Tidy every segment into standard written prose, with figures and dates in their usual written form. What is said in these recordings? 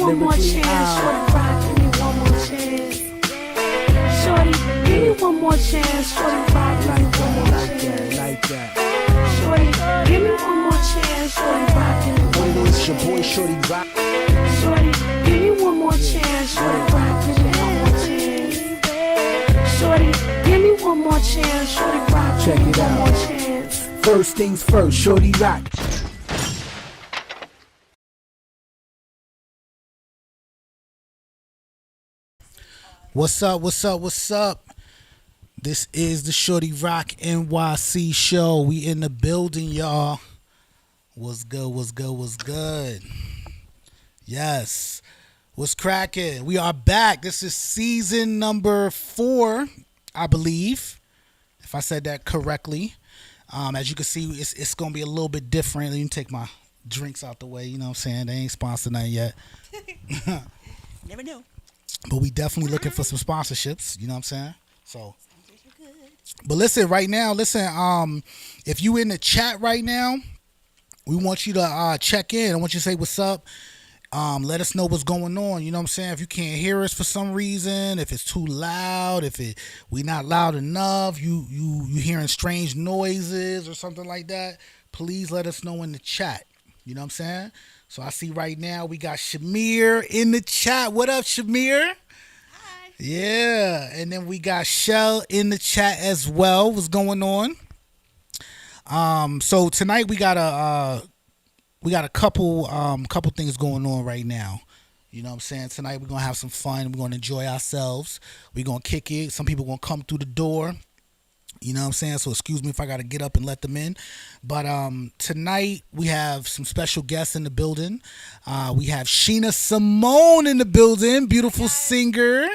one more chance, Shorty Rock, give me one more chance. Shorty, give me one more chance, Shorty Rock, give me one more chance. Like that. Shorty, give me one more chance, Shorty Rock, give me one more chance. It's your boy Shorty Rock. Shorty, give me one more chance, Shorty Rock, give me one more chance. Shorty, give me one more chance, Shorty Rock, Check give me it one out. more chance. First things first, Shorty Rock. What's up, what's up, what's up? This is the ShortyRocNYC Show. We in the building, y'all. What's good, what's good, what's good? Yes. What's cracking? We are back. This is season number 4, I believe, if I said that correctly. As you can see, it's going to be a little bit different. Let me take my drinks out the way. You know what I'm saying? They ain't sponsored nothing yet. Never know. But we definitely looking for some sponsorships. You know what I'm saying? So, but listen, right now, if you in the chat right now, we want you to check in. I want you to say what's up. Let us know what's going on. You know what I'm saying? If you can't hear us for some reason, if it's too loud, we not loud enough, you hearing strange noises or something like that, please let us know in the chat. You know what I'm saying? So I see right now we got Shamir in the chat. What up, Shamir? Hi. Yeah, and then we got Shell in the chat as well. What's going on? So tonight we got a couple things going on right now. You know what I'm saying? Tonight we're gonna have some fun. We're gonna enjoy ourselves. We're gonna kick it. Some people gonna come through the door. You know what I'm saying? So excuse me if I gotta get up and let them in. But tonight we have some special guests in the building. We have Shena Samone in the building, beautiful singer.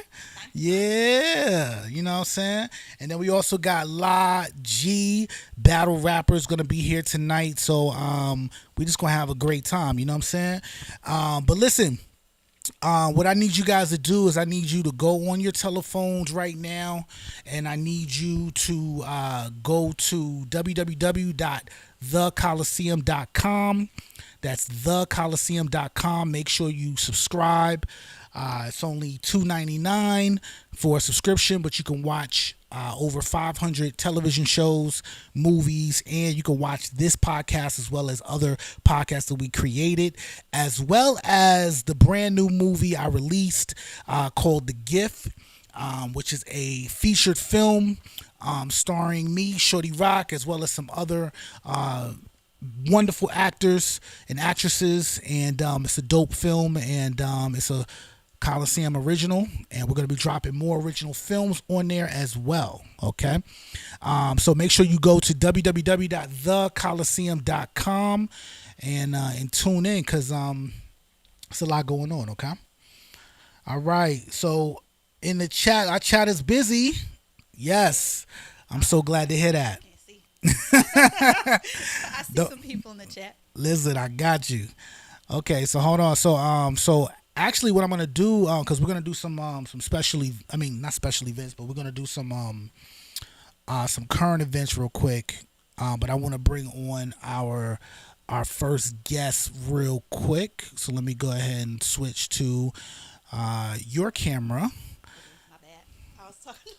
Yeah, you know what I'm saying? And then we also got La G, battle rappers, gonna be here tonight. So we just gonna have a great time, you know what I'm saying? But listen, what I need you guys to do is I need you to go on your telephones right now, and I need you to go to www.thekhaliseum.com. That's thekhaliseum.com. Make sure you subscribe. It's only $2.99 for a subscription, but you can watch over 500 television shows, movies, and you can watch this podcast as well as other podcasts that we created, as well as the brand new movie I released called The Gift, which is a featured film starring me, Shorty Rock, as well as some other wonderful actors and actresses, and it's a dope film, and it's a Khaliseum original, and we're going to be dropping more original films on there as well. Okay, so make sure you go to www.thekhaliseum.com and tune in, because it's a lot going on. Okay, all right, so in the chat, our chat is busy. Yes, I'm so glad to hear that. I see some people in the chat. Listen, I got you. Okay, so hold on. So actually, what I'm gonna do, because we're gonna do some special, not special events, but we're gonna do some current events real quick. But I want to bring on our first guest real quick. So let me go ahead and switch to your camera. My bad. I was talking.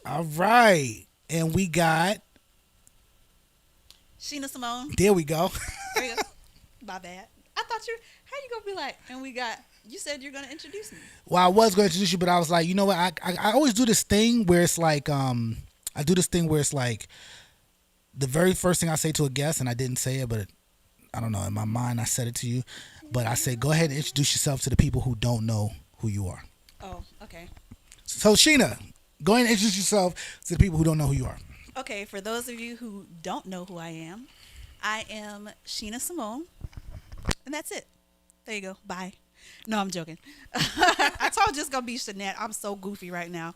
All right, and we got Shena Samone. there we go. There you go. My bad. I thought how you gonna be like, and you said you're gonna introduce me. Well, I was going to introduce you, but I was like, you know what? I always do this thing where it's like, the very first thing I say to a guest, and I didn't say it, but I don't know, in my mind I said it to you, but I say, go ahead and introduce yourself to the people who don't know who you are. Oh, okay. So Shena, go ahead and introduce yourself to the people who don't know who you are. Okay, for those of you who don't know who I am Shena Samone, and that's it. There you go. Bye. No, I'm joking. I told you it's gonna be Shanette. I'm so goofy right now.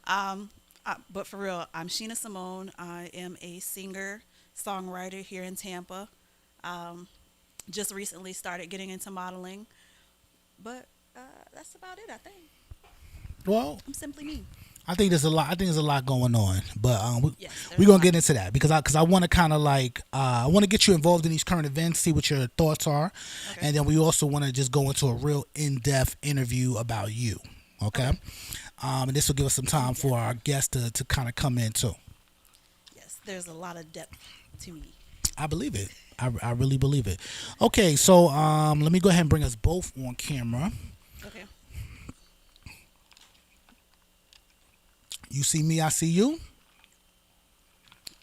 But for real, I'm Shena Samone. I am a singer, songwriter here in Tampa. Just recently started getting into modeling, but that's about it, I think. Well, I'm simply me. I think there's a lot. I think there's a lot going on, but Yes, there's we're a gonna lot. get into that because I want to kind of like I want to get you involved in these current events, see what your thoughts are, Okay. and then we also want to just go into a real in-depth interview about you. Okay, and this will give us some time for our guests to kind of come in too. Yes, there's a lot of depth to me. I believe it. I really believe it. Okay, so let me go ahead and bring us both on camera. Okay. You see me, I see you.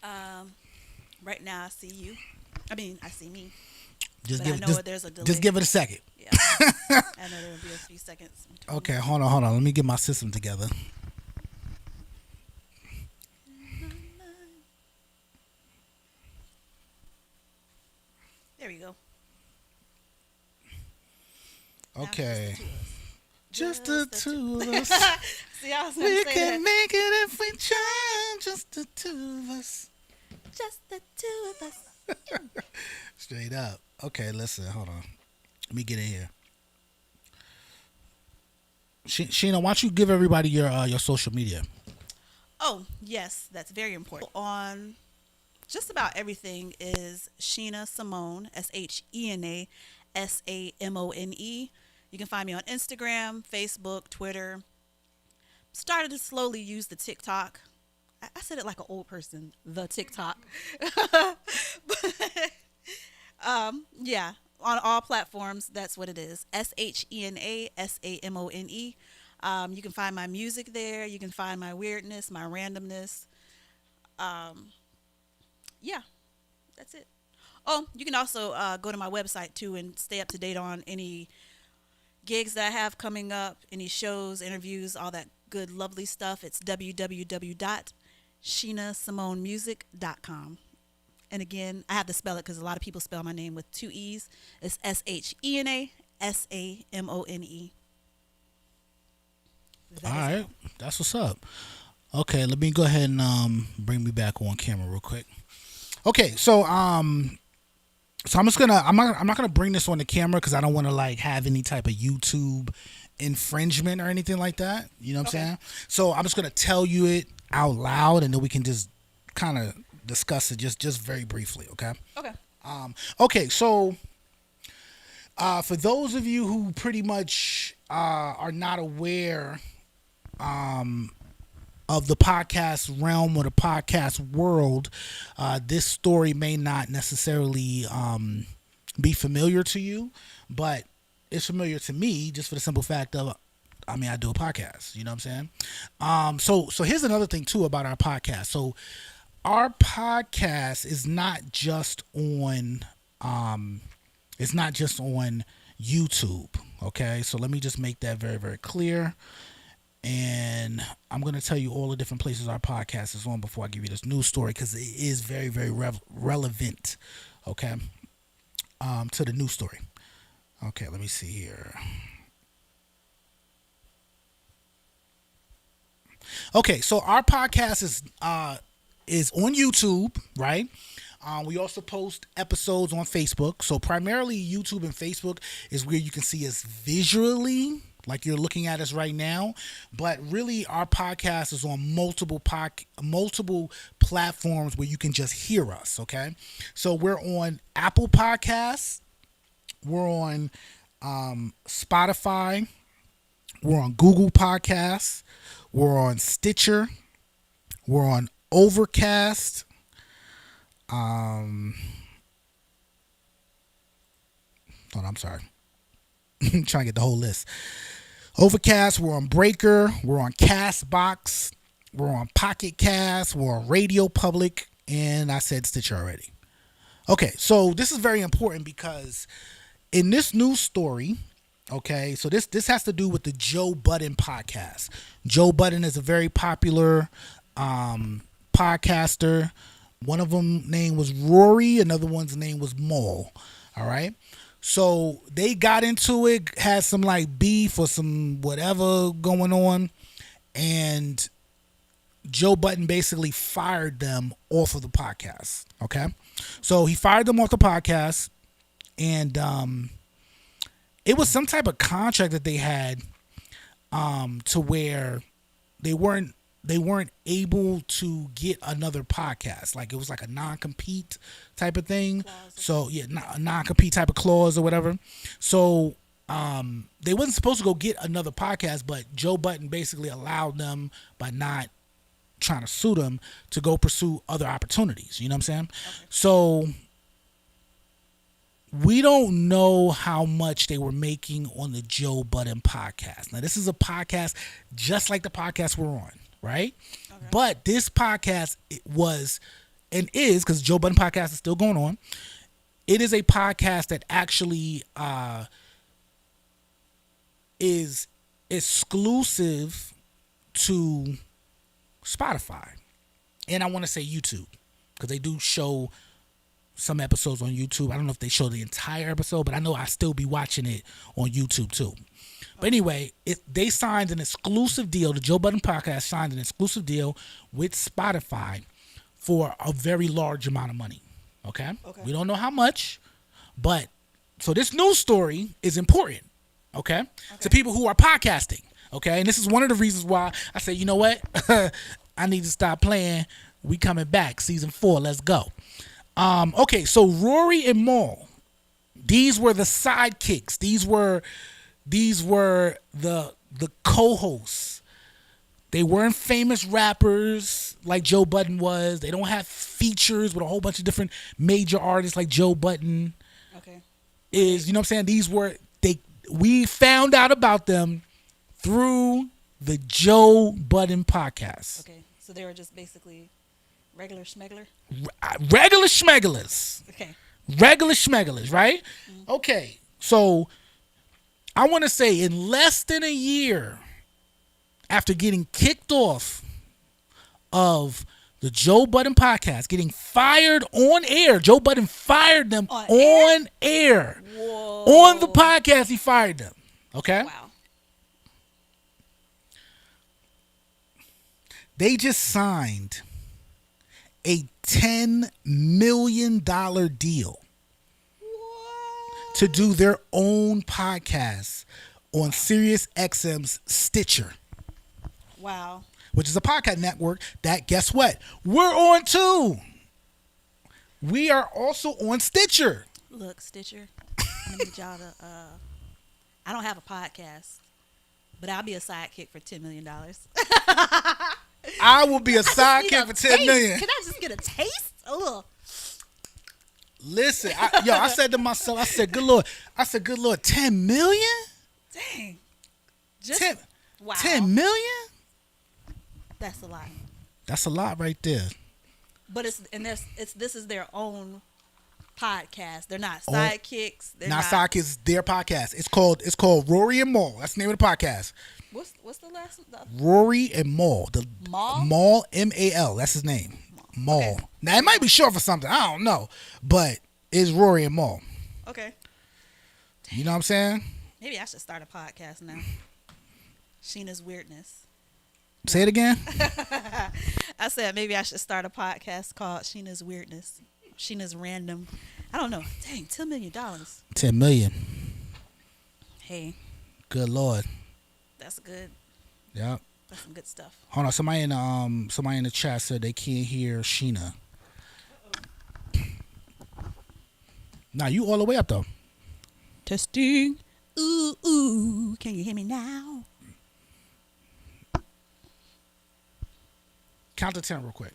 Right now I see you. I mean, I see me. Just But give I know just, there's a delay. just give it a second. Yeah. I know there will be a few seconds. between Okay, us. hold on. Let me get my system together. There we go. Now it's Okay, just just the Just the two of us. See, I was going We to say can that. make it if we try. Just the two of us. Just the two of us. Straight up. Okay, listen. Hold on. Let me get in here. Sheena, why don't you give everybody your social media? Oh, yes, that's very important. On just about everything is Shena Samone, Shena Samone. You can find me on Instagram, Facebook, Twitter. Started to slowly use the TikTok. I said it like an old person, the TikTok. Yeah, on all platforms, that's what it is. Shena Samone. You can find my music there. You can find my weirdness, my randomness. Yeah, that's it. Oh, you can also go to my website too and stay up to date on any gigs that I have coming up, any shows, interviews, all that good, lovely stuff. It's www.shenasamonemusic.com. And again, I have to spell it because a lot of people spell my name with two E's. It's Shena Samone. All right, that's what's up. Okay, let me go ahead and bring me back on camera real quick. Okay, so I'm just gonna I'm not gonna bring this on the camera because I don't want to like have any type of YouTube infringement or anything like that. You know what I'm saying? So I'm just gonna tell you it out loud and then we can just kind of discuss it just very briefly. Okay. Okay. Okay, so for those of you who pretty much are not aware of the podcast realm or the podcast world, this story may not necessarily be familiar to you, but it's familiar to me just for the simple fact of, I mean, I do a podcast. You know what I'm saying? So here's another thing too about our podcast. So our podcast is not just on YouTube. Okay, so let me just make that very, very clear. And I'm going to tell you all the different places our podcast is on before I give you this news story because it is very, very relevant, okay, to the news story. Okay, let me see here. Okay, so our podcast is on YouTube, right? We also post episodes on Facebook. So primarily YouTube and Facebook is where you can see us visually, like you're looking at us right now. But really, our podcast is on multiple platforms where you can just hear us. Okay, so we're on Apple Podcasts, we're on Spotify, we're on Google Podcasts, we're on Stitcher, we're on OverCast. Hold on, I'm sorry. I'm trying to get the whole list. Overcast, we're on Breaker, we're on Castbox, we're on Pocket Cast, we're on Radio Public, and I said Stitcher already. Okay, so this is very important because in this news story, okay, so this has to do with the Joe Budden podcast. Joe Budden is a very popular podcaster. One of them name was Rory, another one's name was Maul. All right. So they got into it, had some like beef or some whatever going on, and Joe Budden basically fired them off of the podcast. Okay. So he fired them off the podcast, and it was some type of contract that they had to where they weren't they weren't able to get another podcast. Like it was like a non-compete type of thing. So yeah, a non-compete type of clause or whatever. So they wasn't supposed to go get another podcast, but Joe Budden basically allowed them, by not trying to sue them, to go pursue other opportunities. You know what I'm saying? Okay. So we don't know how much they were making on the Joe Budden podcast. Now, this is a podcast just like the podcast we're on, right? Okay. But this podcast was and is, because Joe Budden podcast is still going on, it is a podcast that actually is exclusive to Spotify. And I want to say YouTube, because they do show some episodes on YouTube. I don't know if they show the entire episode, but I know I still be watching it on YouTube too. But anyway, they signed an exclusive deal. The Joe Budden podcast signed an exclusive deal with Spotify for a very large amount of money. Okay? We don't know how much, but so this news story is important. Okay? To people who are podcasting. Okay? And this is one of the reasons why I say, you know what? I need to stop playing. We coming back. Season 4. Let's go. Okay, so Rory and Mal, these were the sidekicks. These were the co-hosts. They weren't famous rappers like Joe Budden was. They don't have features with a whole bunch of different major artists like Joe Budden. Okay. You know what I'm saying? We found out about them through the Joe Budden podcast. Okay, so they were just basically regular schmeggler? Regular schmegglers. Okay. Regular schmegglers, right? Mm-hmm. Okay, so I want to say in less than a year after getting kicked off of the Joe Budden podcast, getting fired on air, Joe Budden fired them on air. Whoa. On the podcast, he fired them. Okay? Wow. They just signed a $10 million deal to do their own podcast on Sirius XM's Stitcher. Wow. Which is a podcast network that, guess what? We're on too. We are also on Stitcher. Look, Stitcher, I need y'all to, I don't have a podcast, but I'll be a sidekick for $10 million. I will be a sidekick for $10 million. Can I just get a taste? A little. Listen, I said to myself, I said, good Lord, $10 million? Dang. 10 million? That's a lot. That's a lot right there. But this is their own podcast. They're not sidekicks. They're not sidekicks. Their podcast. It's called Rory and Mal. That's the name of the podcast. What's the last one? Rory and Mal. Mal? Mal, M-A-L. That's his name. Mal. Okay. Now it might be short for something. I don't know, but it's Rory and Mal. Okay. You know what I'm saying? Maybe I should start a podcast now. Sheena's Weirdness. Say it again. I said maybe I should start a podcast called Sheena's Weirdness. Sheena's Random. I don't know. Dang, $10 million. $10 million. Hey. Good Lord. That's good. Yeah. That's some good stuff. Hold on. Somebody in the chat said they can't hear Shena. Nah, you all the way up though. Testing. Ooh, ooh. Can you hear me now? Count to 10 real quick.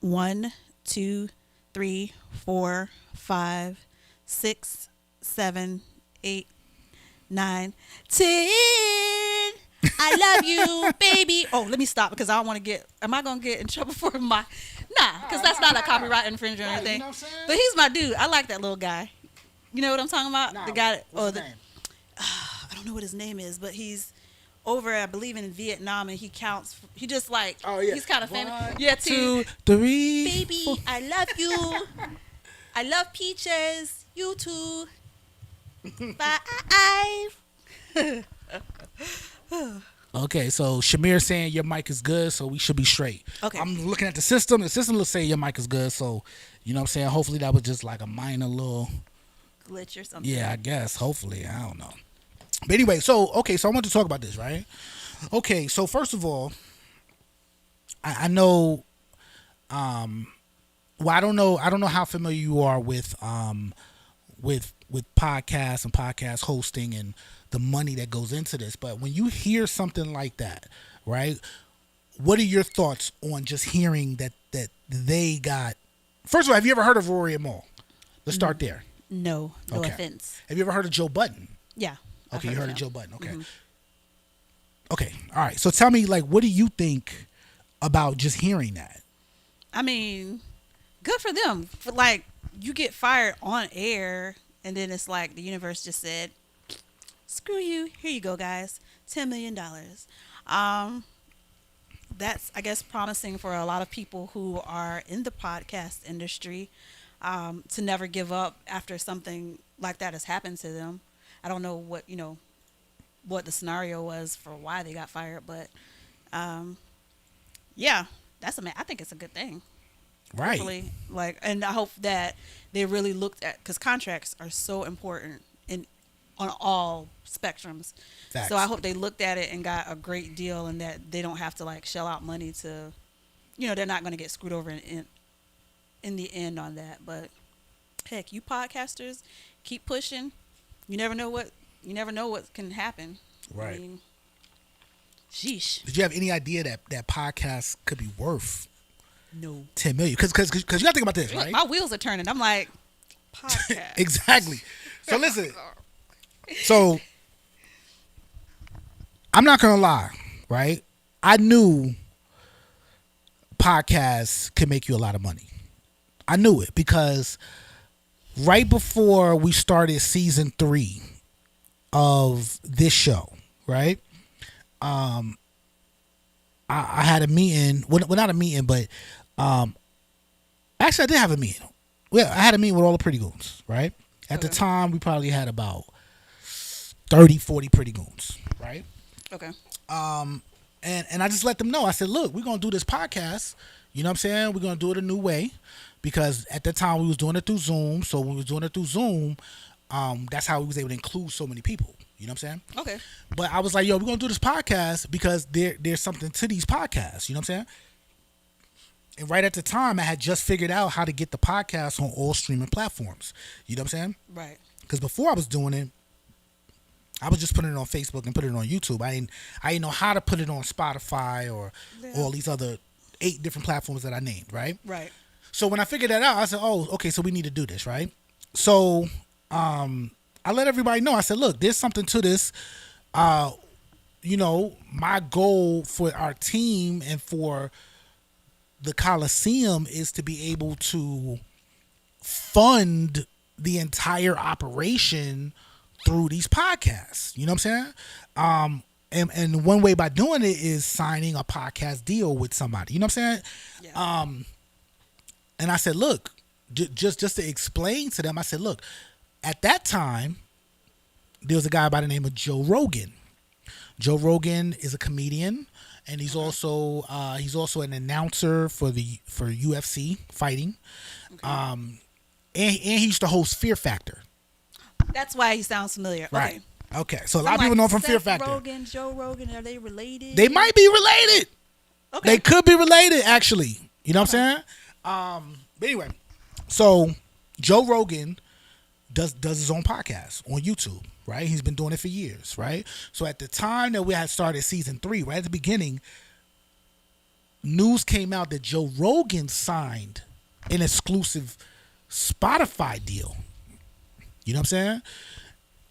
1, 2, 3, 4, 5, 6, 7, 8, 9, 10. I love you, baby. Oh, let me stop because I don't want to get. Am I gonna get in trouble for my? Nah, because that's not a copyright infringement or anything. You know what I'm saying? But he's my dude. I like that little guy. You know what I'm talking about? The guy. What's his name? I don't know what his name is, but he's over, I believe, in Vietnam, and he counts. He just like. Oh yeah. He's kind of famous. 1, 2, 3. Baby, 4. I love you. I love peaches. You too. Bye. Okay, so Shamir saying your mic is good, so we should be straight. Okay. I'm looking at the system. The system will say your mic is good, so you know what I'm saying? Hopefully that was just like a minor little glitch or something. Yeah, I guess. Hopefully. I don't know. But anyway, so I want to talk about this, right? Okay, so first of all, I know. Well, I don't know. I don't know how familiar you are with podcasts and podcast hosting and the money that goes into this. But when you hear something like that, right? What are your thoughts on just hearing that they got? First of all, have you ever heard of Rory and Mal? Let's start there. No offense. Have you ever heard of Joe Budden? Yeah. Okay, you heard of Joe Budden. Okay. Mm-hmm. Okay. All right. So tell me, like, what do you think about just hearing that? I mean, good for them. For like, you get fired on air, and then it's like the universe just said, "Screw you. Here you go, guys. $10 million." That's, I guess, promising for a lot of people who are in the podcast industry to never give up after something like that has happened to them. I don't know what the scenario was for why they got fired, but yeah, I think it's a good thing. Right. Hopefully, and I hope that they really looked at, because contracts are so important on all spectrums. Facts. So I hope they looked at it and got a great deal, and that they don't have to like shell out money to, they're not going to get screwed over in the end on that. But heck, you podcasters, keep pushing. You never know what can happen. Right. I mean, sheesh. Did you have any idea that podcasts could be worth No. 10 million? Because you got to think about this, right? My wheels are turning. I'm like, podcast. Exactly. So listen. So I'm not gonna lie, right? I knew podcasts could make you a lot of money. I knew it because right before we started season 3 of this show, right? I had a meeting. Well, not a meeting, but actually, I did have a meeting. Well, I had a meeting with all the pretty goons, right? At the time, we probably had about 30, 40 pretty goons, right? Okay. And I just let them know. I said, look, we're going to do this podcast. You know what I'm saying? We're going to do it a new way. Because at that time, we was doing it through Zoom. So when we was doing it through Zoom, that's how we was able to include so many people. You know what I'm saying? Okay. But I was like, yo, we're going to do this podcast because there's something to these podcasts. You know what I'm saying? And right at the time, I had just figured out how to get the podcast on all streaming platforms. You know what I'm saying? Right. Because before I was doing it, I was just putting it on Facebook and putting it on YouTube. I didn't know how to put it on Spotify or all these other 8 different platforms that I named, right? Right. So when I figured that out, I said, oh, okay, so we need to do this, right? So I let everybody know. I said, look, there's something to this. My goal for our team and for the Khaliseum is to be able to fund the entire operation through these podcasts. You know what I'm saying? And one way by doing it is signing a podcast deal with somebody. You know what I'm saying? Yeah. And I said, look, just to explain to them, I said, look, at that time, there was a guy by the name of Joe Rogan. Joe Rogan is a comedian, and he's also an announcer for UFC fighting. Okay. And he used to host Fear Factor. That's why he sounds familiar. Right. Okay. So a lot I'm of people know him from Seth Fear Factor. Rogan, Joe Rogan, are they related? They might be related. Okay. They could be related, actually. You know what I'm saying? But anyway, so Joe Rogan does his own podcast on YouTube, right? He's been doing it for years, right? So at the time that we had started season 3, right at the beginning, news came out that Joe Rogan signed an exclusive Spotify deal. You know what I'm saying?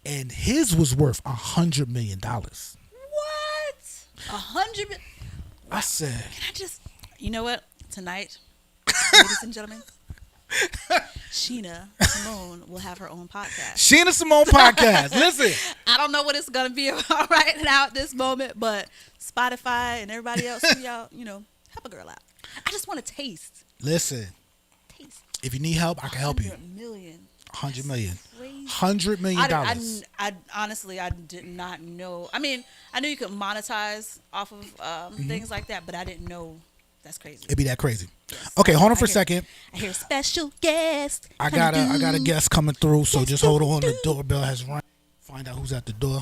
And his was worth $100 million. What? 100 million? I said, can I just, you know what? Tonight, ladies and gentlemen, Shena Samone will have her own podcast. Shena Samone podcast. Listen. I don't know what it's going to be about right now at this moment, but Spotify and everybody else, y'all, help a girl out. I just want to taste. Listen. If you need help, I can help you. $100 million. $100 million. I honestly, I did not know. I mean, I knew you could monetize off of things like that, but I didn't know. That's crazy. It'd be that crazy. Yes. Okay, hold on for a second. I hear special guest. I got a guest coming through, so just hold on. The doorbell has rung. Find out who's at the door.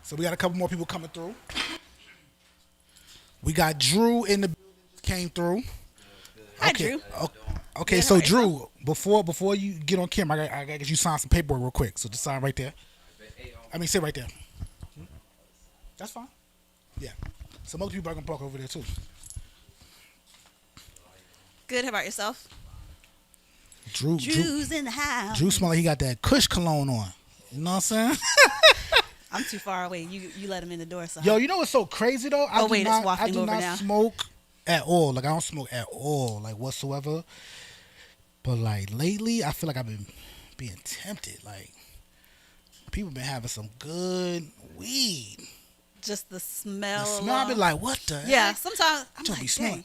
So we got a couple more people coming through. We got Drew in the building. Came through. Hi, Okay. Drew. Okay, Good, so how are you? Drew, before you get on camera, I gotta get you sign some paperwork real quick. So just sign right there. I mean, sit right there. That's fine. Yeah. Some other people are gonna park over there too. Good. How about yourself? Drew in the house. smell like he got that Kush cologne on. You know what I'm saying? I'm too far away. You let him in the door. So Yo, you know what's so crazy though? Oh, wait, it's I wafting do over not now. smoke at all. Like I don't smoke at all, like whatsoever. But like lately, I feel like I've been being tempted. Like people been having some good weed. just the smell. The smell, I be alone. like, what the? Yeah. heck? Sometimes I'm Don't like, be smelling. dang.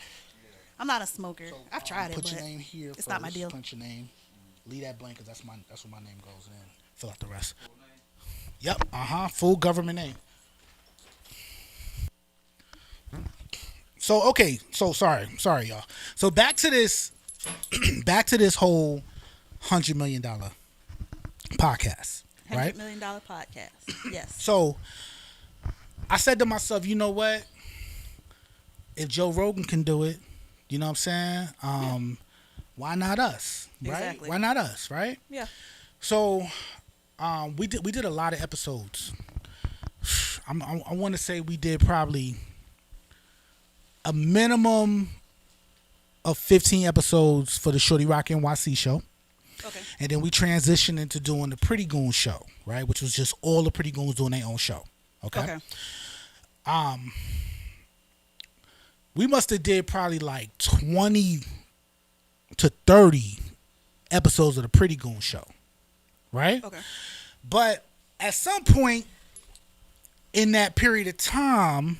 I'm not a smoker. I've tried it, Put but your name here. it's not my first. deal. Punch your name. Leave that blank because that's where my name goes. And then fill out the rest. Yep. Full government name. So okay. So sorry, y'all. So back to this whole $100 million podcast, right? $100 million podcast. Yes. So I said to myself, you know what? If Joe Rogan can do it, you know what I'm saying? Why not us? Right? Exactly. Why not us? Right? Yeah. So we did a lot of episodes. I want to say we did probably a minimum of 15 episodes for the ShortyRocNYC Show. Okay. And then we transitioned into doing the Pretty Goons Show, right? Which was just all the Pretty Goons doing their own show. Okay. We must have did probably like 20 to 30 episodes of the Pretty Goons Show, right? Okay. But at some point in that period of time,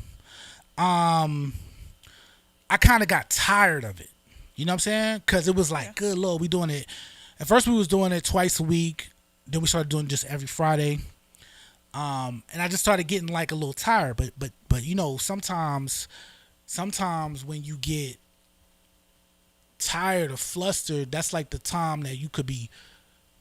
I kind of got tired of it. You know what I'm saying? Because it was like, good Lord, we doing it. At first, we was doing it twice a week. Then we started doing just every Friday. And I just started getting like a little tired. But you know, sometimes when you get tired or flustered, that's like the time that you could be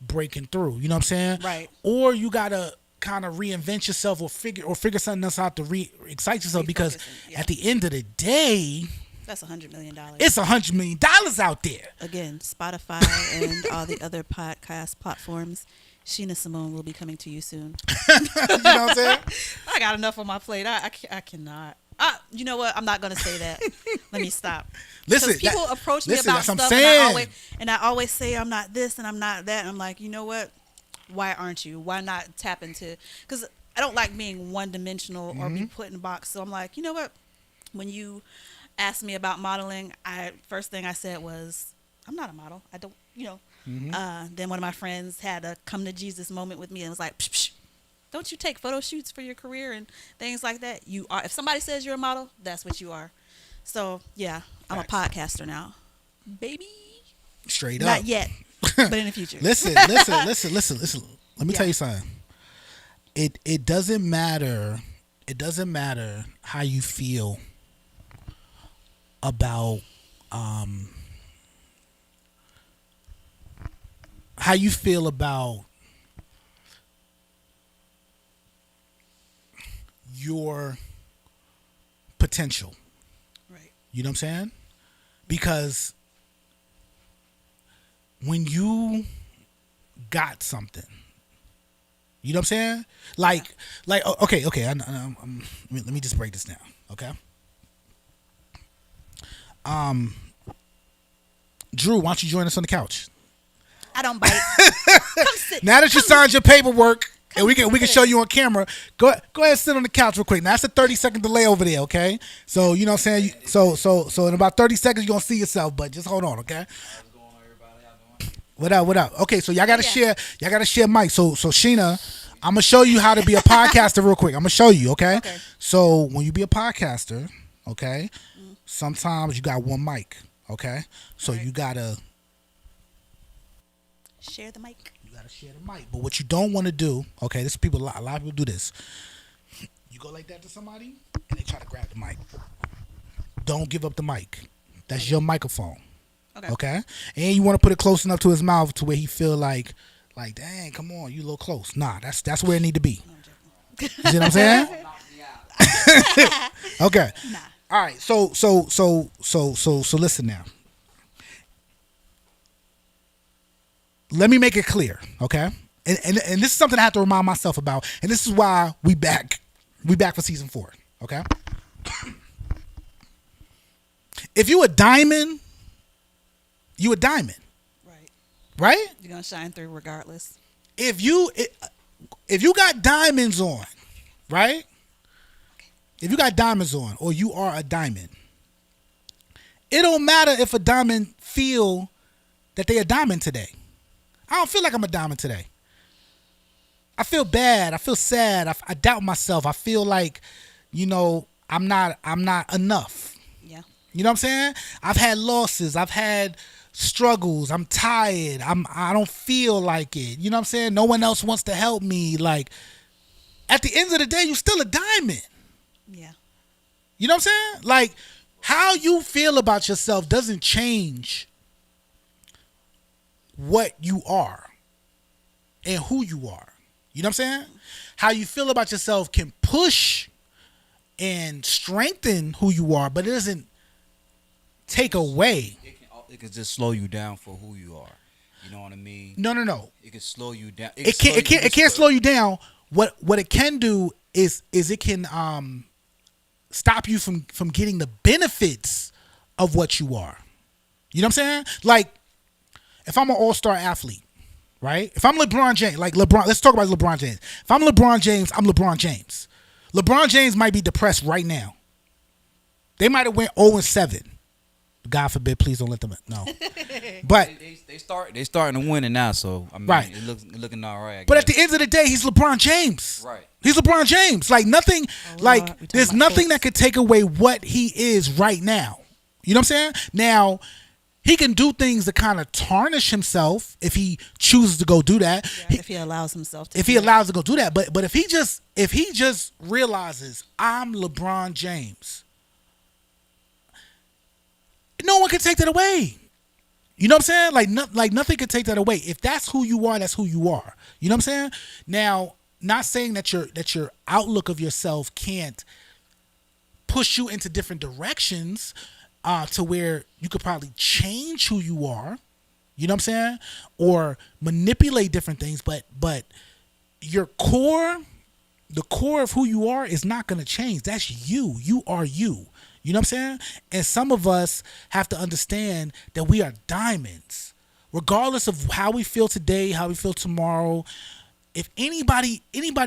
breaking through. You know what I'm saying? Right. Or you gotta kind of reinvent yourself or figure something else out to excite yourself, because Refocusing, yeah. at the end of the day, That's $100 million. it's $100 million out there. Again, Spotify and all the other podcast platforms. Shena Samone will be coming to you soon. You know what I'm saying? I got enough on my plate. I cannot. You know what? I'm not gonna say that. Let me stop. Listen, Because people approach me about that's what stuff, I'm saying. and I always say I'm not this and I'm not that. And I'm like, you know what? Why aren't you? Why not tap into? Because I don't like being one dimensional or be put in a box. So I'm like, you know what? When you asked me about modeling, first thing I said was, I'm not a model. I don't, you know. Then one of my friends had a come to Jesus moment with me and was like, psh, psh, don't you take photo shoots for your career and things like that? You are. If somebody says you're a model, that's what you are. So yeah, I'm a podcaster now, baby. Straight up. Not yet, but in the future. Listen. Let me tell you something. It doesn't matter. It doesn't matter how you feel about your potential. Right. You know what I'm saying? Because when you got something, you know what I'm saying? Like, okay. Let me just break this down, okay? Drew, why don't you join us on the couch? I don't bite. Come sit. Now that you signed your paperwork, and we can show you on camera. Go ahead and sit on the couch real quick. Now that's a 30-second delay over there, okay? So you know what I'm saying. So in about 30 seconds you're gonna see yourself, but just hold on, okay? What up? Okay, so y'all gotta share mic. So Shena, I'm gonna show you how to be a podcaster real quick. I'm gonna show you, okay? Okay. So when you be a podcaster, okay, sometimes you got one mic, okay? So Right. you gotta Share the mic. share the mic. But what you don't want to do, okay, this people, a lot of people do this. You go like that to somebody and they try to grab the mic. Don't give up the mic. That's your microphone. Okay? And you want to put it close enough to his mouth to where he feel like, dang, come on, you a little close. Nah, that's where it need to be. No, I'm joking. You see what I'm saying? Okay. Nah. All right. So listen now. Let me make it clear, okay? And this is something I have to remind myself about, and this is why we back for season 4, okay? If you a diamond, you a diamond, Right. right? You're gonna shine through regardless. If you got diamonds on, right? If you got diamonds on, or you are a diamond, it don't matter if a diamond feel that they a diamond today. I don't feel like I'm a diamond today. I feel bad. I feel sad. I doubt myself. I feel like, I'm not enough. Yeah. You know what I'm saying? I've had losses. I've had struggles. I'm tired. I don't feel like it. You know what I'm saying? No one else wants to help me. Like, at the end of the day, you still a diamond. Yeah. You know what I'm saying? Like, how you feel about yourself doesn't change what you are and who you are. You know what I'm saying? How you feel about yourself can push and strengthen who you are, but it doesn't take away. It can just slow you down for who you are. You know what I mean? No. It can slow you down. It can't slow you down. What it can do is it can stop you from getting the benefits of what you are. You know what I'm saying? Like, if I'm an all-star athlete, right? If I'm LeBron James, let's talk about LeBron James. If I'm LeBron James, I'm LeBron James. LeBron James might be depressed right now. They might have went 0-7. God forbid, please don't let them know. But they starting to win it now, so I mean, right. It's looking all right. I But at guess. the end of the day, he's LeBron James. Right. He's LeBron James. Like, nothing, Lord, there's nothing that could take away what he is right now. You know what I'm saying? Now, he can do things to kind of tarnish himself if he chooses to go do that. Yeah, if he allows himself to. If he allows to go do that. But if he just realizes, I'm LeBron James, no one can take that away. You know what I'm saying? Like nothing can take that away. If that's who you are, that's who you are. You know what I'm saying? Now, not saying that your outlook of yourself can't push you into different directions, to where you could probably change who you are. You know what I'm saying? Or manipulate different things, but your core, the core of who you are is not going to change. That's you. You are you. You know what I'm saying? And some of us have to understand that we are diamonds. Regardless of how we feel today, how we feel tomorrow, if anybody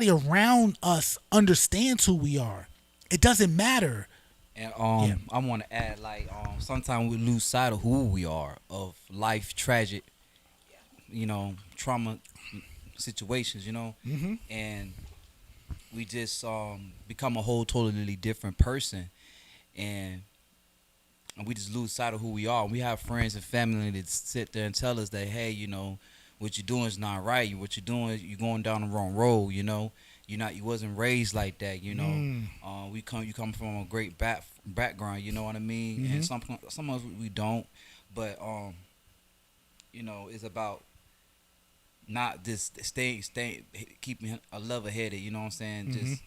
around us understands who we are, it doesn't matter. And I want to add, sometimes we lose sight of who we are, of life tragic, trauma situations, Mm-hmm. and we just become a whole totally different person, and we just lose sight of who we are. We have friends and family that sit there and tell us that, hey, what you're doing is not right. What you're doing, you're going down the wrong road. You wasn't raised like that. You come from a great background. You know what I mean? Mm-hmm. And some of us we don't, but it's about not just staying, keeping a level headed. You know what I'm saying? Mm-hmm. Just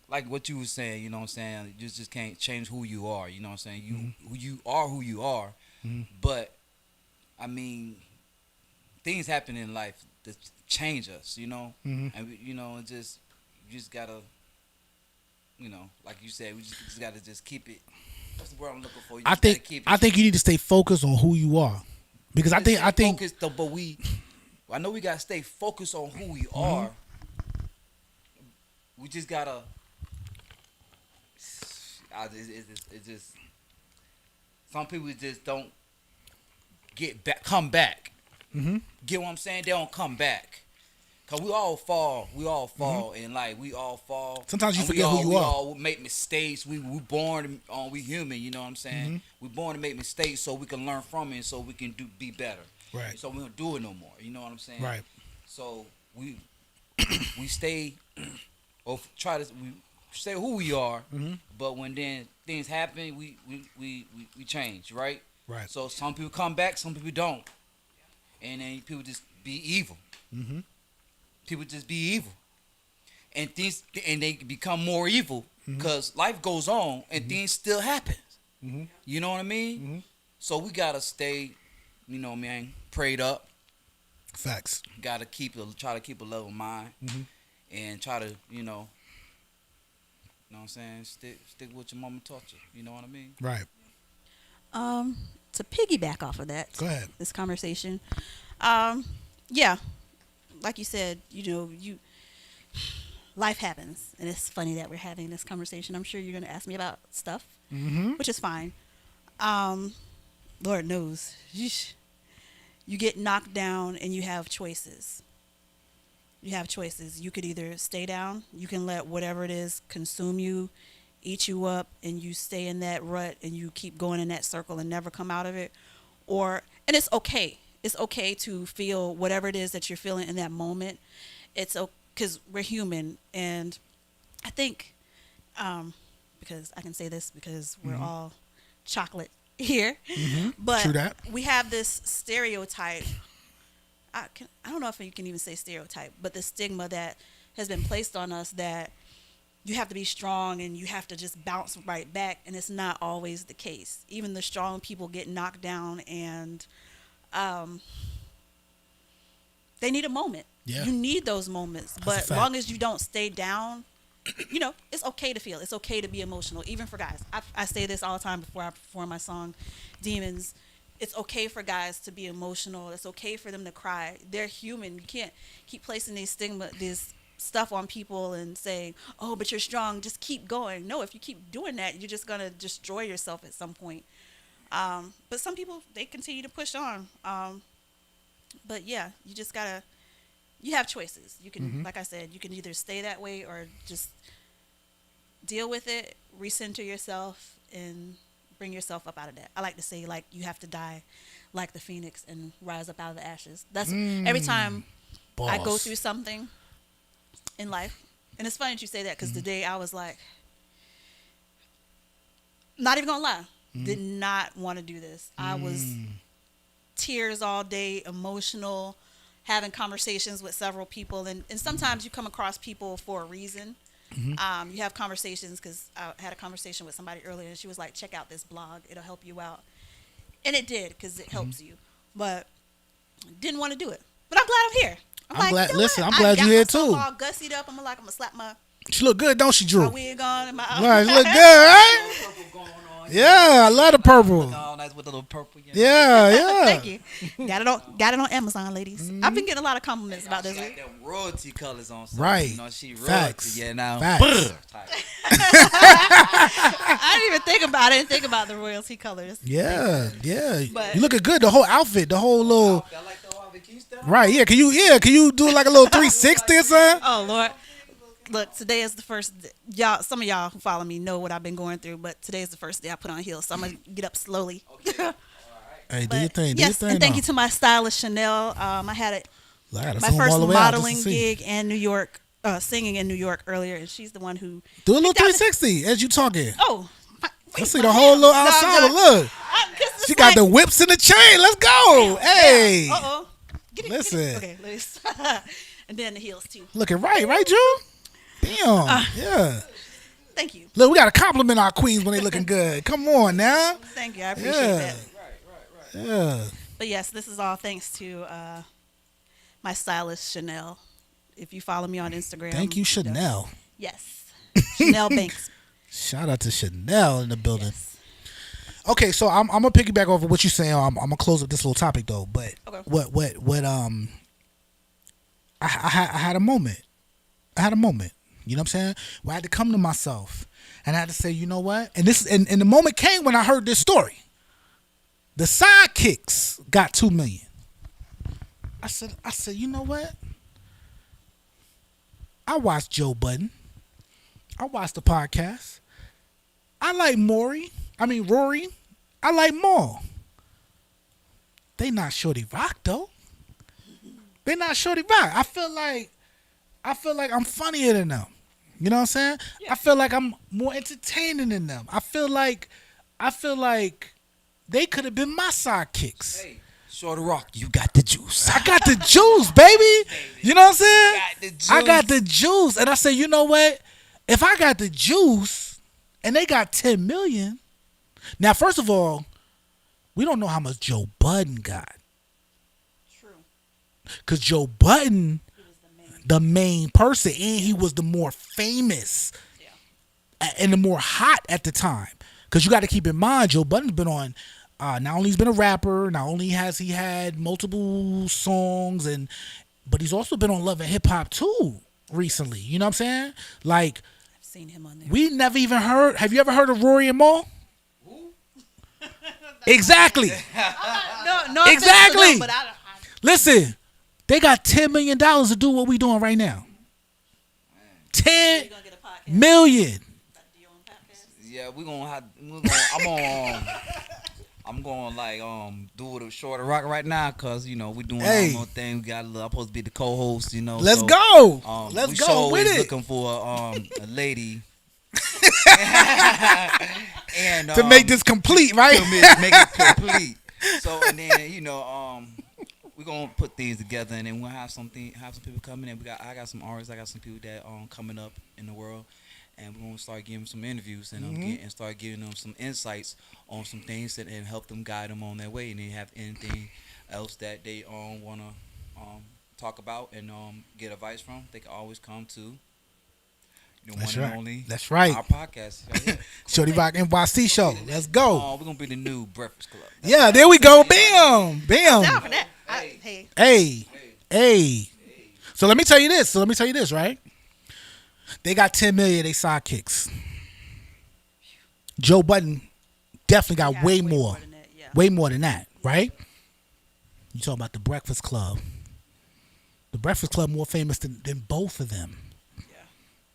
like what you were saying. You know what I'm saying? You just can't change who you are. You know what I'm saying? You are who you are. Mm-hmm. But I mean, things happen in life that change us, Mm-hmm. and you just gotta, like you said, we just gotta just keep it. What's the word I'm looking for? I think you need to stay focused on who you are, because I think focused though, but I know we gotta stay focused on who we are. We just gotta. It's just some people just don't come back. Mm-hmm. Get what I'm saying? They don't come back. Cause we all fall in life. We all fall. Sometimes you And forget who you we are. all make mistakes. We born, we human. You know what I'm saying? Mm-hmm. We born to make mistakes so we can learn from it, so we can be better. Right. So we don't do it no more. You know what I'm saying? Right. So we stay or we stay who we are. Mm-hmm. But when then things happen, we change. Right. Right. So some people come back, some people don't, and then people just be evil. Mm-hmm. People just be evil, and they become more evil because life goes on and things still happen. You know what I mean? So we gotta stay, man, prayed up. Facts. Gotta try to keep a level mind and try to, you know what I'm saying, stick with your mama taught you. You know what I mean? Right. To piggyback off of that, Go ahead. this conversation, yeah, like you said, life happens, and it's funny that we're having this conversation. I'm sure you're going to ask me about stuff, which is fine. Lord knows, you get knocked down, and you have choices. You could either stay down, you can let whatever it is consume you, eat you up, and you stay in that rut and you keep going in that circle and never come out of it. And it's okay. It's okay to feel whatever it is that you're feeling in that moment. It's okay because we're human, and I think because I can say this because we're all chocolate here, but True that. we have this stereotype. I don't know if you can even say stereotype, but the stigma that has been placed on us that you have to be strong and you have to just bounce right back, and it's not always the case. Even the strong people get knocked down, and they need a moment. Yeah. You need those moments, That's a but fact. as long as you don't stay down, it's okay to feel. It's okay to be emotional, even for guys. I say this all the time before I perform my song, Demons. It's okay for guys to be emotional. It's okay for them to cry. They're human. You can't keep placing this stuff on people and saying, oh, but you're strong, just keep going. No, if you keep doing that, you're just going to destroy yourself at some point. But some people, they continue to push on. But yeah, you just gotta, you have choices. You can, like I said, you can either stay that way or just deal with it, recenter yourself, and bring yourself up out of that. I like to say, like, you have to die like the phoenix and rise up out of the ashes. That's every time I go through something in life. And it's funny that you say that, because today I was like, not even gonna lie, did not want to do this. I was tears all day, emotional, having conversations with several people, and sometimes you come across people for a reason. You have conversations, because I had a conversation with somebody earlier, and she was like, check out this blog, it'll help you out. And it did, because it helps you, but didn't want to do it. But I'm glad I'm here. I'm glad. You know Listen, what? I'm glad I you're here got myself too. all gussied up. I'm gonna slap my She look good, don't she, Drew? wig on and my Right, she look good, right? Purple going on. Yeah, I love the purple. All nice with the little purple. Yeah. Thank you. Got it on Amazon, ladies. I've been getting a lot of compliments about this. She got them royalty colors on. So, Right. You know, she royalty. Facts. Yeah, now. Facts. I didn't even think about it. I didn't think about the royalty colors. Yeah. But- You looking good. The whole outfit, the whole little. I like the Harvey Keystone. Right. Yeah. Can you do like a little 360 or something? Oh Lord. Look, today is the first. Y'all, some of y'all who follow me know what I've been going through, but today is the first day I put on heels, so I'm gonna get up slowly. Hey, do your thing. Do Yes, your thing. and thank you to my stylist Chanel. I had my my first modeling gig in New York, singing in New York earlier, and she's the one who Do a little picked out 360 as you talking. Oh, Let's see the whole little ensemble. Look, she got the whips and the chain. Let's go. Hey, Uh-oh. Listen. Okay, let's. And then the heels too. looking right, Drew. Damn. Yeah. Thank you. Look, we gotta compliment our queens when they looking good. Come on now. Thank you. I appreciate Yeah. that. Yeah. But yes, this is all thanks to my stylist Chanel. If you follow me on Instagram, Thank you, Chanel. Yes, Chanel Banks. Shout out to Chanel in the building. Yes. Okay, so I'm gonna piggyback off of what you're saying. I'm gonna close up this little topic though. But Okay. what I had a moment. You know what I'm saying? Where I had to come to myself and I had to say, you know what? And the moment came when I heard this story. The sidekicks got 2 million. I said, you know what? I watched Joe Budden. I watched the podcast. I like Rory. I like Maul. They not Shorty Rock though. They not Shorty Rock. I feel like I'm funnier than them. You know what I'm saying? Yeah. I feel like I'm more entertaining than them. I feel like they could have been my sidekicks. Hey, Shorty Rock, you got the juice. I got the juice, baby. You know what I'm saying? got the juice. I got the juice. And I said, you know what? If I got the juice and they got 10 million. Now, first of all, we don't know how much Joe Budden got. True. Because Joe Budden, the main person, and he was the more famous and the more hot at the time. Because you got to keep in mind, Joe Budden's been on, not only he's been a rapper, not only has he had multiple songs, but he's also been on Love and Hip Hop too recently. You know what I'm saying? Like, I've seen him on there. we never even heard, have you ever heard of Rory and Mal? Exactly. No, Exactly. Them, but I Listen, they got $10 million to do what we doing right now. 10 gonna get a podcast. million. Do your own podcast? Yeah, I'm going like do it with Shorty Rock right now, cause you know we doing Hey. our own thing. We got I'm supposed to be the co-host, you know. Let's so, go. Let's we go sure with is it. looking for a lady and To make this complete, right? to make it complete. So and then you know we're gonna put things together, and then we'll have some people coming in. I got some artists, I got some people that coming up in the world, and we're gonna start giving them some interviews and and start giving them some insights on some things and help them guide them on their way. And they have anything else that they wanna talk about and get advice from, they can always come to the That's one right. and only That's right. our podcast. Right here. Shorty Rock NYC Show. Let's go. We're gonna be the new Breakfast Club. Yeah, there we go. Bam. Bam. Down for that. Hey. Hey, Hey. So let me tell you this, right? They got 10 million, they sidekicks. Joe Budden definitely got yeah, way more. than that, yeah. Way more than that, right? You talking about the Breakfast Club. The Breakfast Club more famous than both of them. Yeah.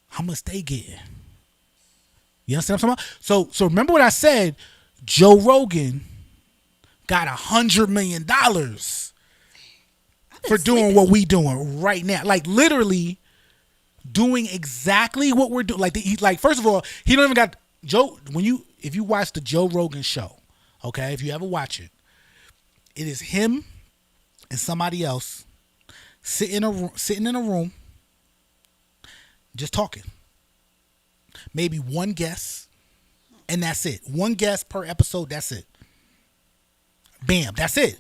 How much they get? You understand what I'm talking about? So remember what I said? Joe Rogan got $100 million for doing what we doing right now. Like literally doing exactly what we're doing. Like first of all, he don't even got Joe. If you watch the Joe Rogan show, okay, if you ever watch it, it is him and somebody else sitting in a room, just talking. Maybe one guest, and that's it. One guest per episode. That's it. Bam. That's it.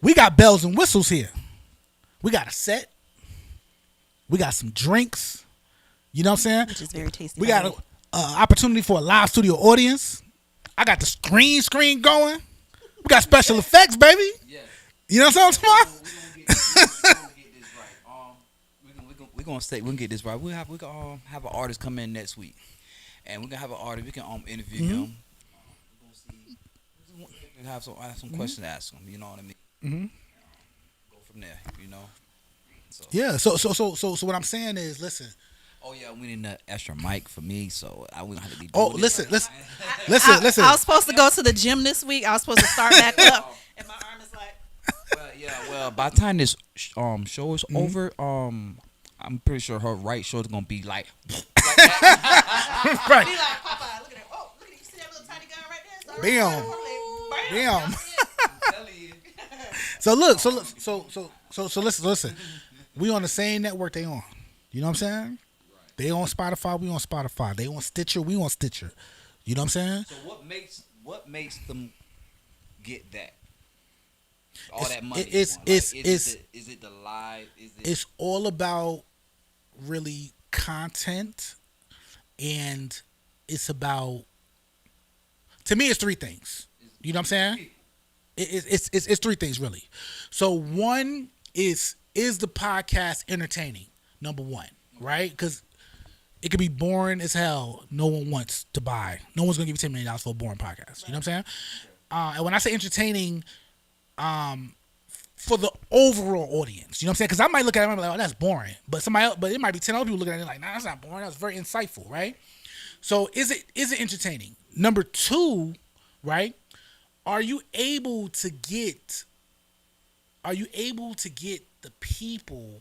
We got bells and whistles here. We got a set. We got some drinks. You know what I'm saying? Which is very tasty. We got an opportunity for a live studio audience. I got the screen going. We got special effects, baby. Yes. You know what I'm talking about? We're gonna say we can get this right. We can have an artist come in next week, and we're gonna have an artist. We can interview him. We're gonna see. We can have some questions to ask him. You know what I mean? Mm-hmm. Go from there. You know. So. Yeah. So what I'm saying is, listen. Oh yeah, we need an extra mic for me, so we don't have to be. Oh, doing listen. this. Listen. I was supposed to go to the gym this week. I was supposed to start back up, and my arm is like. Well, by the time this show is over, I'm pretty sure her right shoulder's gonna be like that. Right. Be like, Popeye, look at that. Oh, look at that. You see that little tiny gun right there? Bam. Bam. So look. So listen. We on the same network they on. You know what I'm saying? They on Spotify, we on Spotify. They on Stitcher, we on Stitcher. You know what I'm saying? So what makes them get that? All that money. Is it the live? It's all about really content, and it's about, to me, it's three things. You know what I'm saying? It's three things really. So one is the podcast entertaining? Number one, right? Because it could be boring as hell. No one wants to buy. No one's gonna give you $10 million for a boring podcast. You know what I'm saying? And when I say entertaining, for the overall audience, you know what I'm saying? Because I might look at it and be like, "Oh, that's boring," but it might be 10 other people looking at it like, "Nah, that's not boring. That's very insightful," right? So is it entertaining? Number two, right? Are you able to get the people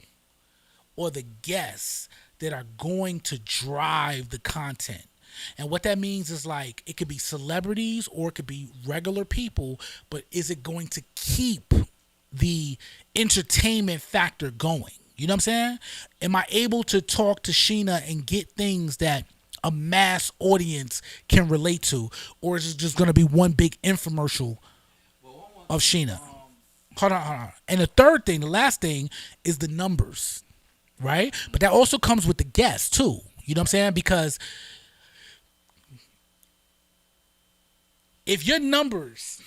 or the guests that are going to drive the content? And what that means is like it could be celebrities or it could be regular people, but is it going to keep the entertainment factor going? You know what I'm saying? Am I able to talk to Shena and get things that a mass audience can relate to? Or is it just going to be one big infomercial of Shena? Hold on. And the third thing, the last thing, is the numbers, right? But that also comes with the guests, too. You know what I'm saying? Because if your numbers,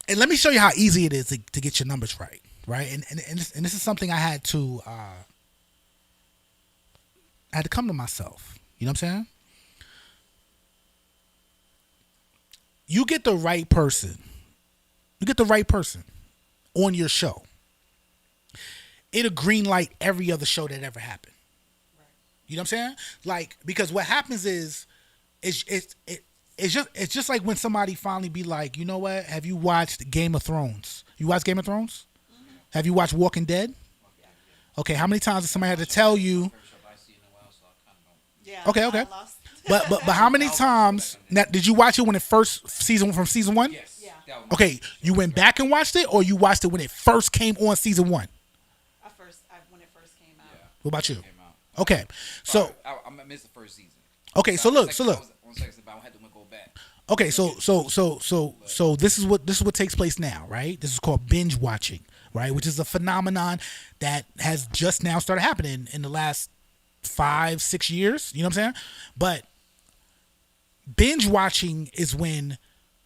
and let me show you how easy it is to get your numbers right, right? And this is something I had to come to myself. You know what I'm saying? You get the right person. You get the right person on your show. It'll green light every other show that ever happened. Right. You know what I'm saying? Like, because what happens is, it's just like when somebody finally be like, you know what? Have you watched Game of Thrones? You watch Game of Thrones? Mm-hmm. Have you watched Walking Dead? Okay, how many times has somebody had to tell you? Yeah. Okay. But how many times now, did you watch it when it first season 1? Yes. Yeah. Okay, you went back and watched it, or you watched it when it first came on season 1? When it first came out. Yeah. What about you? Okay, so I missed the first season. Okay, so look. On second, but I had to go back. Okay, so this is what takes place now, right? This is called binge watching, right? Which is a phenomenon that has just now started happening in the last 5-6 years. You know what I'm saying? But binge watching is when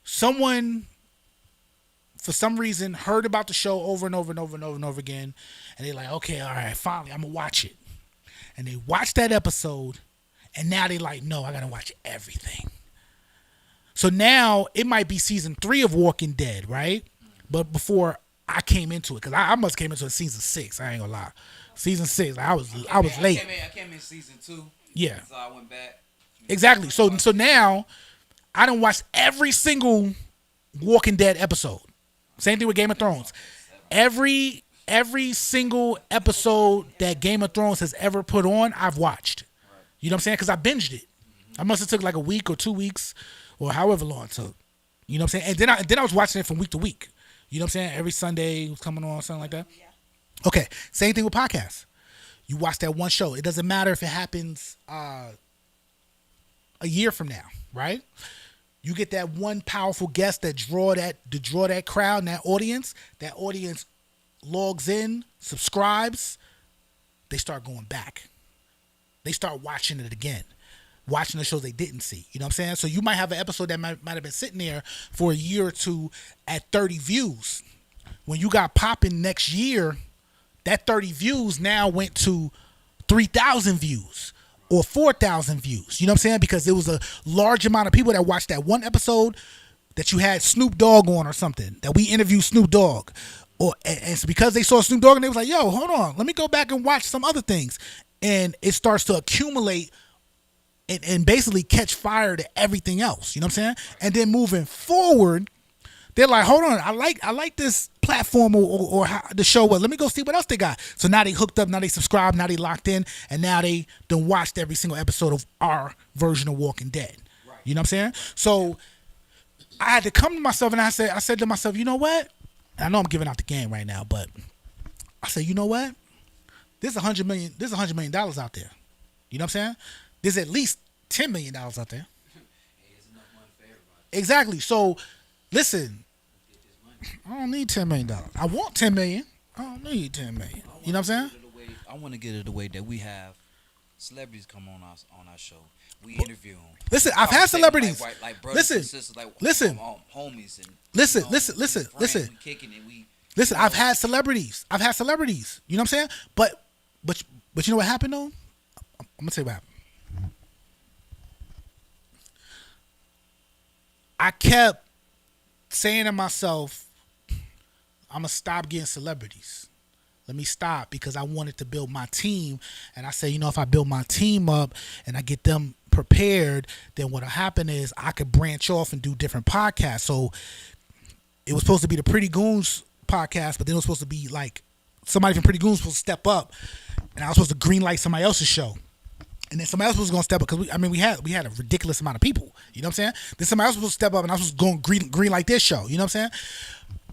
someone, for some reason, heard about the show over and over and over and over and over again, and they're like, okay, all right, finally, I'm gonna watch it. And they watch that episode, and now they like, no, I gotta watch everything. So now it might be season 3 of Walking Dead, right? But before I came into it, because I must came into it season 6. I ain't gonna lie, season 6. I was late. I came in season 2. Yeah. So I went back. Exactly. So now I done watched every single Walking Dead episode. Same thing with Game of Thrones. Every single episode that Game of Thrones has ever put on, I've watched. You know what I'm saying? Because I binged it. I must have took like a week or 2 weeks or however long it took. You know what I'm saying? And then I was watching it from week to week. You know what I'm saying? Every Sunday it was coming on, something like that. Yeah. Okay. Same thing with podcasts. You watch that one show. It doesn't matter if it happens a year from now, right? You get that one powerful guest that draw that crowd and that audience. That audience logs in, subscribes. They start going back. They start watching it again, watching the shows they didn't see. You know what I'm saying? So you might have an episode that might have been sitting there for a year or two at 30 views. When you got popping next year, that 30 views now went to 3,000 views or 4,000 views. You know what I'm saying? Because there was a large amount of people that watched that one episode that you had Snoop Dogg on or something, that we interviewed Snoop Dogg. And it's because they saw Snoop Dogg and they was like, yo, hold on, let me go back and watch some other things. And it starts to accumulate and basically catch fire to everything else. You know what I'm saying? And then moving forward, they're like, hold on, I like this platform or how the show was. Let me go see what else they got. So now they hooked up, now they subscribed, now they locked in, and now they done watched every single episode of our version of Walking Dead. Right. You know what I'm saying? So I had to come to myself and I said to myself, you know what? I know I'm giving out the game right now, but I said, you know what? There's $100 million out there. You know what I'm saying? There's at least $10 million out there. Hey, there's enough money for everybody. Exactly. So listen, I don't need $10 million. I want $10 million. I don't need $10 million. You know what I'm saying? I want to get it the way that we have celebrities come on our show. We interview them. Listen, I've had celebrities. Like brothers and sisters, listen, homies, and listen. we kicking it. Listen, I've had celebrities. You know what I'm saying? But you know what happened though? I'm gonna tell you what happened. I kept saying to myself, I'm gonna stop getting celebrities. Let me stop, because I wanted to build my team. And I said, you know, if I build my team up and I get them prepared, then what'll happen is I could branch off and do different podcasts. So it was supposed to be the Pretty Goons podcast, but then it was supposed to be like somebody from Pretty Goons was supposed to step up, and I was supposed to green light somebody else's show. And then somebody else was gonna step up because we had a ridiculous amount of people. You know what I'm saying? Then somebody else was gonna step up, and I was going green like this show. You know what I'm saying?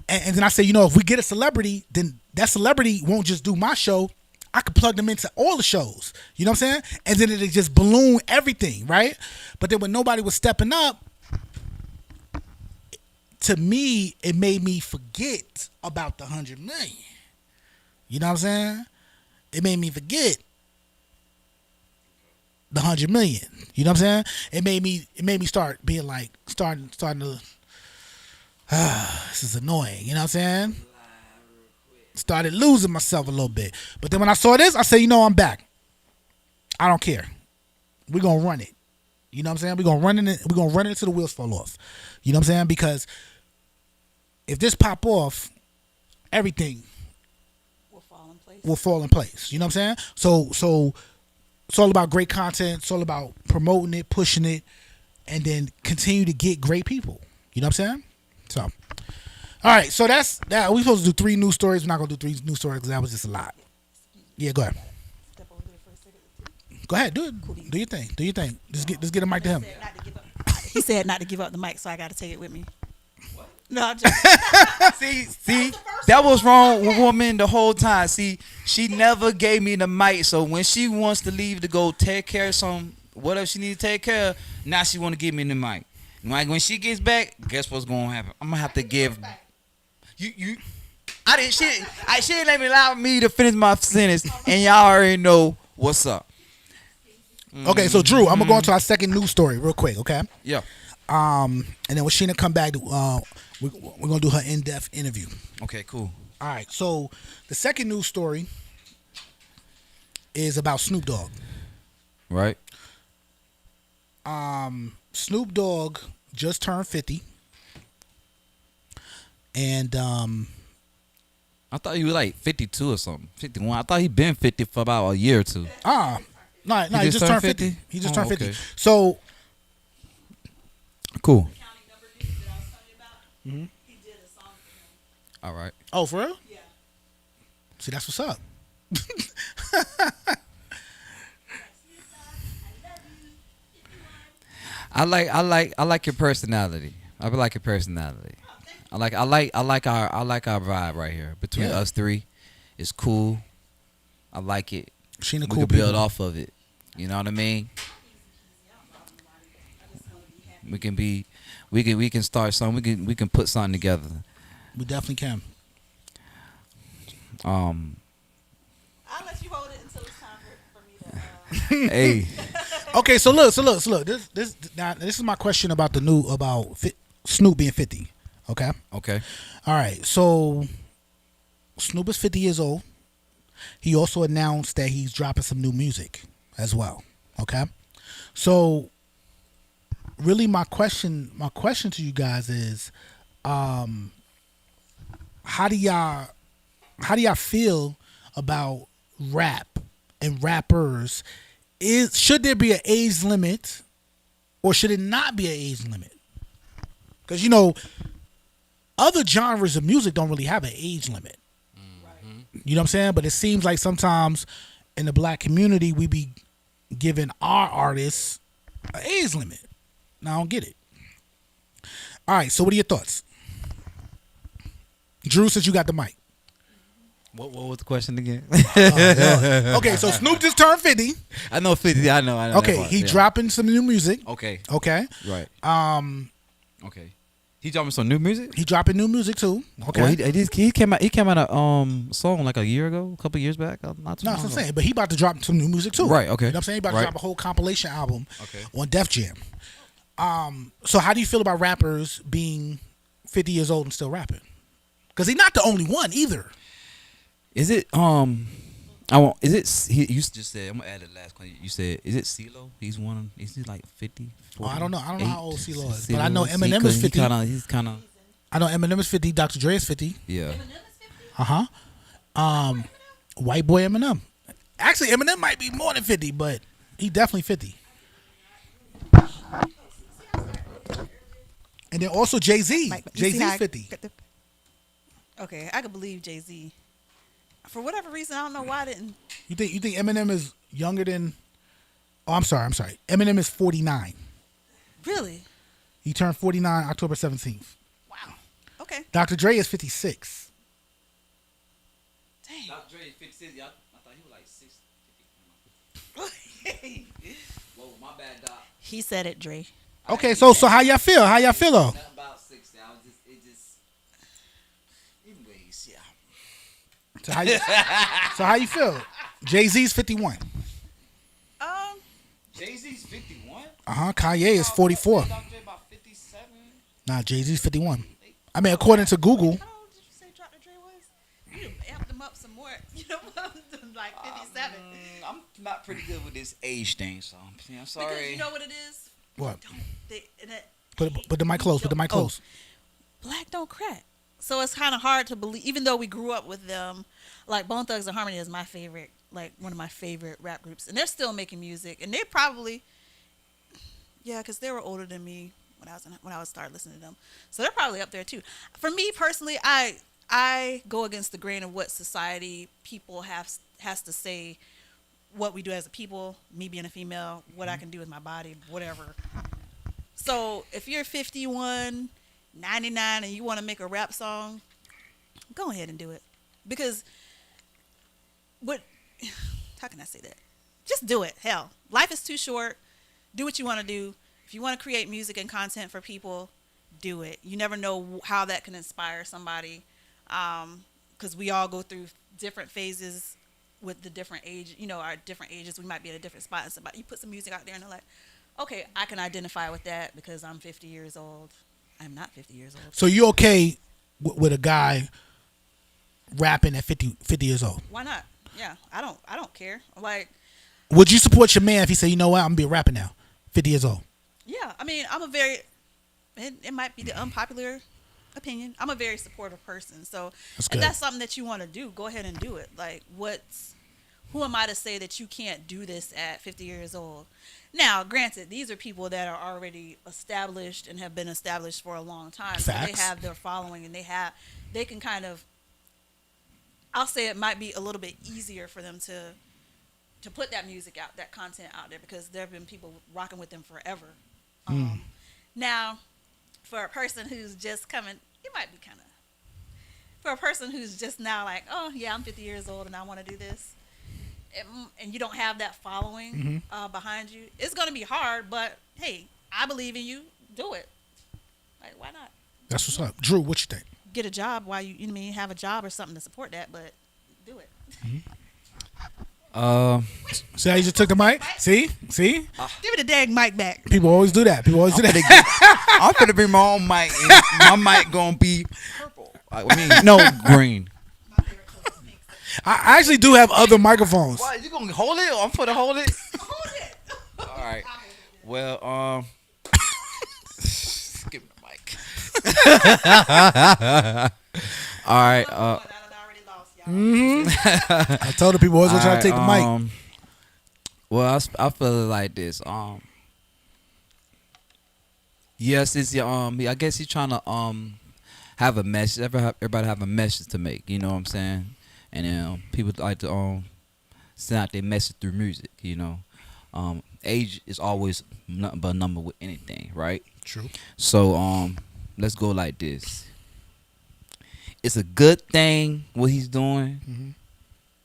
And then I said, if we get a celebrity, then that celebrity won't just do my show. I could plug them into all the shows. You know what I'm saying? And then it just balloon everything, right? But then when nobody was stepping up, to me, it made me forget about the 100 million. You know what I'm saying? It made me forget the 100 million. You know what I'm saying? It made me start being like starting to this is annoying. You know what I'm saying? Started losing myself a little bit. But then when I saw this, I said, I'm back. I don't care. We're gonna run it. You know what I'm saying? We're gonna run it until the wheels fall off. You know what I'm saying? Because if this pop off, everything will fall in place. You know what I'm saying? So it's all about great content. It's all about promoting it, pushing it, and then continue to get great people. You know what I'm saying? So, all right. So that's that. We supposed to do 3 news stories. We're not gonna do 3 news stories because that was just a lot. Yeah, go ahead. Go ahead. Do it. Do your thing. Do your thing. Just get a mic to him. He said not to give up the mic, so I got to take it with me. What? No, I'm just see, that was wrong with woman the whole time. See, she never gave me the mic, so when she wants to leave to go take care of some whatever she needs to take care of, now she want to give me the mic. Like when she gets back, guess what's gonna happen? I'm gonna have to give you. She didn't let me allow me to finish my sentence, and y'all already know what's up. Okay, so Drew, I'm gonna go into our second news story real quick. Okay. Yeah. And then when Shena come back, we're gonna do her in-depth interview. Okay, cool. All right. So the second news story is about Snoop Dogg. Right. Snoop Dogg just turned 50, and I thought he was like 52 or something, 51. I thought he been 50 for about a year or two. No, he just turned 50. He just turned 50. So cool. Mm-hmm. He did a song for him. All right. Oh, for real? Yeah. See, that's what's up. I like your personality. I like your personality. I like our vibe right here between us 3. It's cool. I like it. Shena We cool can build people. off of it. You know what I mean? We can start something. We can put something together. We definitely can. I'll let you hold it until it's time for me to. Hey. Okay, so look. This is my question about Snoop being 50. Okay. Okay. All right. So Snoop is 50 years old. He also announced that he's dropping some new music as well. Okay. So really my question to you guys is how do y'all feel about rap and rappers? Should there be an age limit or should it not be an age limit? Because other genres of music don't really have an age limit. You know what I'm saying? But it seems like sometimes in the black community, we be giving our artists an age limit. Now, I don't get it. All right, so what are your thoughts? Drew, since you got the mic. What was the question again? Okay, so Snoop just turned 50. I know 50. I know. Okay, he dropping some new music. Okay. Right. Okay. He dropping some new music? He dropping new music too. Okay. Well, he came out a song like a year ago, a couple years back. Not too long That's what I'm ago. saying. But he about to drop some new music too. Right, okay. You know what I'm saying? He about to drop a whole compilation album Okay. on Def Jam. So how do you feel about rappers being 50 years old and still rapping? Because he's not the only one either. Is it you just said, I'm gonna add the last question. You said, is it CeeLo? He's like 50, 40, I don't know how old CeeLo is, but CeeLo I know is- Eminem is 50. He's kind of I know Eminem is 50. Dr. Dre is 50. yeah. White boy Eminem. Actually, Eminem might be more than 50, but he definitely 50. And then also Jay-Z. Jay-Z's 50. Okay, I could believe Jay-Z. For whatever reason, I don't know why I didn't. You think Eminem is younger than Oh, I'm sorry. Eminem is 49. Really? He turned 49 October 17th. Wow. Okay. Dr. Dre is 56. Dang. Dr. Dre 56. I thought he was like 60. Whoa, my bad, Doc. He said it, Dre. Okay, so how y'all feel? How y'all feel though? Nothing about 60. Anyways, yeah. So how you feel? Jay-Z's 51. Jay-Z's 51? Kanye is 44. Dr. Dre about 57. Nah, Jay-Z's 51. I mean, according to Google. How old did you say Dr. Dre was? You amped him up some more. You know, like 57. I'm not pretty good with this age thing, so I'm sorry. Because you know what it is? What? Put the mic close. Put the mic close. Black don't crack. So it's kind of hard to believe, even though we grew up with them. Like Bone Thugs and Harmony is my favorite, like one of my favorite rap groups, and they're still making music, and they probably, because they were older than me when I was started listening to them, so they're probably up there too. For me personally, I go against the grain of what society people has to say, what we do as a people, me being a female, what I can do with my body, whatever. So if you're 51, 99, and you want to make a rap song, go ahead and do it. Because how can I say that? Just do it. Hell, life is too short. Do what you want to do. If you want to create music and content for people, do it. You never know how that can inspire somebody. Because we all go through different phases with the different age, our different ages. We might be at a different spot, and you put some music out there and they're like, okay, I can identify with that because I'm 50 years old. I'm not 50 years old. So you okay with a guy rapping at 50 years old? Why not? Yeah, I don't care. Like, would you support your man if he said, you know what, I'm gonna be rapping now, 50 years old? Yeah, I mean, it might be the unpopular opinion. I'm a very supportive person, so if that's something that you want to do, go ahead and do it. Like, who am I to say that you can't do this at 50 years old? Now, granted, these are people that are already established and have been established for a long time. Facts. So they have their following, and they can kind of, I'll say it might be a little bit easier for them to put that music out, that content out there, because there have been people rocking with them forever. Now, for a person who's just coming, it might be kind of, for a person who's just now like, oh yeah, I'm 50 years old and I want to do this, and you don't have that following behind you, it's going to be hard, but hey, I believe in you. Do it. Like, why not? That's what's up. Drew, what you think? Get a job while you have a job or something to support that, but do it. See how you just took the mic? See? Give me the dang mic back. People always do that. I'm finna bring my own mic, and my mic gonna be purple. Green. I actually do have other microphones. Why, you gonna hold it? Or I'm finna hold it? Hold it. All right. Well, give me the mic. All right. I told the people always gonna try to take the mic. Well, I feel it like this. Yes, it's your I guess he's trying to have a message. Everybody have a message to make. You know what I'm saying? And people like to send out their message through music. You know, age is always nothing but a number with anything, right? True. So let's go like this. It's a good thing what he's doing,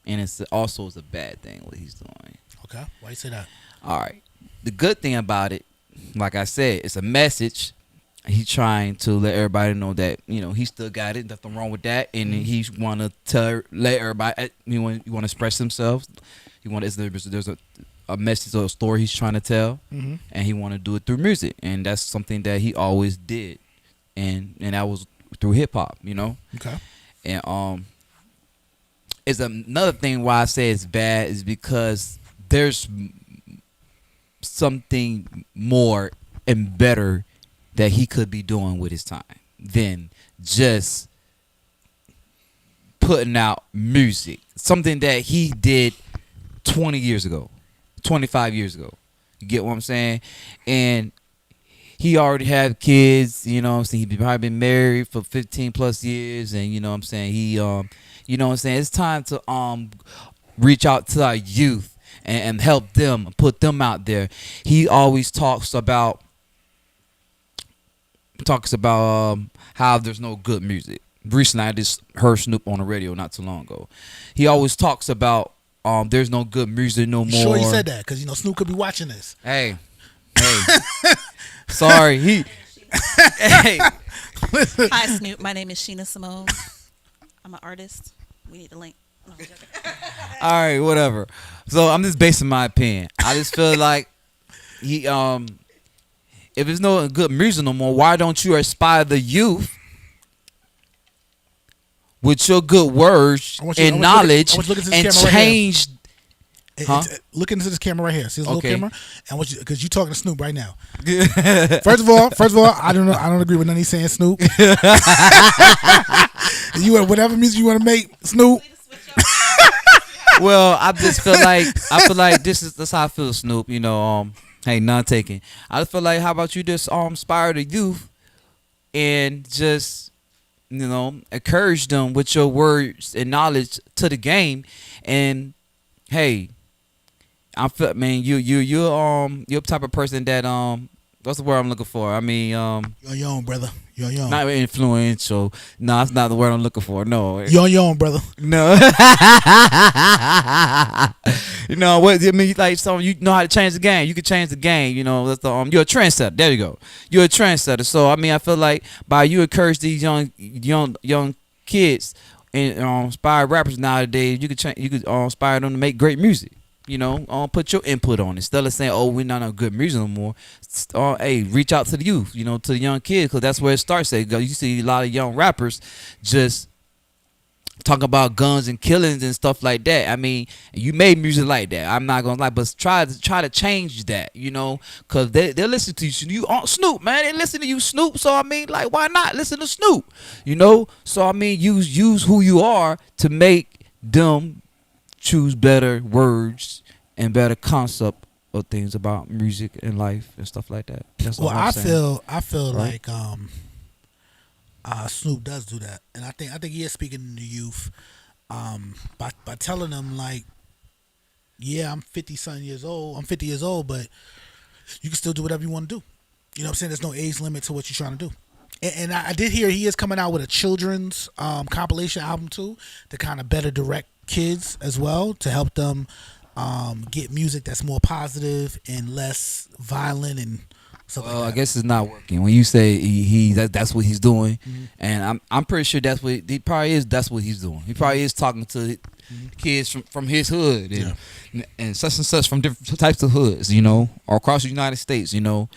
and it's also a bad thing what he's doing. Okay, why you say that? All right. The good thing about it, like I said, it's a message. He's trying to let everybody know that he still got it. Nothing wrong with that, and he want to let everybody. You want to express themselves. There's a message or a story he's trying to tell, and he want to do it through music, and that's something that he always did, and that was through hip hop. Okay. And it's another thing why I say it's bad is because there's something more and better that he could be doing with his time than just putting out music. Something that he did 20 years ago, 25 years ago. You get what I'm saying? And he already had kids, you know what I'm saying? He's probably been married for 15 plus years, and you know what I'm saying? He you know what I'm saying? It's time to reach out to our youth and help them, put them out there. He always talks about how there's no good music. Recently, I just heard Snoop on the radio not too long ago. He always talks about there's no good music no more. Sure, he said that because Snoop could be watching this. Hey, sorry, he. Hey, Hi, Snoop. My name is Shena Samone. I'm an artist. We need a link. No, I'm joking. all right, whatever. So I'm just basing my opinion. I just feel like he if there's no good music no more, why don't you inspire the youth with your good words and knowledge and change? Look into this camera right here. See this little Okay. camera? And because you talking to Snoop right now. First of all, I don't agree with none he's saying, Snoop. You whatever music you want to make, Snoop. Well, I just feel like that's how I feel, Snoop. Hey, none taken. I just feel like, how about you just inspire the youth and just encourage them with your words and knowledge to the game. And hey, I feel, man, you're the type of person that what's the word I'm looking for? I mean, You're on your own, brother. You're on your own. not influential. No, that's not the word I'm looking for. No, You're on your own, brother. no. What I mean, like, so you know how to change the game. You can change the game. That's the you're a trendsetter. There you go. You're a trendsetter. So I mean, I feel like by you encourage these young kids and inspire rappers nowadays, you could inspire them to make great music. Put your input on it instead of saying, "Oh, we're not no good music no more." Hey, reach out to the youth, to the young kids, because that's where it starts. You see a lot of young rappers just talk about guns and killings and stuff like that. I mean, you made music like that. I'm not gonna lie, but try to change that, because they listen to you. You Snoop, man, they listen to you, Snoop. So I mean, like, why not listen to Snoop? So I mean, use who you are to make them choose better words and better concept of things about music and life and stuff like that. That's all I'm saying. I feel Right? like Snoop does do that, and I think he is speaking to the youth by telling them, like, yeah, I'm 50 years old, but you can still do whatever you want to do. You know what I'm saying? There's no age limit to what you're trying to do. And I did hear he is coming out with a children's compilation album too, to kind of better direct kids as well, to help them get music that's more positive and less violent and stuff like that. I guess it's not working when you say that's what he's doing, and I'm pretty sure that's what he probably is. That's what he's doing. He probably is talking to kids from his hood and such from different types of hoods, all across the United States, and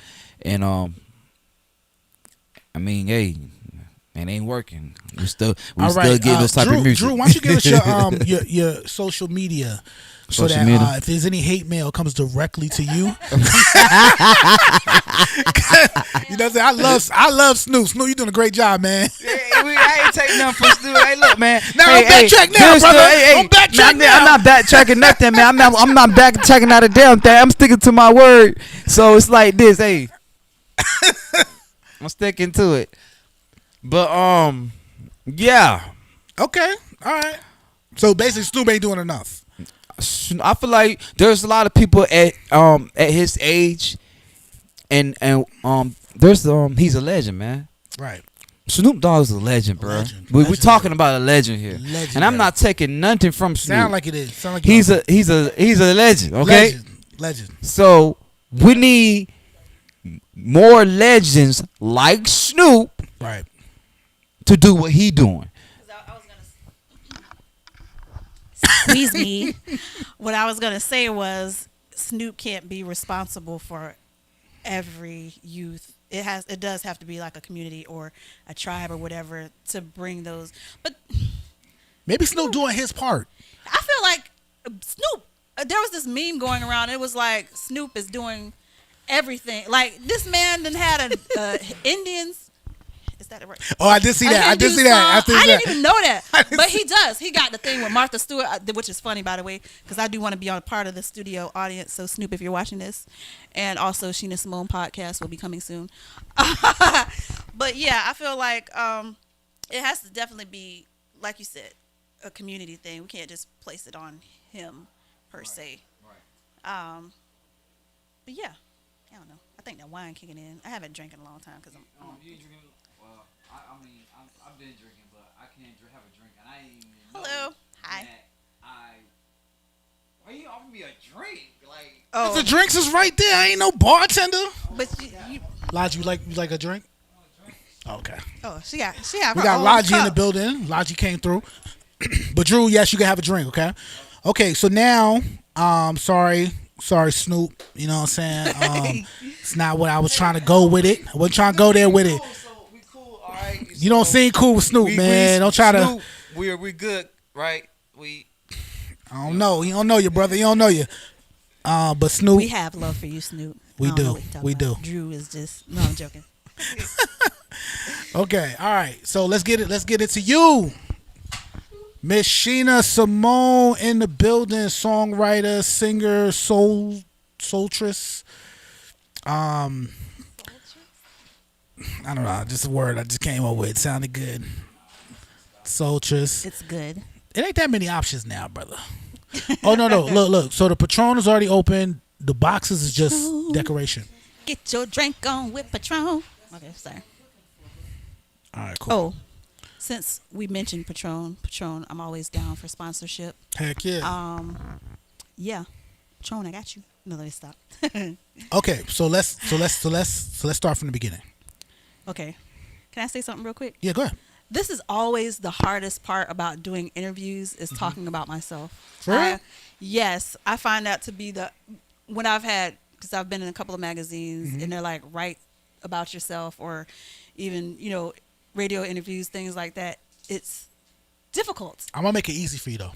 I mean, hey, it ain't working. We still getting those type of music. Drew, why don't you give us your social media so Social that media. If there's any hate mail, it comes directly to you. You know what I'm saying? I love Snoop. Snoop, you doing a great job, man. I ain't taking nothing from Snoop. Hey, look, man. Now don't backtrack now, brother. Don't backtrack now. I'm not backtracking nothing, man. I'm not backtracking out a damn thing. I'm sticking to my word. So it's like this, hey. I'm sticking to it. But yeah. Okay, all right. So basically, Snoop ain't doing enough. I feel like there's a lot of people at his age, and there's he's a legend, man. Right. Snoop Dogg is a legend, bro. We're talking about a legend here, and I'm not taking nothing from Snoop. Sound like it is. Sound like he's a legend. Okay. Legend. So we need more legends like Snoop, right, to do what he doing. Squeeze me. What I was gonna say was Snoop can't be responsible for every youth. It does have to be like a community or a tribe or whatever to bring those. But maybe Snoop doing his part. I feel like Snoop. There was this meme going around. It was like Snoop is doing everything. Like this man done had a Indians. Is that right? Oh, I did see that. I did see that. I didn't even know that. But he does. He got the thing with Martha Stewart, which is funny, by the way, because I do want to be on a part of the studio audience. So, Snoop, if you're watching this, and also Shena Samone podcast will be coming soon. But, yeah, I feel like it has to definitely be, like you said, a community thing. We can't just place it on him, per se. But yeah, I don't know. I think that wine kicking in. I haven't drank in a long time because I'm You ain't drinking? Well, I mean, I've been drinking, but I can't have a drink, and I ain't even know Hello. Hi. that I. Why you offering me a drink? Like, Oh, The drinks is right there. I ain't no bartender. but you Lodge, you like a drink? Okay. oh, she have We her got own Lodgy in the cup. building. Lodgy came through. But Drew, yes, you can have a drink, okay? Okay, so now, sorry, Snoop. You know what I'm saying? It's not what I was trying to go with it. I wasn't trying to go there with it. so we cool, all right. You don't seem cool with Snoop, man. Don't try to. Snoop, we good, right? I don't know. You don't know your brother. You don't know you. But Snoop, We have love for you, Snoop. We I don't know do. what you're talking We about. do. Drew is just no. I'm joking. okay, all right. So let's get it. Let's get it to you, Miss Shena Samone in the building. Songwriter, singer, soultress. I don't know. Just a word I just came up with. It sounded good. Soultress. It's good. It ain't that many options now, brother. Oh no. Look. So the Patron is already open. The boxes is just decoration. Get your drink on with Patron. Okay, sorry. All right, cool. Oh, since we mentioned Patron, I'm always down for sponsorship. Heck yeah. Yeah, Patron, I got you. No, let me stop. Okay, so let's start from the beginning. Okay, can I say something real quick? Yeah, go ahead. This is always the hardest part about doing interviews is talking about myself. For real? Yes, I find that to be when I've had, because I've been in a couple of magazines and they're like, write about yourself, or even, radio interviews, things like that. It's difficult. I'm gonna make it easy for you though.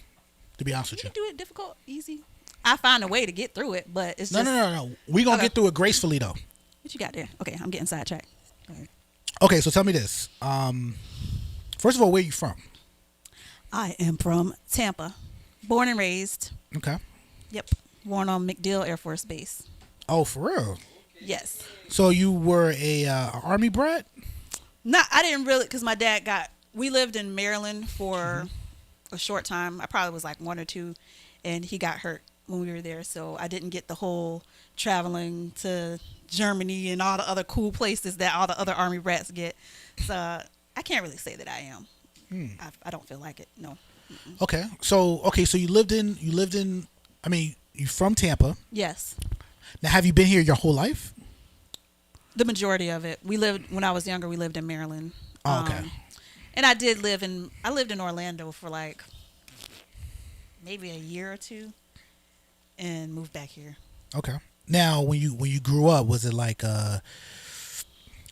To be honest with You you. can do it difficult, easy. I find a way to get through it, but it's just. No. We gonna Okay. get through it gracefully though. What you got there? Okay, I'm getting sidetracked. Go ahead. Okay, so tell me this. First of all, where you from? I am from Tampa, born and raised. Okay. Yep, born on MacDill Air Force Base. Oh, for real? Yes. So you were a army brat? I didn't really, because my dad we lived in Maryland for a short time. I probably was like 1 or 2, and he got hurt when we were there. So I didn't get the whole traveling to Germany and all the other cool places that all the other army brats get. So I can't really say that I am. I don't feel like it. No. Okay. So you lived in you from Tampa. Yes. Now have you been here your whole life? The majority of it. When I was younger, we lived in Maryland. Oh, okay. And I lived in Orlando for like maybe a year or 2 and moved back here. Okay. Now when you grew up, was it like how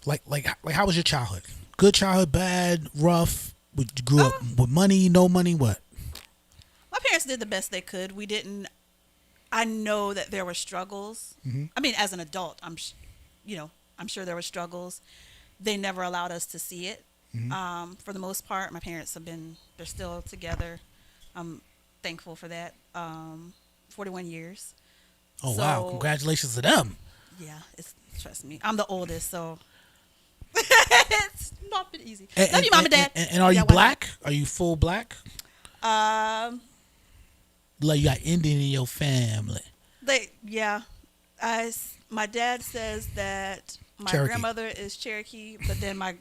was your childhood? Good childhood, bad, rough? You grew up with money, no money, what? My parents did the best they could. I know that there were struggles. I mean, as an adult, I'm sure there were struggles. They never allowed us to see it. For the most part, my parents they're still together. I'm thankful for that. 41 years. Oh, wow. Congratulations to them. Yeah, trust me. I'm the oldest, so it's not been easy. Love you, Mom and Dad. And are you black? Are you full black? Um, Like you got Indian in your family. My dad says that my Cherokee. grandmother is Cherokee, but then my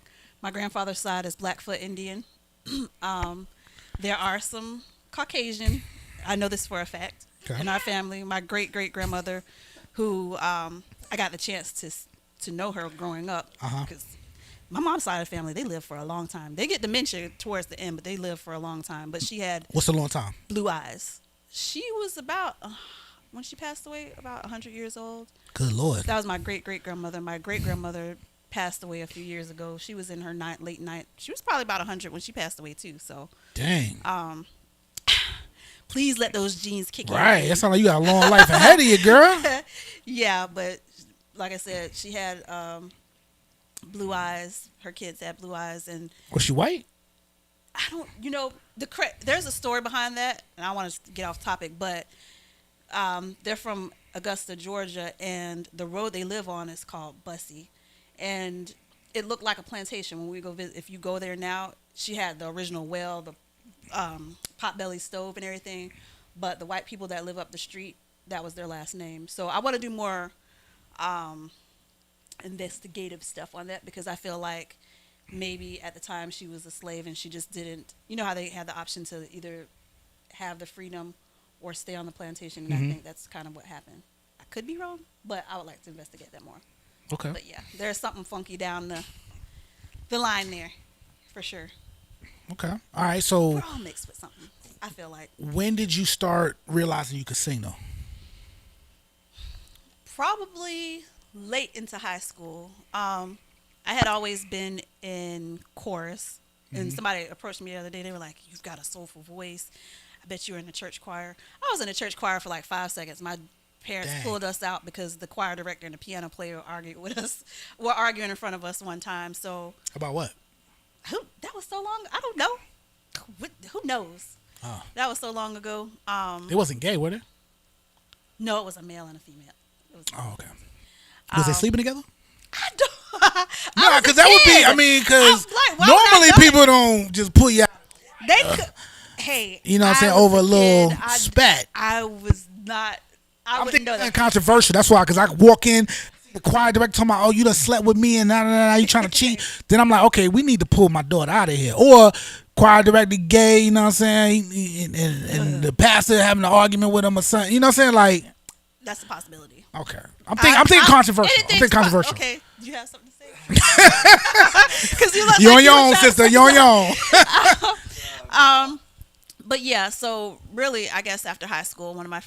grandfather's side is Blackfoot Indian. There are some Caucasian. I know this for a fact. Okay. In our family. My great grandmother, who I got the chance to know her growing up, because my mom's side of the family, they live for a long time. They get dementia towards the end, but they live for a long time. But she had What's a long time? blue eyes. She was about when she passed away, about 100 years old. Good Lord. That was my great grandmother. My great grandmother passed away a few years ago. She was in her late night. She was probably about 100 when she passed away too. So Dang. please let those genes kick in. Right. That sounds like you got a long life ahead of you, girl. Yeah, but like I said, she had blue eyes. Her kids had blue eyes, and Was she white? I don't. There's a story behind that, and I want to get off topic, but they're from Augusta, Georgia, and the road they live on is called Bussy, and it looked like a plantation when we go visit. If you go there now, she had the original well, the potbelly stove and everything, but the white people that live up the street that was their last name. So I want to do more investigative stuff on that, because I feel like maybe at the time she was a slave and she just didn't, you know how they had the option to either have the freedom or stay on the plantation, and I think that's kind of what happened. I could be wrong, but I would like to investigate that more. Okay. But yeah, there's something funky down the line there, for sure. Okay. All right. So We're all mixed with something, I feel like. when did you start realizing you could sing though? Probably late into high school. I had always been in chorus, and somebody approached me the other day. They were like, "You've got a soulful voice. I bet you were in the church choir." I was in the church choir for like 5 seconds. My parents Dang. pulled us out because the choir director and the piano player argued with us. Were arguing in front of us one time. So About what? that was so long. I don't know. Who knows? Oh. That was so long ago. It wasn't gay, were they? No, it was a male and a female. It was Oh, okay. Was they sleeping together? I don't. No, because that would be. I mean, because I'm like, why would I normally know people don't just pull you out. They could. Hey, You know what I'm saying? I was Over a little kid. spat. I was not. I I'm wouldn't know thinking that. controversial. That's why, because I walk in, the choir director talking about, "Oh, you done slept with me and nah, you trying to cheat." Then I'm like, okay, we need to pull my daughter out of here. Or choir director gay, you know what I'm saying? And the pastor having an argument with him or something. You know what I'm saying? Like, That's a possibility. okay, I'm thinking controversial. I'm thinking controversial. Okay, do you have something to say? Because you look You like on you your were own, trying to sister. say You on your own. But yeah, so really, I guess after high school, one of my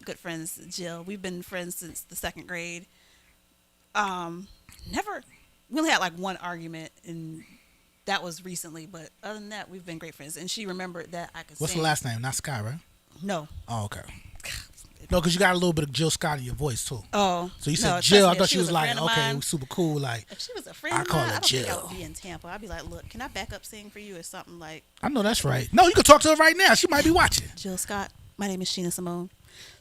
good friends, Jill, we've been friends since the 2nd grade. We only had like one argument, and that was recently. But other than that, we've been great friends. And she remembered that I could What's sing. the last name? Not Sky, right? No. Oh, okay. No, because you got a little bit of Jill Scott in your voice too. Oh. So you said no, Jill. trust I me, thought if she was a like, friend of okay, mine- super cool. Like, If she was a friend I of call mine, her I don't think I Jill. would be in Tampa. I'd be like, look, can I back up sing for you or something like I know that's right. No, you can talk to her right now. She might be watching. Jill Scott. My name is Shena Samone.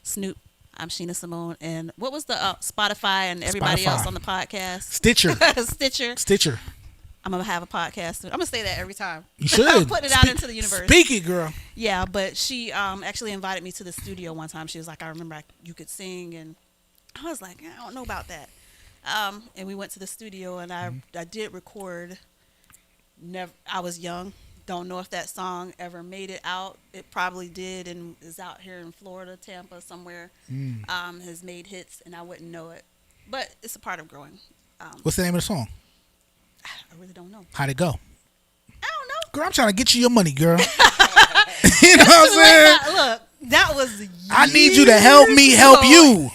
Snoop. I'm Shena Samone. And what was the Spotify and everybody Spotify. else on the podcast? Stitcher. Stitcher. I'm going to have a podcast. I'm going to say that every time. You should. I'm putting it out into the universe. Speak it, girl. Yeah, but she actually invited me to the studio one time. She was like, I remember you could sing. And I was like, I don't know about that. And we went to the studio, and I did record. I was young. Don't know if that song ever made it out. It probably did, and is out here in Florida, Tampa, somewhere. Has made hits, and I wouldn't know it. But it's a part of growing. What's the name of the song? I really don't know. How'd it go? I don't know. Girl, I'm trying to get you your money, girl. You know what I'm saying? Look, that was. I need you to help me help you.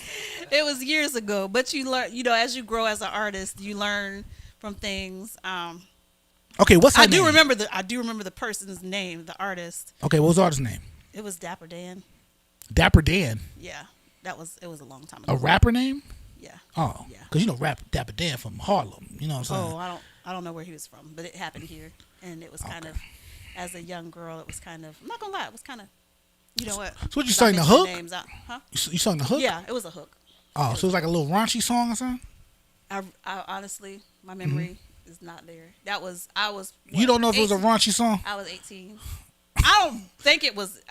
It was years ago, but you learn. You know, as you grow as an artist, you learn from things. Okay, what's her I name? do remember the person's name, the artist. Okay, what was the artist's name? It was Dapper Dan. Dapper Dan. Yeah, it was a long time ago. A rapper name? Yeah. Oh, Yeah. because you know Dapper Dan from Harlem. You know what I'm saying? Oh, I don't know where he was from, but it happened here, and it was kind of, as a young girl, it was kind of. I'm not gonna lie, it was kind of. You know what? So what you If I sang the mention hook? Names, huh? You sung the hook? Yeah, it was a hook. Oh, so it was like a little raunchy song or something? I honestly, my memory is not there. I was. What, You don't know if it was a 18? raunchy song? I was 18. I don't think it was.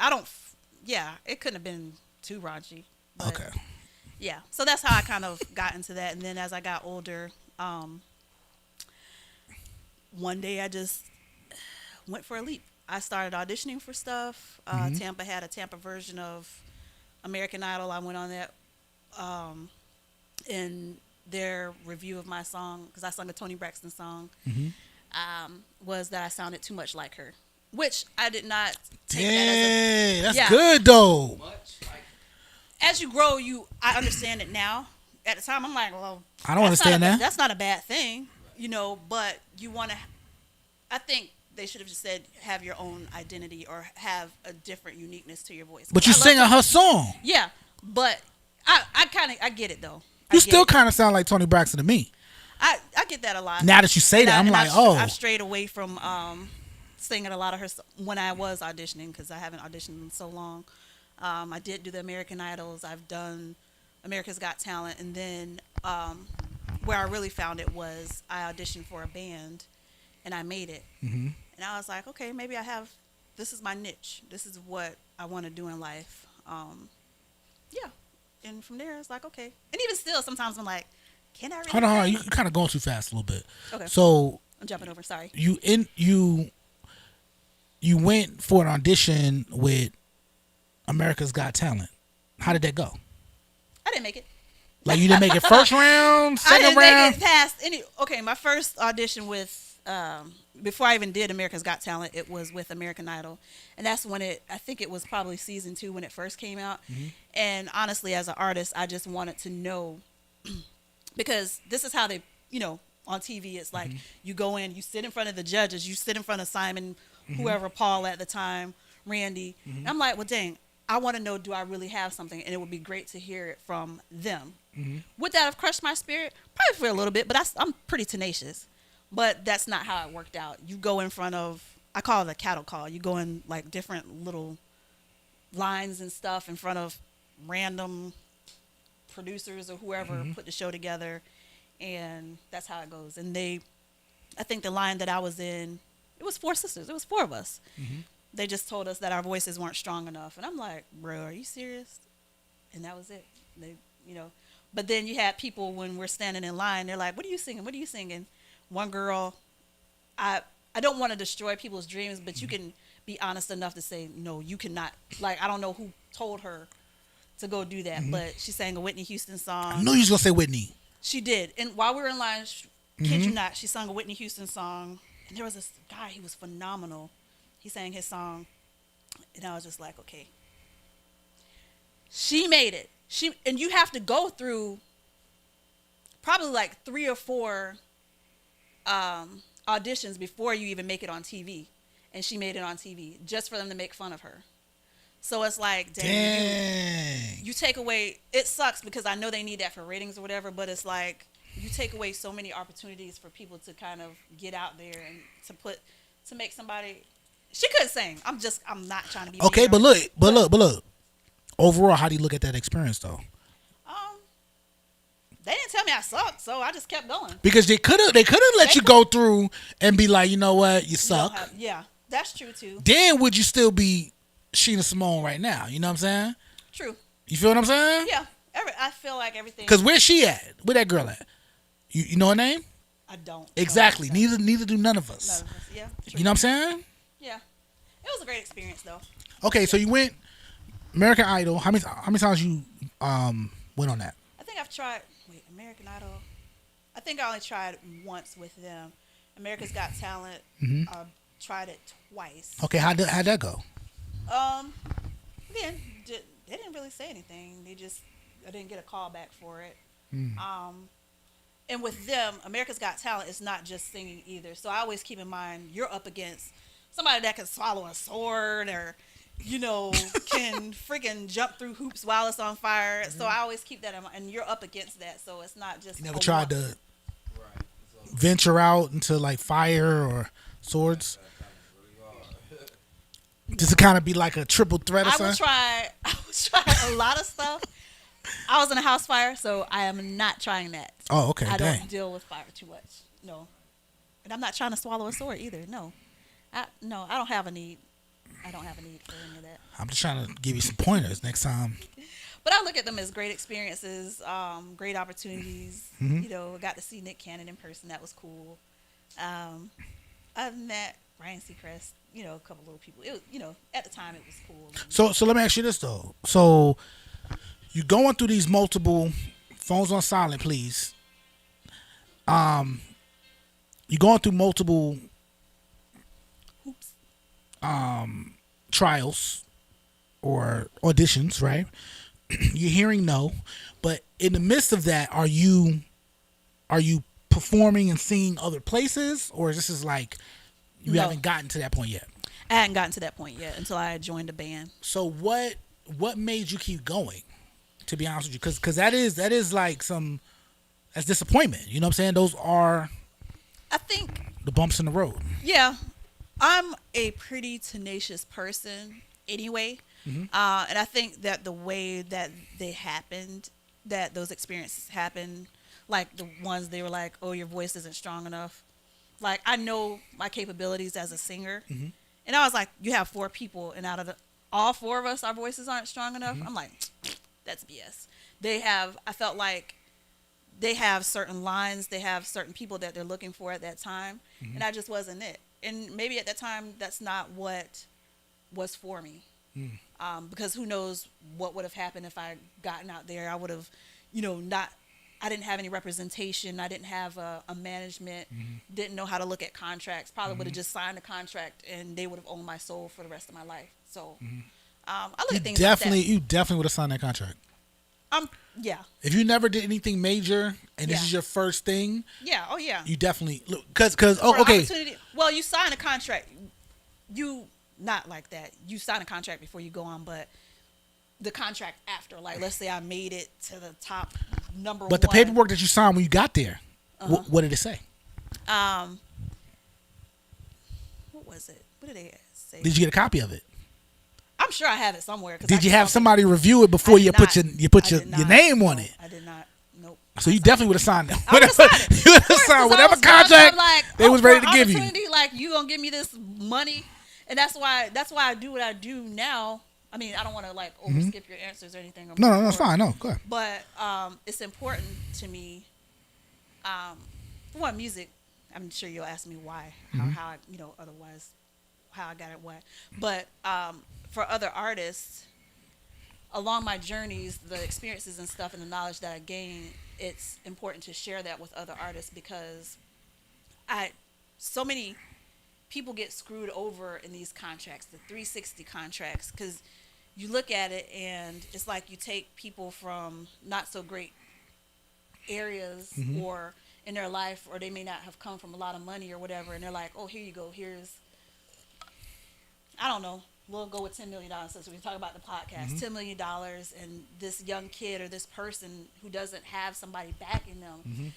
Yeah, it couldn't have been too raunchy. But Okay. Yeah, so that's how I kind of got into that, and then as I got older, one day I just went for a leap. I started auditioning for stuff. Tampa had a Tampa version of American Idol. I went on that. In their review of my song, because I sung a Toni Braxton song, was that I sounded too much like her, which I did not take that Dang, that's yeah. good though. as you grow, I understand it now. At the time, I'm like, well, I don't understand that. That's not a bad thing, but you want to, I think they should have just said, have your own identity or have a different uniqueness to your voice. But you singing her song. Yeah, but I get it though. You still kind of sound like Toni Braxton to me. I get that a lot. Now that you say that, I'm like, I've strayed away from singing a lot of her when I was auditioning, because I haven't auditioned in so long. I did do the American Idols. I've done America's Got Talent, and then where I really found it was I auditioned for a band, and I made it. Mm-hmm. And I was like, okay, maybe this is my niche. This is what I want to do in life. Yeah. And from there, it's like, okay. And even still, sometimes I'm like, can I really? Hold on. You kind of going too fast a little bit. Okay. So I'm jumping over. Sorry. you went for an audition with America's Got Talent. How did that go? I didn't make it. Like you didn't make it first round, second round? I didn't make it past any. Okay, my first audition with before I even did America's Got Talent, it was with American Idol, and that's when I think it was probably season 2 when it first came out. Mm-hmm. And honestly, as an artist, I just wanted to know because this is how they, on TV, it's like you go in, you sit in front of the judges, you sit in front of Simon, whoever, Paul at the time, Randy. And I'm like, well, dang, I want to know, do I really have something? And it would be great to hear it from them. Would that have crushed my spirit? Probably for a little bit, but I'm pretty tenacious. But that's not how it worked out. You go in front of, I call it a cattle call. You go in like different little lines and stuff in front of random producers or whoever put the show together. And that's how it goes. And I think the line that I was in, it was 4 sisters. It was 4 of us. They just told us that our voices weren't strong enough. And I'm like, bro, are you serious? And that was it. But then you had people when we're standing in line, they're like, what are you singing? What are you singing? One girl, I don't want to destroy people's dreams, but you can be honest enough to say, no, you cannot. Like, I don't know who told her to go do that, but she sang a Whitney Houston song. I knew you was going to say Whitney. She did. And while we were in line, kid you not, she sung a Whitney Houston song. And there was this guy, he was phenomenal. He sang his song. And I was just like, okay. She made it. And you have to go through probably like 3 or 4 auditions before you even make it on TV. And she made it on TV just for them to make fun of her. So it's like, dang. You take away, it sucks because I know they need that for ratings or whatever, but it's like you take away so many opportunities for people to kind of get out there and to make somebody. She could sing. I'm not trying to be. Okay, but look. Overall, how do you look at that experience though? They didn't tell me I sucked, so I just kept going. Because they could have let you go through and be like, you know what, you suck. Yeah, that's true too. Then would you still be Shena Samone right now? You know what I'm saying? True. You feel what I'm saying? Yeah. I feel like everything. Because where's she at? Where that girl at? You know her name? I don't. Exactly. Neither do none of us. None of us. Yeah. True. You know what I'm saying? Yeah. It was a great experience though. Okay, so you went American Idol. How many times you went on that? I think I've tried. American Idol. I think I only tried once with them. America's Got Talent. Tried it twice. Okay, how'd that go? Again, they didn't really say anything. I didn't get a call back for it. And with them, America's Got Talent is not just singing either. So I always keep in mind you're up against somebody that can swallow a sword or, can freaking jump through hoops while it's on fire. So I always keep that in mind. And you're up against that. So it's not just. You never tried to venture out into like fire or swords? Just to kind of be like a triple threat or something? I would try a lot of stuff. I was in a house fire, so I am not trying that. Oh, okay. I Dang. don't deal with fire too much. No. And I'm not trying to swallow a sword either. No. I don't have a need. I don't have a need for any of that. I'm just trying to give you some pointers next time. But I look at them as great experiences, great opportunities. Got to see Nick Cannon in person. That was cool. Other than that, Ryan Seacrest, a couple little people. It was, at the time, it was cool. So let me ask you this though. So you're going through these multiple phones on silent, please. You're going through multiple trials or auditions, right? You're hearing no, but in the midst of that, are you performing and singing other places, or is this like you haven't gotten to that point yet? I hadn't gotten to that point yet until I joined a band. So what made you keep going? To be honest with you, because that is like that's disappointment. You know what I'm saying? Those are, I think, the bumps in the road. Yeah, I'm a pretty tenacious person anyway, and I think that the way that they happened, that those experiences happened, like the ones they were like, oh, your voice isn't strong enough. Like, I know my capabilities as a singer, and I was like, you have 4 people, and out of all 4 of us, our voices aren't strong enough. I'm like, That's BS. I felt like they have certain lines, they have certain people that they're looking for at that time, and I just wasn't it. And maybe at that time, that's not what was for me. Because who knows what would have happened if I gotten out there. I would have, not, I didn't have any representation. I didn't have a management, didn't know how to look at contracts. Probably would have just signed a contract and they would have owned my soul for the rest of my life. So I look at things like that. You definitely would have signed that contract. Yeah. If you never did anything major and this is your first thing, yeah, oh yeah, you definitely look because okay. Well, you sign a contract. You not like that. You sign a contract before you go on, but the contract after, like, let's say I made it to the top number. But the paperwork that you signed when you got there, what did it say? What was it? What did they say? Did you get a copy of it? I'm sure I have it somewhere. Did you have somebody review it before you put your name on it? I did not. Nope. So you definitely would have signed it. I would have signed it. You would have signed whatever contract they was ready to give you. Like, you gonna give me this money, and that's why I do what I do now. I mean, I don't want to like overskip your answers or anything. No, it's fine. No, go ahead. But it's important to me. For one, music. I'm sure you'll ask me why, how I, otherwise, how I got it, what. But for other artists, along my journeys, the experiences and stuff, and the knowledge that I gain, it's important to share that with other artists because so many people get screwed over in these contracts, the 360 contracts, because you look at it and it's like you take people from not so great areas or in their life, or they may not have come from a lot of money or whatever, and they're like, oh, here you go, here's, I don't know, we'll go with $10 million since we talk about the podcast, $10 million, and this young kid or this person who doesn't have somebody backing them,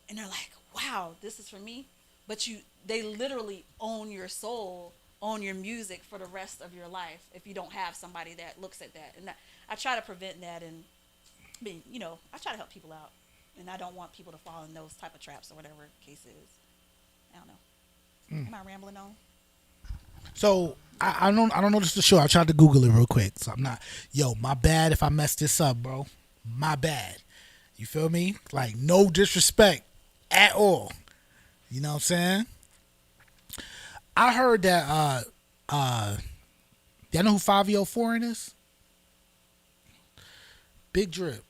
and they're like, wow, this is for me. But they literally own your soul, own your music for the rest of your life if you don't have somebody that looks at that. And I try to prevent that, and I try to help people out, and I don't want people to fall in those type of traps or whatever the case is. I don't know. Am I rambling on? So I don't know this for sure. I tried to Google it real quick, so I'm not. Yo, my bad if I messed this up, bro. My bad. You feel me? Like, no disrespect at all. You know what I'm saying? I heard that y'all know who Fabio Foreign is? Big Drip.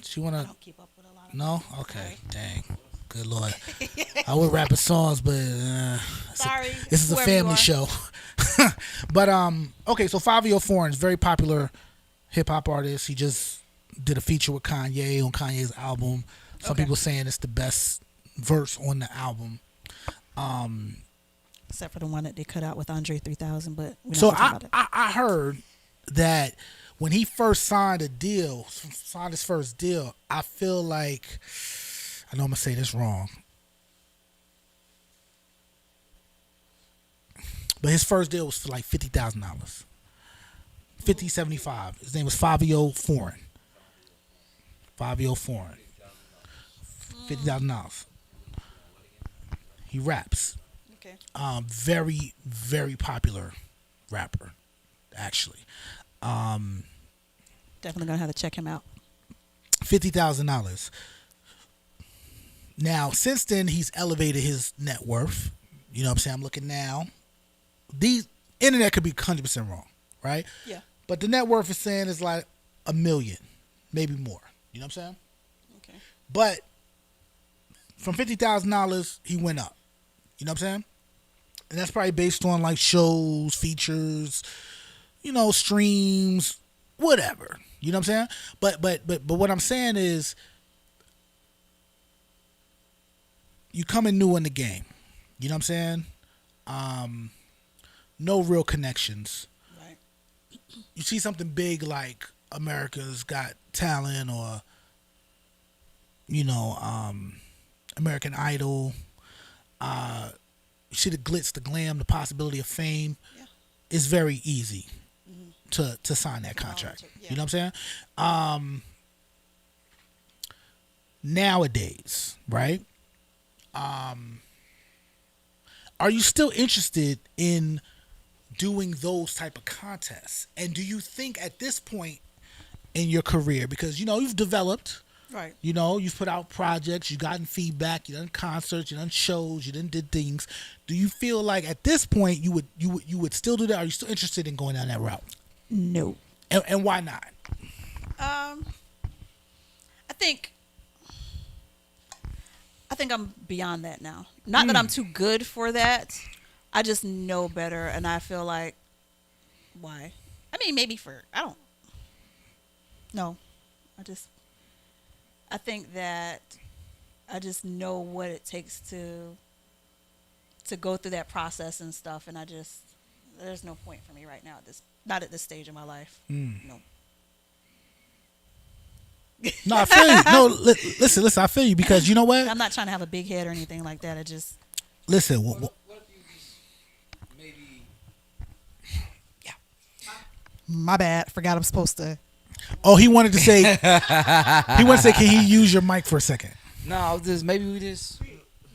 She wanna I don't keep up with a lot of No? them. Okay. Sorry. Dang. Good Lord. I would rapping songs, but Sorry. this is a whoever you family are. show. But okay, so Fabio Foreign is a very popular hip hop artist. He just did a feature with Kanye on Kanye's album. Some people saying it's the best verse on the album. Except for the one that they cut out with Andre 3000, but we're not So gonna talk about that. I heard that when he first signed his first deal, I feel like, I know I'm gonna say this wrong, but his first deal was for like $50,000, $50,75. His name was Fabio Foreign. $50,000. He raps. Okay. Very, very popular rapper, actually. Definitely gonna have to check him out. $50,000. Now, since then, he's elevated his net worth. You know what I'm saying? I'm looking now. The internet could be 100% wrong, right? Yeah. But the net worth is saying is like $1 million, maybe more. You know what I'm saying? Okay. But from $50,000, he went up. You know what I'm saying? And that's probably based on like shows, features, streams, whatever. You know what I'm saying? But what I'm saying is, you coming new in the game. You know what I'm saying? No real connections. Right. You see something big like America's Got Talent or American Idol. You see the glitz, the glam, the possibility of fame. Yeah. It's very easy to sign that contract. Yeah. You know what I'm saying? Nowadays, right? Are you still interested in doing those type of contests? And do you think at this point, in your career? Because you've developed. Right. You've put out projects, you've gotten feedback, you done concerts, you done shows, you done did things. Do you feel like at this point you would still do that? Are you still interested in going down that route? No. And why not? I think I'm beyond that now. Not that I'm too good for that. I just know better, and I feel like, why? I mean, maybe I don't. No, I think that I just know what it takes to go through that process and stuff, and there's no point for me right now not at this stage of my life. No. No, I feel you. No, listen, I feel you because you know what? I'm not trying to have a big head or anything like that. I just listen. What if you just maybe? Yeah. My bad. Forgot I'm supposed to. Oh, he wanted to say. Can he use your mic for a second? No, maybe we just.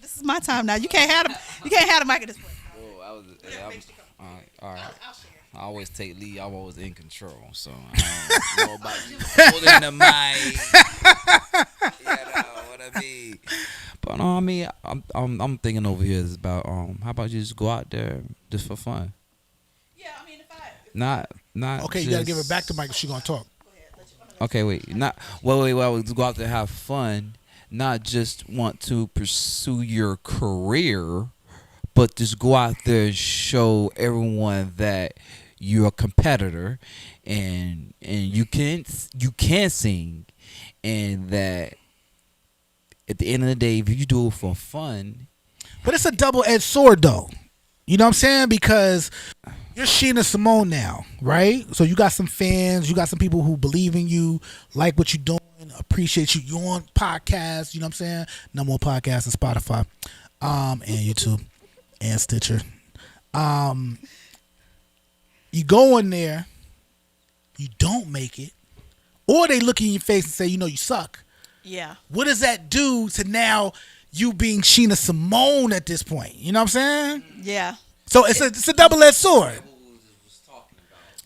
This is my time now. You can't have the mic at this point. Oh, all right. I always take lead. I'm always in control, so I don't know about you holding the mic. You know what I mean? But I mean, I'm thinking over here is about how about you just go out there just for fun? Yeah, I mean, if I not. Okay, you gotta give her back the mic if she's gonna talk. Okay, wait. Well, go out there have fun, not just want to pursue your career, but just go out there and show everyone that you're a competitor and you can sing, and that at the end of the day, if you do it for fun. But it's a double-edged sword, though. You know what I'm saying? Because you're Shena Samone now, right? So you got some fans, you got some people who believe in you, like what you're doing, appreciate you. You're on podcasts, you know what I'm saying? Number one podcast on Spotify, and YouTube, and Stitcher. You go in there, you don't make it, or they look in your face and say, you suck. Yeah. What does that do to now you being Shena Samone at this point? You know what I'm saying? Yeah. So it's a double-edged sword.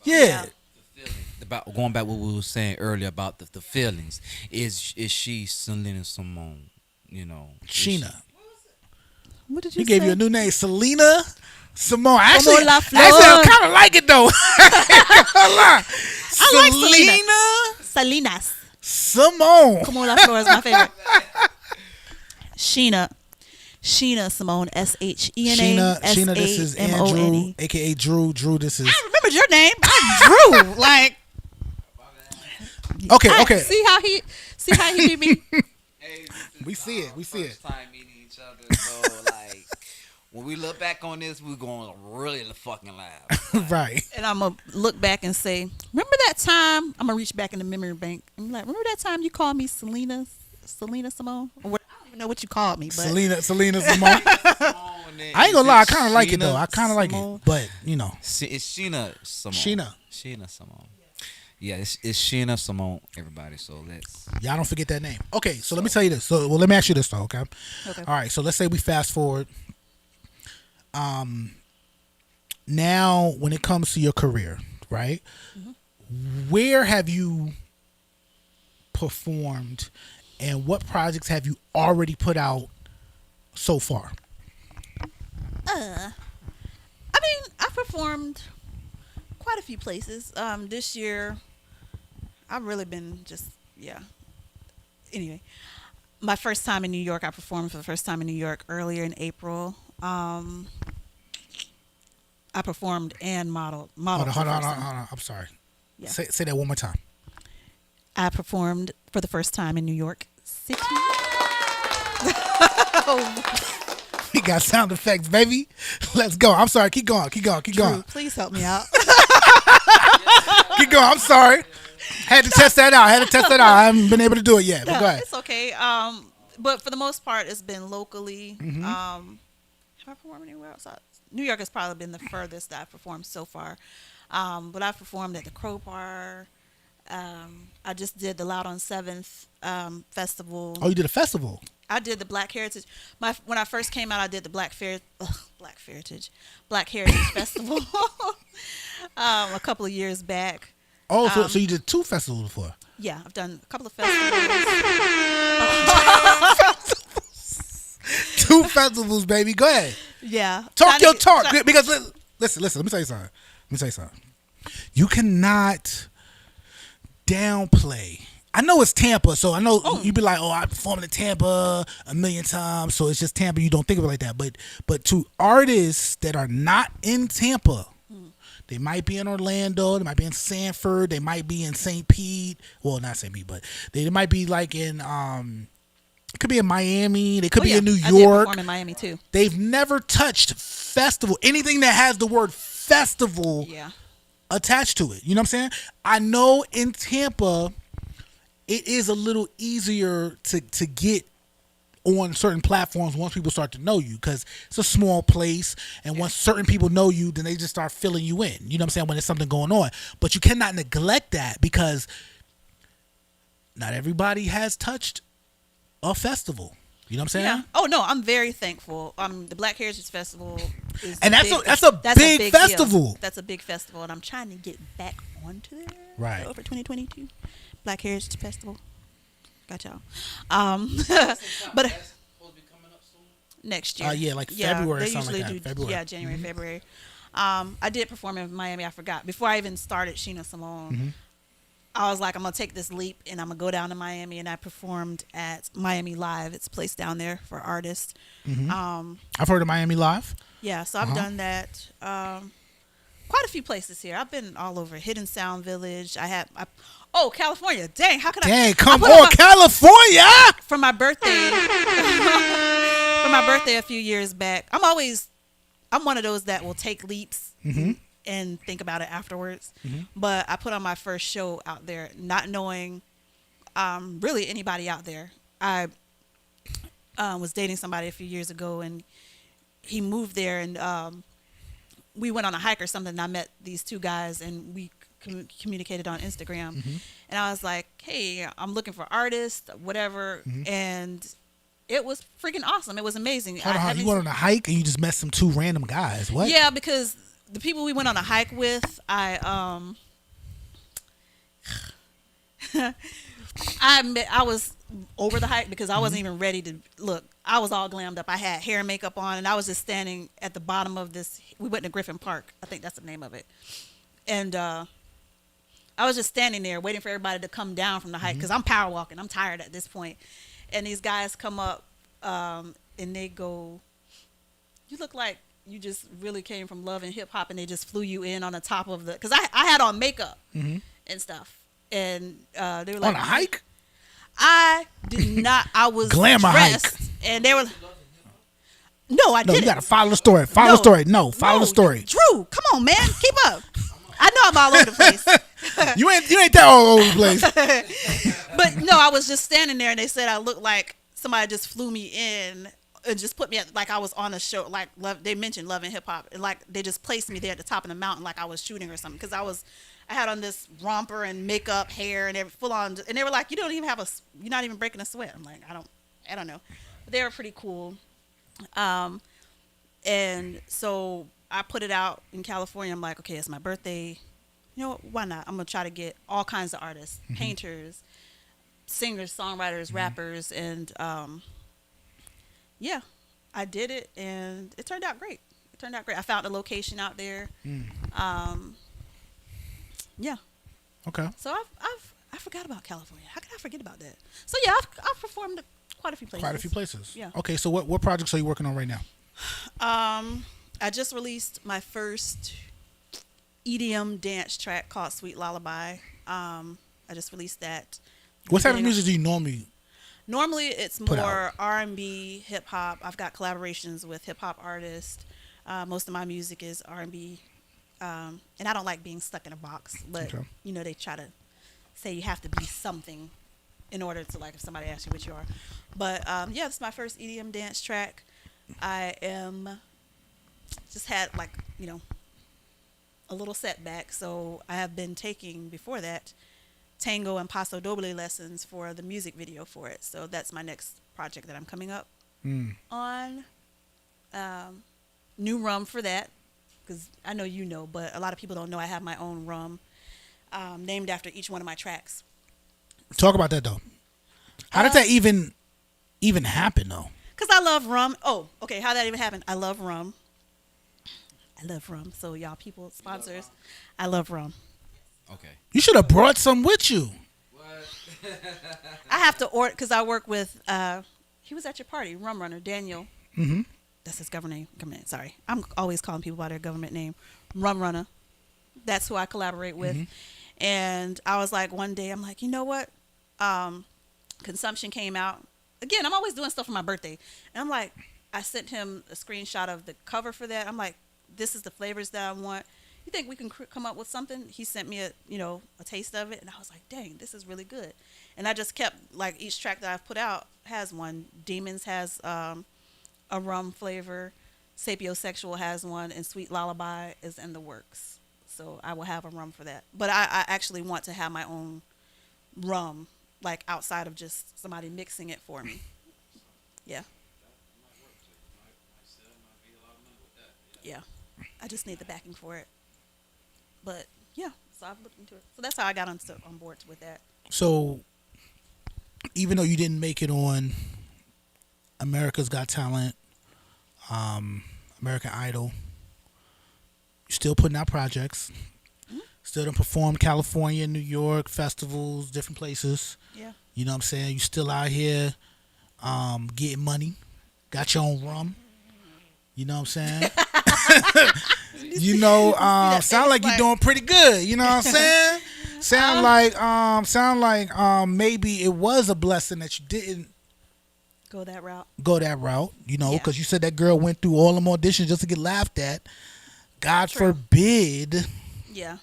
Yeah. About going back what we were saying earlier about the feelings. Is she Shena Samone? Shena. What did you He say? gave you a new name, Selena Samone. Actually, la flor. I kind of like it though. I like Selena's. Samone. Como la flor is my favorite. Shena Samone, Shena, Shena, this is Andrew, aka Drew. Drew, this is. I remembered your name. I'm Drew. Like. Okay. See how he did me. Hey, We see it. First time meeting each other, so like when we look back on this, we're going to really fucking laugh. Right. And I'm going to look back and say, remember that time? I'm going to reach back in the memory bank. I'm like, remember that time you called me Selena Samone? Or what, I don't even know what you called me. But Selena Samone. I ain't gonna lie, I kind of like it though. I kind of like it, but It's Shena Samone. Shena Samone. Yeah, it's Shena Samone, everybody. So y'all don't forget that name. Okay, so let me tell you this. So let me ask you this though. Okay. Okay. All right. So let's say we fast forward. Now when it comes to your career, right? Mm-hmm. Where have you performed, and what projects have you already put out so far? I mean, I performed quite a few places. This year, I've really been Anyway, my first time in New York, I performed for the first time in New York earlier in April. I performed and modeled. Hold on. I'm sorry. Yeah. Say that one more time. I performed for the first time in New York City. We got sound effects, baby. Let's go. I'm sorry. Keep going. Drew, please help me out. Keep going. I'm sorry. Had to test that out. I haven't been able to do it yet. But go ahead. It's okay. But for the most part, it's been locally. Mm-hmm. Have I performed anywhere else? New York has probably been the furthest that I've performed so far. But I've performed at the Crow Bar. I just did the Loud on 7th festival. Oh, you did a festival? I did the Black Heritage. When I first came out, I did the Black Heritage Festival a couple of years back. Oh, so you did two festivals before? Yeah, I've done a couple of festivals. 2 festivals, baby. Go ahead. Yeah. Talk your talk. Because listen, let me tell you something. You cannot downplay. I know it's Tampa, so I know you be like, oh, I performed in Tampa a million times, so it's just Tampa. You don't think of it like that. But to artists that are not in Tampa, they might be in Orlando, they might be in Sanford, they might be in St. Pete. Well, not St. Pete, but they might be like in it could be in Miami, they could be in New I did York. perform in Miami too. They've never touched festival, anything that has the word festival attached to it. You know what I'm saying? I know in Tampa it is a little easier to get on certain platforms once people start to know you, because it's a small place, and once certain people know you, then they just start filling you in. You know what I'm saying? When there's something going on. But you cannot neglect that, because not everybody has touched a festival. You know what I'm saying? Yeah. Oh no, I'm very thankful. The Black Heritage Festival is that's a big festival. Deal. That's a big festival, and I'm trying to get back onto there. Right. Over 2022, Black Heritage Festival. Got y'all. But next year. Yeah, like February or they something usually like that. do. February. Yeah, January, February. I did perform in Miami. I forgot before I even started Shena Samone. I was like, I'm gonna take this leap and I'm gonna go down to Miami, and I performed at Miami Live. It's a place down there for artists. I've heard of Miami Live. Yeah, so I've done that. Quite a few places here. I've been all over. Hidden Sound Village. California. Dang, how could I? Dang, come on, California! For my birthday. For my birthday a few years back. I'm one of those that will take leaps and think about it afterwards. But I put on my first show out there, not knowing really anybody out there. I was dating somebody a few years ago, and he moved there, and we went on a hike or something, and I met these 2 guys, and we communicated on Instagram. And I was like, hey, I'm looking for artists, whatever. And it was freaking awesome. It was amazing. Hold on, you went on a hike and you just met some 2 random guys. What? Yeah, because the people we went on a hike with, I was over the hike because I wasn't even ready to look. I was all glammed up. I had hair and makeup on, and I was just standing at the bottom of this. We went to Griffin Park. I think that's the name of it. And I was just standing there waiting for everybody to come down from the hike, because I'm power walking. I'm tired at this point. And these guys come up and they go, you look like you just really came from Love and Hip Hop, and they just flew you in on the top of the, because I had on makeup and stuff. And they were like, on a hike? I did not. I was glamour dressed, hike. And they were. No, I didn't. You gotta follow the story. Follow the story. Follow the story. Drew, come on, man, keep up. I know I'm all over the place. you ain't that all over the place. But no, I was just standing there, and they said I looked like somebody just flew me in and just put me at, like I was on a show, like they mentioned Love and Hip Hop, and like they just placed me there at the top of the mountain, like I was shooting or something, because I had on this romper and makeup, hair, and every full on, and they were like, you don't even you're not even breaking a sweat. I'm like, I don't know, but they were pretty cool. And so I put it out in California. I'm like, okay, it's my birthday. You know what? Why not? I'm gonna try to get all kinds of artists, painters, singers, songwriters, rappers, and yeah, I did it, and it turned out great. I found a location out there. Yeah. Okay. So I forgot about California. How could I forget about that? So yeah, I've performed at quite a few places. Yeah. Okay, so what projects are you working on right now? I just released my first EDM dance track called Sweet Lullaby. I just released that. What type of music do you normally? Normally, it's more R&B, hip hop. I've got collaborations with hip hop artists. Most of my music is R&B, and I don't like being stuck in a box. But you know, they try to say you have to be something in order to, like, if somebody asks you what you are. But yeah, this is my first EDM dance track. I just had, like, you know, a little setback, so I have been taking before that tango and paso doble lessons for the music video for it. So that's my next project that I'm coming up on. New rum for that, because I know you know, but a lot of people don't know I have my own rum named after each one of my tracks. Talk about that though. How did that even happen though? Because I love rum. Oh, okay. How that even happened? I love rum. I love rum. So y'all people, sponsors, I love rum. Okay. You should have brought some with you. I have to order because I work with. He was at your party, Rum Runner Daniel. Mm-hmm. That's his government name. Sorry, I'm always calling people by their government name. Rum Runner. That's who I collaborate with. Mm-hmm. And I was like, one day, I'm like, you know what? Consumption came out. Again, I'm always doing stuff for my birthday. And I'm like, I sent him a screenshot of the cover for that. I'm like, this is the flavors that I want. You think we can come up with something? He sent me a taste of it. And I was like, dang, this is really good. And I just kept, like, each track that I've put out has one. Demons has a rum flavor. Sapiosexual has one. And Sweet Lullaby is in the works. So I will have a rum for that. But I actually want to have my own rum, like outside of just somebody mixing it for me. Yeah. Yeah. I just need the backing for it. But yeah, so I've looked into it. So that's how I got on board with that. So, even though you didn't make it on America's Got Talent, American Idol, you're still putting out projects. Mm-hmm. Still done perform California, New York, festivals, different places. Yeah. You know what I'm saying? You still out here getting money. Got your own rum. You know what I'm saying? Sound like you're doing pretty good. You know what I'm saying? Sound like maybe it was a blessing that you didn't go that route. You know, because you said that girl went through all them auditions just to get laughed at. God forbid. Yeah.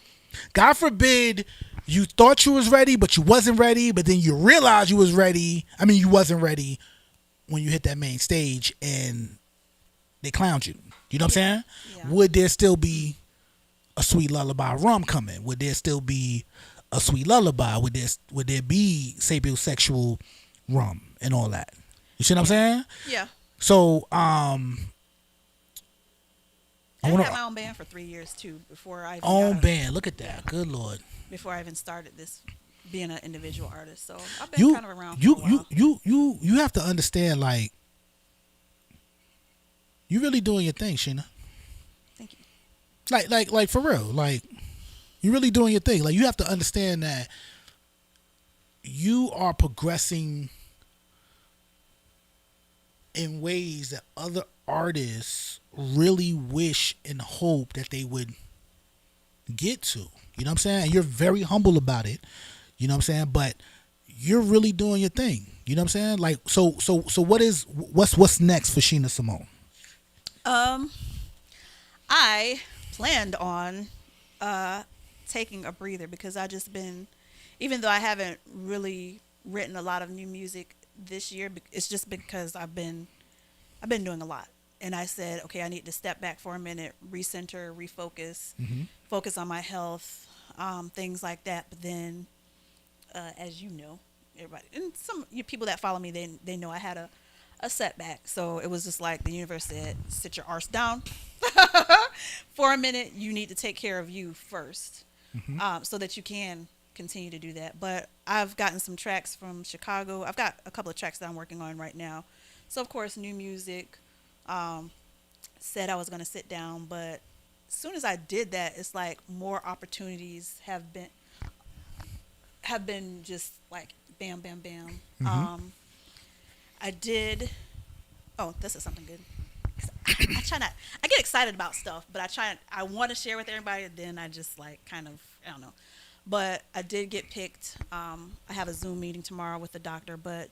God forbid you thought you was ready, but you wasn't ready. But then you realized you was ready. I mean, you wasn't ready when you hit that main stage and they clowned you. You know what I'm saying? Yeah. Would there still be a Sweet Lullaby rum coming? Would there still be a Sweet Lullaby? Would there be sapiosexual rum and all that? You see what I'm saying? Yeah. So I had my own band for 3 years too before I even Look at that. Good Lord. Before I even started this being an individual artist. So I've been kind of around for a while. You have to understand, like, you really doing your thing, Shena. Thank you. Like for real. Like, you really doing your thing. Like, you have to understand that you are progressing in ways that other artists really wish and hope that they would get to. You know what I'm saying? And you're very humble about it. You know what I'm saying? But you're really doing your thing. You know what I'm saying? Like, so what's next for Shena Samone? I planned on taking a breather because I just been, even though I haven't really written a lot of new music this year, it's just because I've been doing a lot. And I said, okay, I need to step back for a minute, recenter, refocus, focus on my health, things like that. But then, as you know, everybody, and some people that follow me, they know I had a setback. So it was just like the universe said, sit your arse down for a minute. You need to take care of you first, so that you can continue to do that. But I've gotten some tracks from Chicago. I've got a couple of tracks that I'm working on right now. So of course, new music. Said I was going to sit down, but as soon as I did that, it's like more opportunities have been just like bam, bam, bam. I did. Oh, this is something good. I try not. I get excited about stuff, but I want to share with everybody. And then I just like kind of, I don't know. But I did get picked. I have a Zoom meeting tomorrow with the doctor. But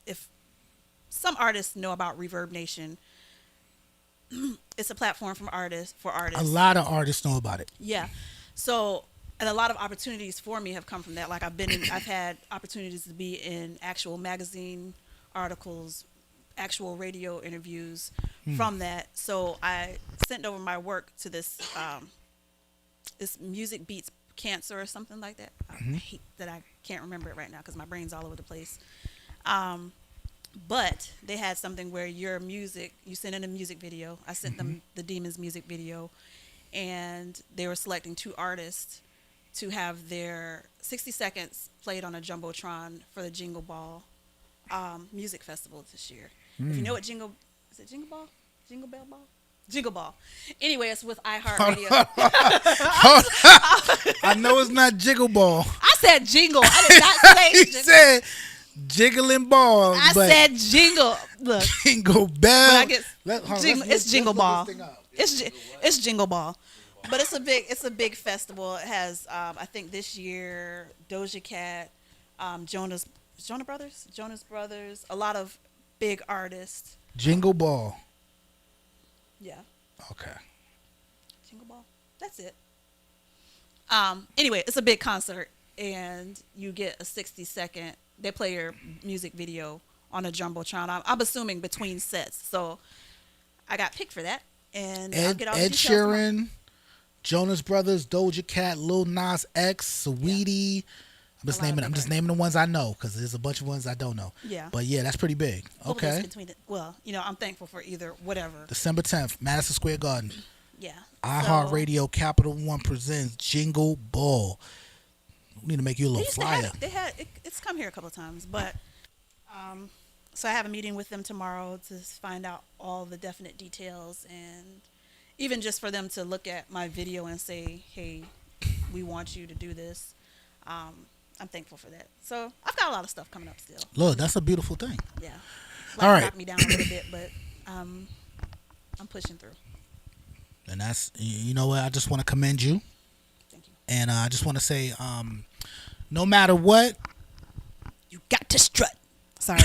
if some artists know about Reverb Nation, it's a platform for artists. A lot of artists know about it. Yeah. So, and a lot of opportunities for me have come from that. Like I've had opportunities to be in actual magazine articles, actual radio interviews from that. So I sent over my work to this Music Beats Cancer or something like that. I hate that I can't remember it right now because my brain's all over the place. But they had something where your music, you sent in a music video. I sent them the Demons music video, and they were selecting 2 artists to have their 60 seconds played on a jumbotron for the Jingle Ball music festival this year. If you know what is it Jingle Ball? Jingle Bell Ball? Jingle Ball. Anyway, it's with iHeartRadio. I know it's not Jiggle Ball. I said jingle. I did not say He jingle. said jiggling balls. I but said jingle. Look, Jingle Bell. but I guess Let's it's Jingle look Ball. this thing up. It's Jingle Ball. But it's a big festival. It has I think this year Doja Cat, Jonas Brothers, a lot of big artists. Jingle Ball. Yeah, Okay. Jingle Ball. That's it. Anyway, it's a big concert, and you get a 60-second. They play your music video on a jumbotron. I'm assuming between sets. So I got picked for that, and I'll get all the Ed details tomorrow. Sheeran, Jonas Brothers, Doja Cat, Lil Nas X, Saweetie. I'm just naming the ones I know because there's a bunch of ones I don't know. Yeah. But yeah, that's pretty big. Little bits Okay. between it. Well, I'm thankful for either whatever. December 10th, Madison Square Garden. Yeah. iHeartRadio Capital One presents Jingle Ball. We need to make you a little flyer. It's come here a couple of times, but so I have a meeting with them tomorrow to find out all the definite details, and even just for them to look at my video and say, hey, we want you to do this. I'm thankful for that. So I've got a lot of stuff coming up still. Look, that's a beautiful thing. Yeah. All right. Knocked me down a little bit, but I'm pushing through. And that's, you know what, I just want to commend you. Thank you. And I just want to say, no matter what, You got to strut. Sorry.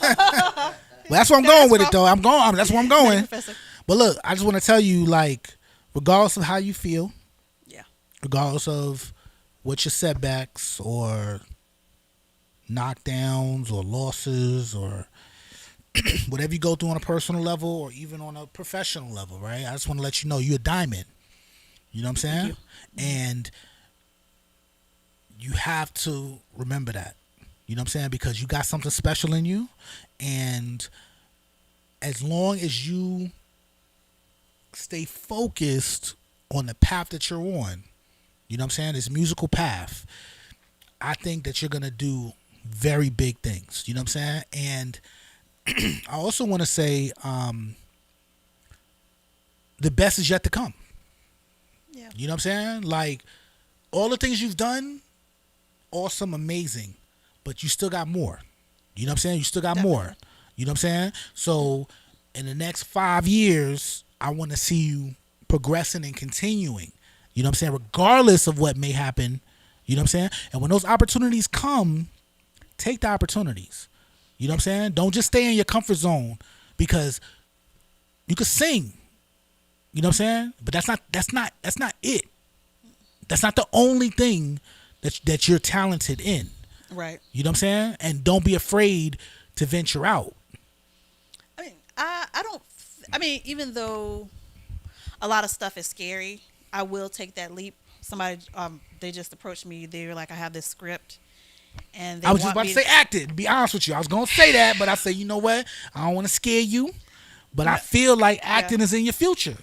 well, that's where I'm going with it, though. That's where I'm going. Professor. But look, I just want to tell you, like, regardless of how you feel, Yeah. regardless of what your setbacks or knockdowns or losses or whatever you go through on a personal level or even on a professional level, right? I just want to let you know you're a diamond. You know what I'm saying? you. And you have to remember that. You know what I'm saying? Because you got something special in you. And as long as you stay focused on the path that you're on, you know what I'm saying, this musical path, I think that you're going to do very big things. You know what I'm saying? And I also want to say the best is yet to come. Yeah. You know what I'm saying? Like, all the things you've done, awesome, amazing, but you still got more. You know what I'm saying? You still got more. You know what I'm saying? So in the next 5 years, I want to see you progressing and continuing. You know what I'm saying? Regardless of what may happen. You know what I'm saying? And when those opportunities come, take the opportunities. You know what I'm saying? Don't just stay in your comfort zone, because you could sing. You know what I'm saying? But that's not it. That's not the only thing that you're talented in. Right. You know what I'm saying? And don't be afraid to venture out. I mean, I mean, even though a lot of stuff is scary, I will take that leap. Somebody, they just approached me. They were like, I have this script. And I was just about to say acted, to be honest with you. I was going to say that, but I said, you know what? I don't want to scare you, but I feel like acting is in your future.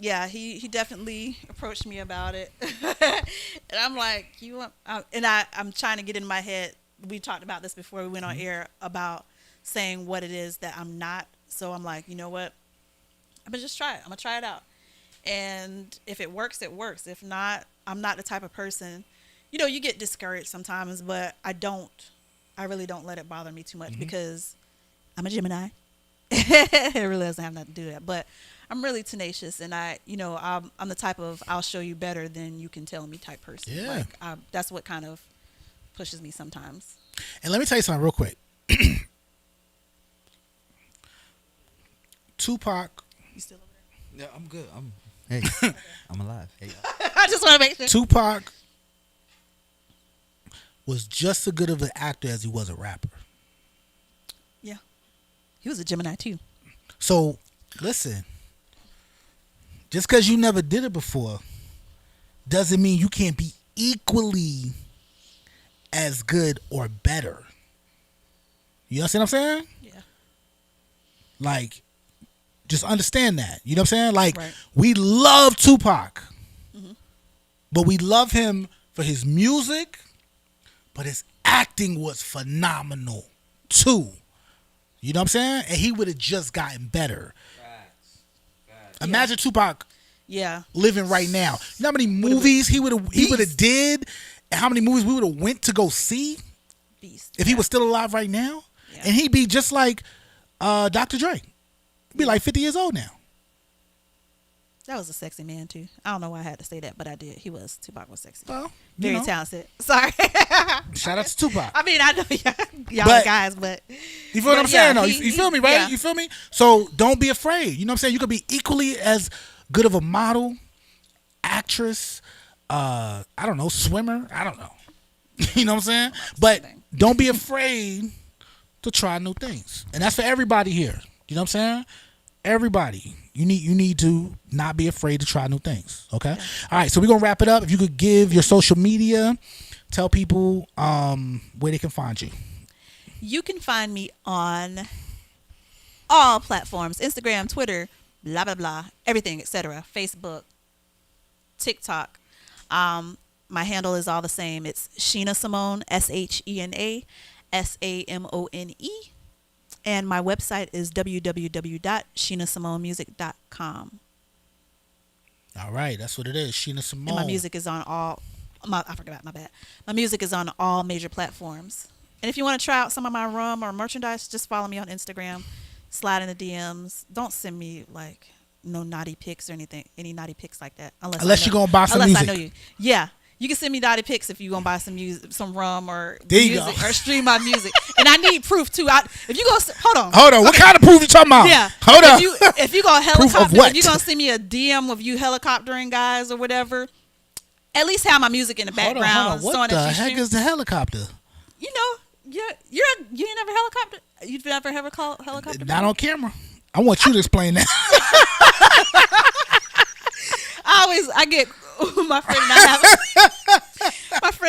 Yeah, he definitely approached me about it. And I'm like, you want, and I'm trying to get in my head. We talked about this before we went on air about saying what it is that I'm not. So I'm like, you know what? I'm going to just try it. I'm going to try it out. And if it works, it works. If not, I'm not the type of person, you get discouraged sometimes, but I really don't let it bother me too much because I'm a Gemini. It really doesn't have nothing to do with that. But I'm really tenacious, and I'm the type of I'll show you better than you can tell me type person. Yeah. Like, that's what kind of pushes me sometimes. And let me tell you something real quick. Tupac. You still over Yeah, I'm good. Hey, I'm alive. Hey, there? I just want to make sure. Tupac was just as good of an actor as he was a rapper. Yeah. He was a Gemini too. So, listen. Just because you never did it before doesn't mean you can't be equally as good or better. You understand what I'm saying? Yeah. Like, just understand that. You know what I'm saying? Like, Right. we love Tupac. But we love him for his music, but his acting was phenomenal too. You know what I'm saying? And he would have just gotten better. Imagine Tupac living right now. You know how many movies he would have did, and how many movies we would have went to go see if he was still alive right now. Yeah. And he'd be just like Dr. Dre. He'd be like 50 years old now. That was a sexy man too. I don't know why I had to say that, but I did. Tupac was sexy. Well, very talented. Sorry. Shout out to Tupac. I mean, I know y'all guys, but you feel what I'm saying? No, you feel me, right? Yeah. You feel me? So don't be afraid. You know what I'm saying? You could be equally as good of a model, actress, I don't know, swimmer. I don't know. You know what I'm saying? But don't be afraid to try new things. And that's for everybody here. You know what I'm saying? Everybody. You need to not be afraid to try new things. Okay? All right, so we're gonna wrap it up. If you could give your social media, tell people where they can find you. You can find me on all platforms: Instagram, Twitter, blah blah blah, everything, etc. Facebook, TikTok. My handle is all the same. It's Shena Samone, SHENA SAMONE. And my website is www.shenasamonemusic.com. All right, that's what it is. Shena Samone. And my music is on all. I forgot. My bad. My music is on all major platforms. And if you want to try out some of my rum or merchandise, just follow me on Instagram. Slide in the DMs. Don't send me like no naughty pics or anything. Any naughty pics like that. Unless you're gonna buy some music. I know you. Yeah. You can send me naughty pics if you're going to buy some music, some rum or there you music go. or stream my music. And I need proof too. If you go, hold on. Okay. What kind of proof you talking about? Yeah. Hold on. If you go helicopter, Proof of what? if you're going to send me a DM of you helicoptering guys or whatever, at least have my music in the background. Hold on. What the heck is the helicopter? You know, you ain't never helicopter. You've never ever called helicopter? Not on camera. I want you to explain that. I get my friend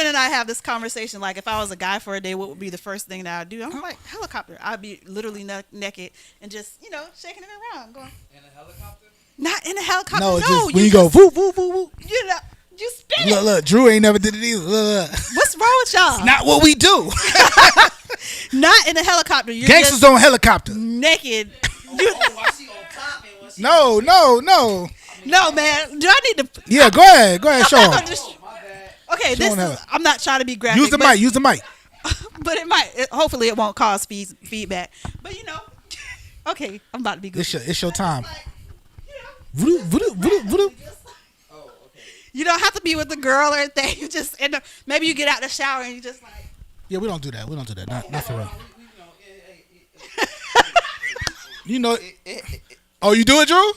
and I have this conversation. Like, if I was a guy for a day, what would be the first thing that I'd do? I'm like, helicopter. I'd be literally naked and just, shaking it around, going. In a helicopter? Not in a helicopter. No, just when you go whoop whoop whoop whoop. You spin it. Look, Drew ain't never did it either. Look. What's wrong with y'all? It's not what we do. Not in a helicopter. You're Gangsters don't helicopter. Naked. No. No, man. Do I need to? Yeah, go ahead, show them. Okay, I'm not trying to be graphic. Use the mic. But hopefully it won't cause feedback. But okay, I'm about to be good. It's your time. You don't have to be with the girl or anything. You just maybe you get out the shower and you just like. Yeah, we don't do that. Not for real. Oh, you do it, Drew?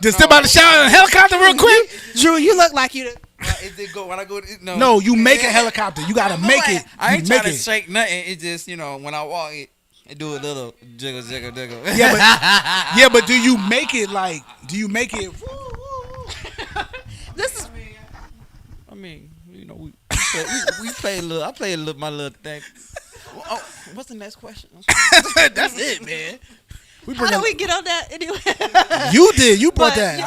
Just step out the shower in a helicopter real quick? Drew, you look like you. When I go, no, you make a helicopter. You gotta make it. I ain't trying to shake nothing. It just, when I walk, it do a little jiggle. Yeah, but do you make it like? Do you make it? This is. I mean, we play a little. I play a little my little thing. Oh, what's the next question? That's it, man. How do we get on that anyway? You did. You brought that.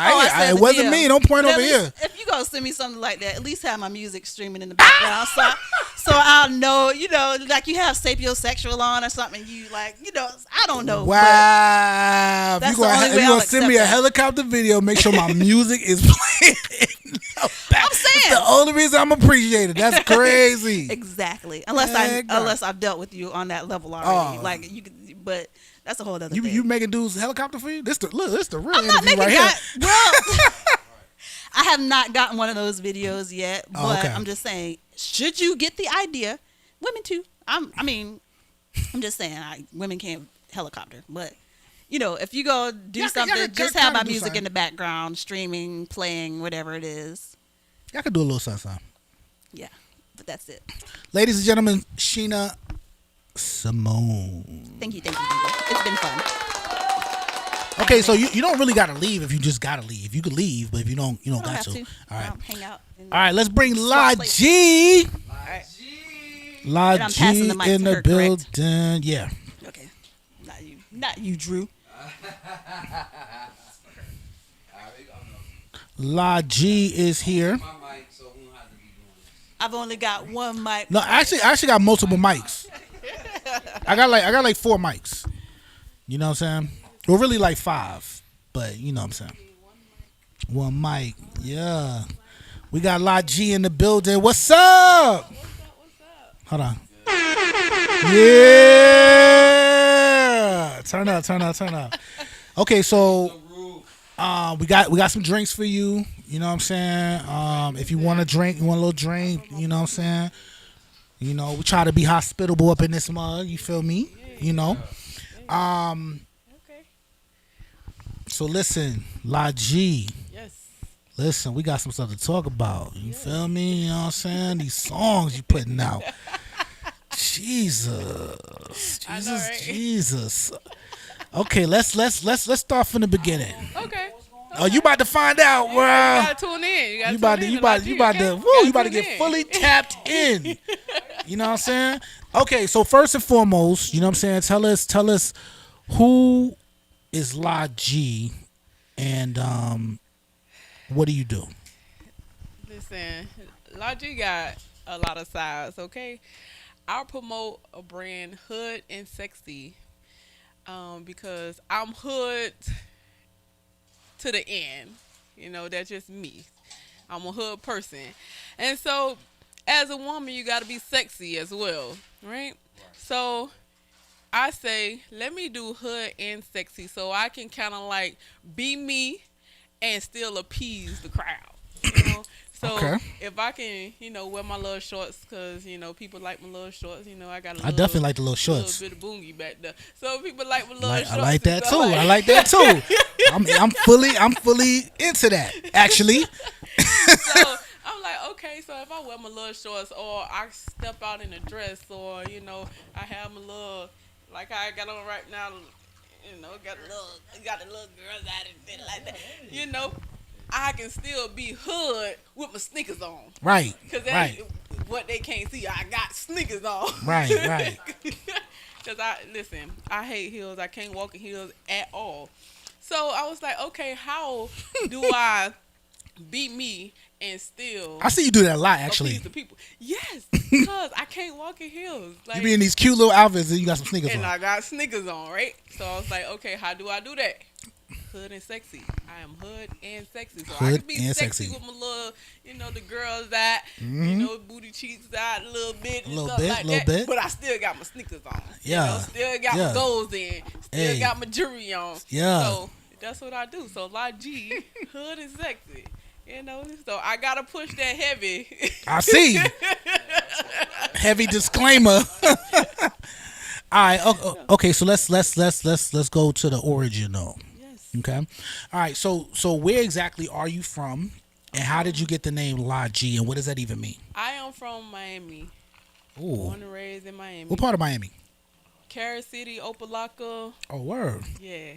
It wasn't me. Don't point over here. If you gonna send me something like that, at least have my music streaming in the background, so I'll know. Like you have sapiosexual on or something. You like, I don't know. Wow. If you gonna send me a helicopter video, make sure my music is playing. I'm saying it's the only reason I'm appreciated. That's crazy. Exactly. Unless I've dealt with you on that level already. Like you could, but. That's a whole other thing. You making dudes helicopter for you? This the real I'm not interview right here. Well, I have not gotten one of those videos yet, but I'm just saying, should you get the idea, women too. I'm just saying, women can't helicopter, but if you go do something, just have my music in the background, streaming, playing, whatever it is. Y'all can do a little something. Yeah, but that's it. Ladies and gentlemen, Shena Samone. Thank you. It's been fun. Okay, so you don't really gotta leave if you just gotta leave. You could leave, but if you don't got to. All right. Hang out. All right, let's bring La G. All right. La G in the building. Correct? Yeah. Okay. Not you, Drew. La G is here. I've only got one mic. No, I actually got multiple mics. I got like 4 mics. You know what I'm saying? Well, really like 5, but you know what I'm saying. One mic, yeah. We got La G in the building. What's up? Hold on. Yeah. Turn up. Okay, so we got some drinks for you. You know what I'm saying? If you want a drink, you want a little drink. You know what I'm saying? You know, we try to be hospitable up in this mug. You feel me? You know. So listen, La G. Yes. Listen, we got some stuff to talk about. You feel me? You know what I'm saying? These songs you putting out. Jesus. I know, right? Jesus. Okay, let's start from the beginning. Okay. Oh, you about to find out, bro. You gotta tune in. You about to get fully tapped in. You know what I'm saying? Okay, so first and foremost, you know what I'm saying? Tell us who is La G and what do you do? Listen, Logic got a lot of sides, okay? I'll promote a brand hood and sexy because I'm hood to the end. You know, that's just me. I'm a hood person. And so, as a woman, you got to be sexy as well, right? So, I say, let me do hood and sexy so I can kind of like be me and still appease the crowd, you know? So Okay. if I can, you know, wear my little shorts because, you know, people like my little shorts. You know, I got a I little, definitely like the little shorts. little bit of boongie back there. So people like my little shorts. I like that so too. I like that too. I'm fully into that, actually. So I'm like, okay, so if I wear my little shorts or I step out in a dress or, you know, I have my little, like I got on right now, you know, got the little girls out and shit like that, you know, I can still be hood with my sneakers on. Right. Because Right. what they can't see, I got sneakers on. Right. Because I hate heels. I can't walk in heels at all. So I was like, okay, how do I be me and still I see you do that a lot, actually. appease the people? Yes, because I can't walk in heels. Like, You be in these cute little outfits and you got some sneakers and on. I got sneakers on, right? So I was like, okay, how do I do that? Hood and sexy. I am hood and sexy. So I Hood can be and sexy sexy. with my little, you know, the girls that, you know, booty cheeks out a little bit and stuff like that. bit. But I still got my sneakers on. Yeah. You know, still got Yeah. my golds in. Still Hey. got my jewelry on. Yeah. So that's what I do. So La G, hood and sexy. You know, so I gotta push that heavy. I see. Heavy disclaimer. All right. Okay. So let's go to the origin though. Yes. Okay. All right. So where exactly are you from, and how did you get the name La G, and what does that even mean? I am from Miami. Ooh. Born and raised in Miami. What part of Miami? Carol City, Opalaka. Oh, word. Yeah.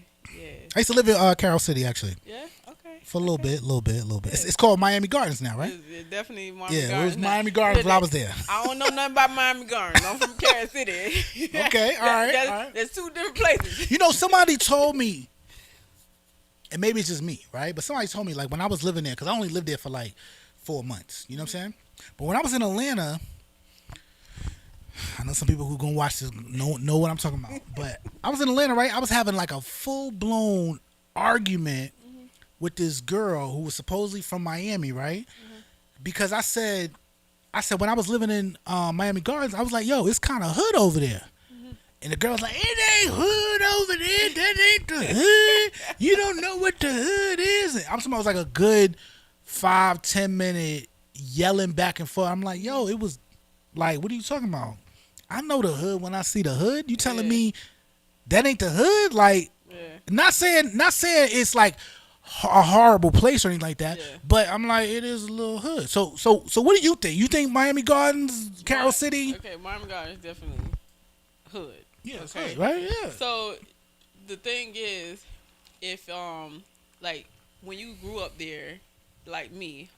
I used to live in Carroll City actually Yeah. Okay. for a little bit. It's called Miami Gardens now, right? It's definitely Miami Yeah, it Gardens. was Miami Gardens while I was there. I don't know nothing about Miami Gardens. I'm from Carol City. Okay, all right. There's two different places. You know, somebody told me, and maybe it's just me, right? But somebody told me, like, when I was living there, because I only lived there for like 4 months. You know what I'm saying? But when I was in Atlanta, I know some people who gonna watch this know what I'm talking about. But I was in Atlanta, right? I was having like a full-blown argument with this girl who was supposedly from Miami, right? Because I said when I was living in Miami Gardens, I was like, yo, it's kind of hood over there. And the girl was like, it ain't hood over there. That ain't the hood. You don't know what the hood is. And I'm talking about, it was like a good 5-10 minute yelling back and forth. I'm like, yo, it was like, what are you talking about? I know the hood when I see the hood. You telling me that ain't the hood? Like, not saying it's like a horrible place or anything like that. But I'm like, it is a little hood. So what do you think? You think Miami Gardens, Carroll City? Okay, Miami Gardens is definitely hood. Yeah, it's okay. hood, right? Yeah. So the thing is, if like when you grew up there, like me,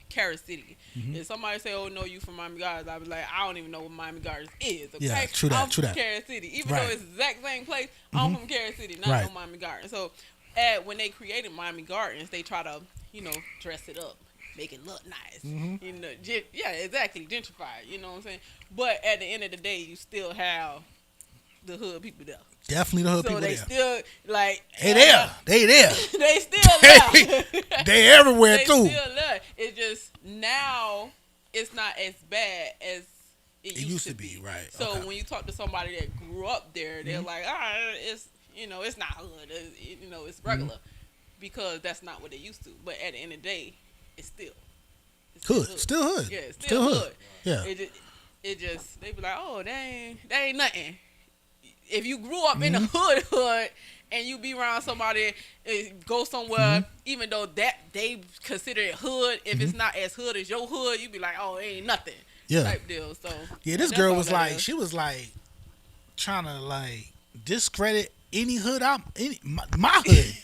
Carol City. If somebody say, "Oh no, you from Miami Gardens," I was like, "I don't even know what Miami Gardens is." Okay, Yeah, true that, I'm true from that. Carol City, even Right. though it's the exact same place. I'm from Carol City, not Right. no Miami Gardens. So, when they created Miami Gardens, they try to, dress it up. make it look nice. Mm-hmm. You know, yeah, exactly, gentrified. You know what I'm saying? But at the end of the day, you still have the hood people there. Definitely the hood So people they there. still like They there. They there. they still there. They everywhere They too. still there. It's just now it's not as bad as it used to be. Right. So Okay. when you talk to somebody that grew up there, they're like, it's it's not hood. It's regular because that's not what they used to. But at the end of the day, it's still Hood. Still hood. Yeah, it's still hood. Yeah. It just they be like, oh, that ain't nothing. If you grew up in the hood, and you be around somebody, go somewhere, even though that they consider it hood, if it's not as hood as your hood, you be like, oh, it ain't nothing. Yeah. Type deal. So Yeah, this that's girl all was that like, is. she was like trying to like discredit any hood my hood.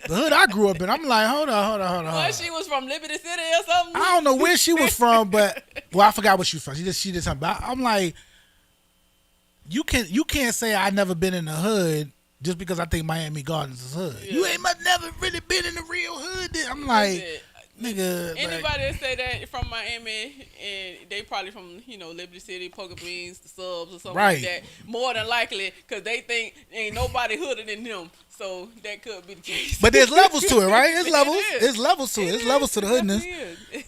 The hood I grew up in. I'm like, hold on. Well, she was from Liberty City or something. I don't know where she was from, but I forgot what she was from. She did something. But I'm like, you can't say I never been in the hood just because I think Miami Gardens is hood. Yeah. You ain't never really been in the real hood. I'm like, nigga. Anybody like, that say that from Miami and they probably from Liberty City, Poker Beans, the Subs or something Right. like that, more than likely because they think ain't nobody hooder than them. So that could be the case. but there's levels to it, right? It's levels. is. It's levels to it. It's levels to the hoodness. Definitely is.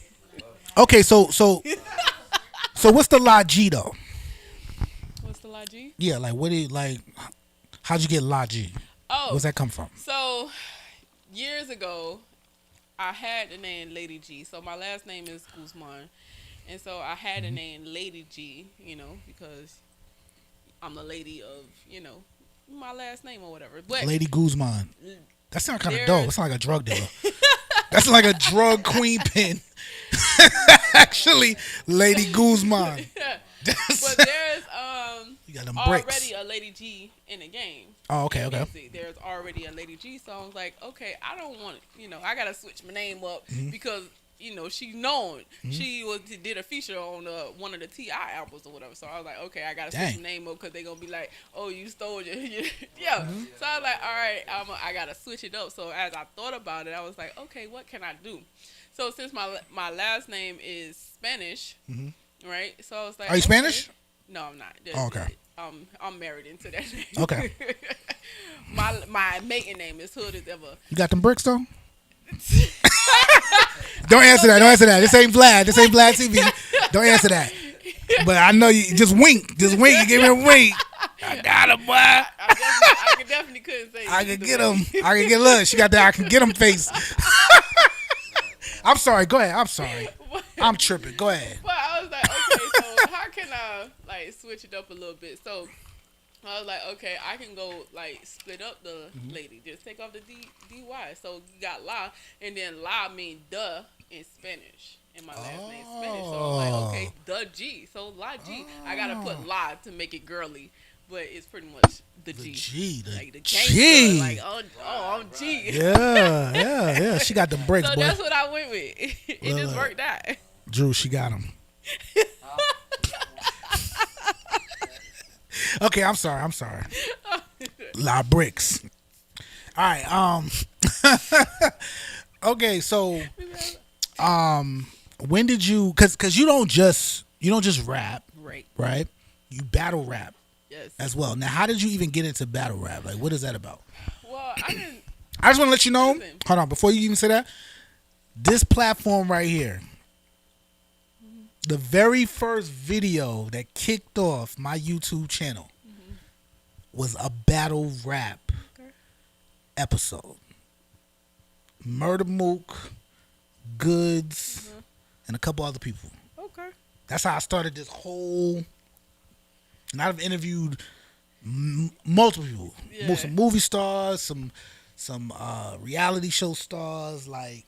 Okay, so what's the La G though? What's the logic? Yeah, like what do you like? How'd you get La G? Oh, Where's that come from? so years ago, I had the name Lady G. So my last name is Guzman, and so I had the name Lady G. Because I'm the lady of my last name or whatever. But Lady Guzman. That sounds kind of There- dope. That sounds like a drug dealer. That's like a drug queen pin. Actually, Lady Guzman. but there's You got them bricks. already a Lady G in the game. Oh, okay, in okay. music. There's already a Lady G, so I was like, okay, I don't want I gotta switch my name up because she's known. She did a feature on one of the T.I. albums or whatever. So I was like, okay, I gotta Dang. switch my name up because they're gonna be like, oh, you stole your yeah. So I was like, all right, I gotta switch it up. So as I thought about it, I was like, okay, what can I do? So since my last name is Spanish, right? So I was like, Are you okay. Spanish? No, I'm not. Oh, okay. I'm married into that name. Okay. my maiden name is Hood as ever. You got them bricks though? Don't answer that. Don't answer that. This ain't Vlad. This ain't Vlad TV. Don't answer that. But I know you just wink. Just wink. You give me a wink. I got him, boy. I definitely couldn't say. I can get him. I can get look. She got that I can get him face. I'm sorry. Go ahead. I'm sorry. I'm tripping. Go ahead. But I was like, okay, so how can I switch it up a little bit? So I was like, okay, I can go split up the lady, just take off the dy. So you got la, and then la mean duh in Spanish, and my last name's Spanish. So I'm like, okay, the G, so la G. I gotta put la to make it girly, but it's pretty much the G. The gangster, G. I'm G. Yeah. She got them bricks, So boy. that's what I went with. It just worked out. Drew, she got him. Okay, I'm sorry. La bricks. All right. Okay, so when did you? Cause you don't just rap, right? You battle rap Yes. as well. Now, how did you even get into battle rap? Like, what is that about? Well, I didn't. I just want to let you know. Listen. Hold on, before you even say that, this platform right here, the very first video that kicked off my YouTube channel was a battle rap episode. Murder Mook, Goods, and a couple other people. Okay. That's how I started this whole. And I've interviewed multiple people, Yeah. some movie stars, some reality show stars, like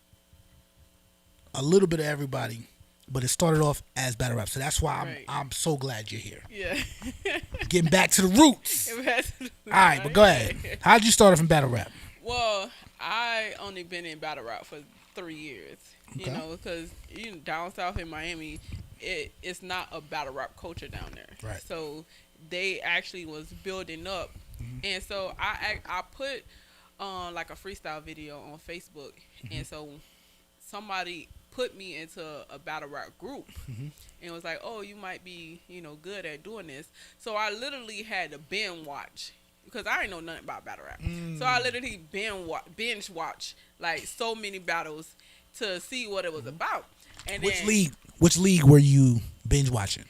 a little bit of everybody. But it started off as battle rap, so that's why Right. I'm so glad you're here. Yeah. Getting back to the roots. All right, but go ahead. How'd you start from battle rap? Well, I only been in battle rap for 3 years. Okay. Because down south in Miami, it's not a battle rap culture down there. Right. So they actually was building up, and so I put like a freestyle video on Facebook, and so somebody put me into a battle rap group, and it was like, oh, you might be, good at doing this. So I literally had to binge watch because I didn't know nothing about battle rap. So I literally binge watch like so many battles to see what it was about. And Which league were you binge watching?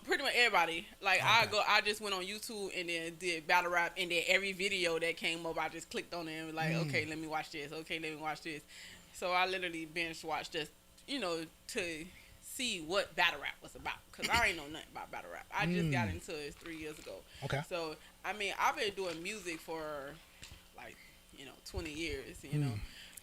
Pretty much everybody. Like I just went on YouTube and then did battle rap, and then every video that came up, I just clicked on it and was like, okay, let me watch this. Okay, let me watch this. So I literally binge watched just, to see what battle rap was about, because I ain't know nothing about battle rap. I just got into it 3 years ago. Okay. So I mean, I've been doing music for like 20 years,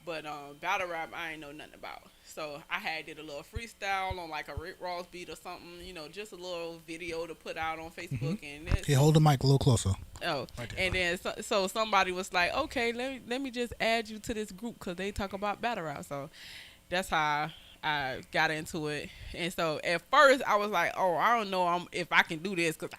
but battle rap I ain't know nothing about. So I did a little freestyle on like a Rick Ross beat or something, just a little video to put out on Facebook. And okay, hold the mic a little closer. Oh, right there, and then so somebody was like, okay, let me just add you to this group because they talk about battle rap. So that's how I got into it. And so at first I was like, oh, I don't know if I can do this because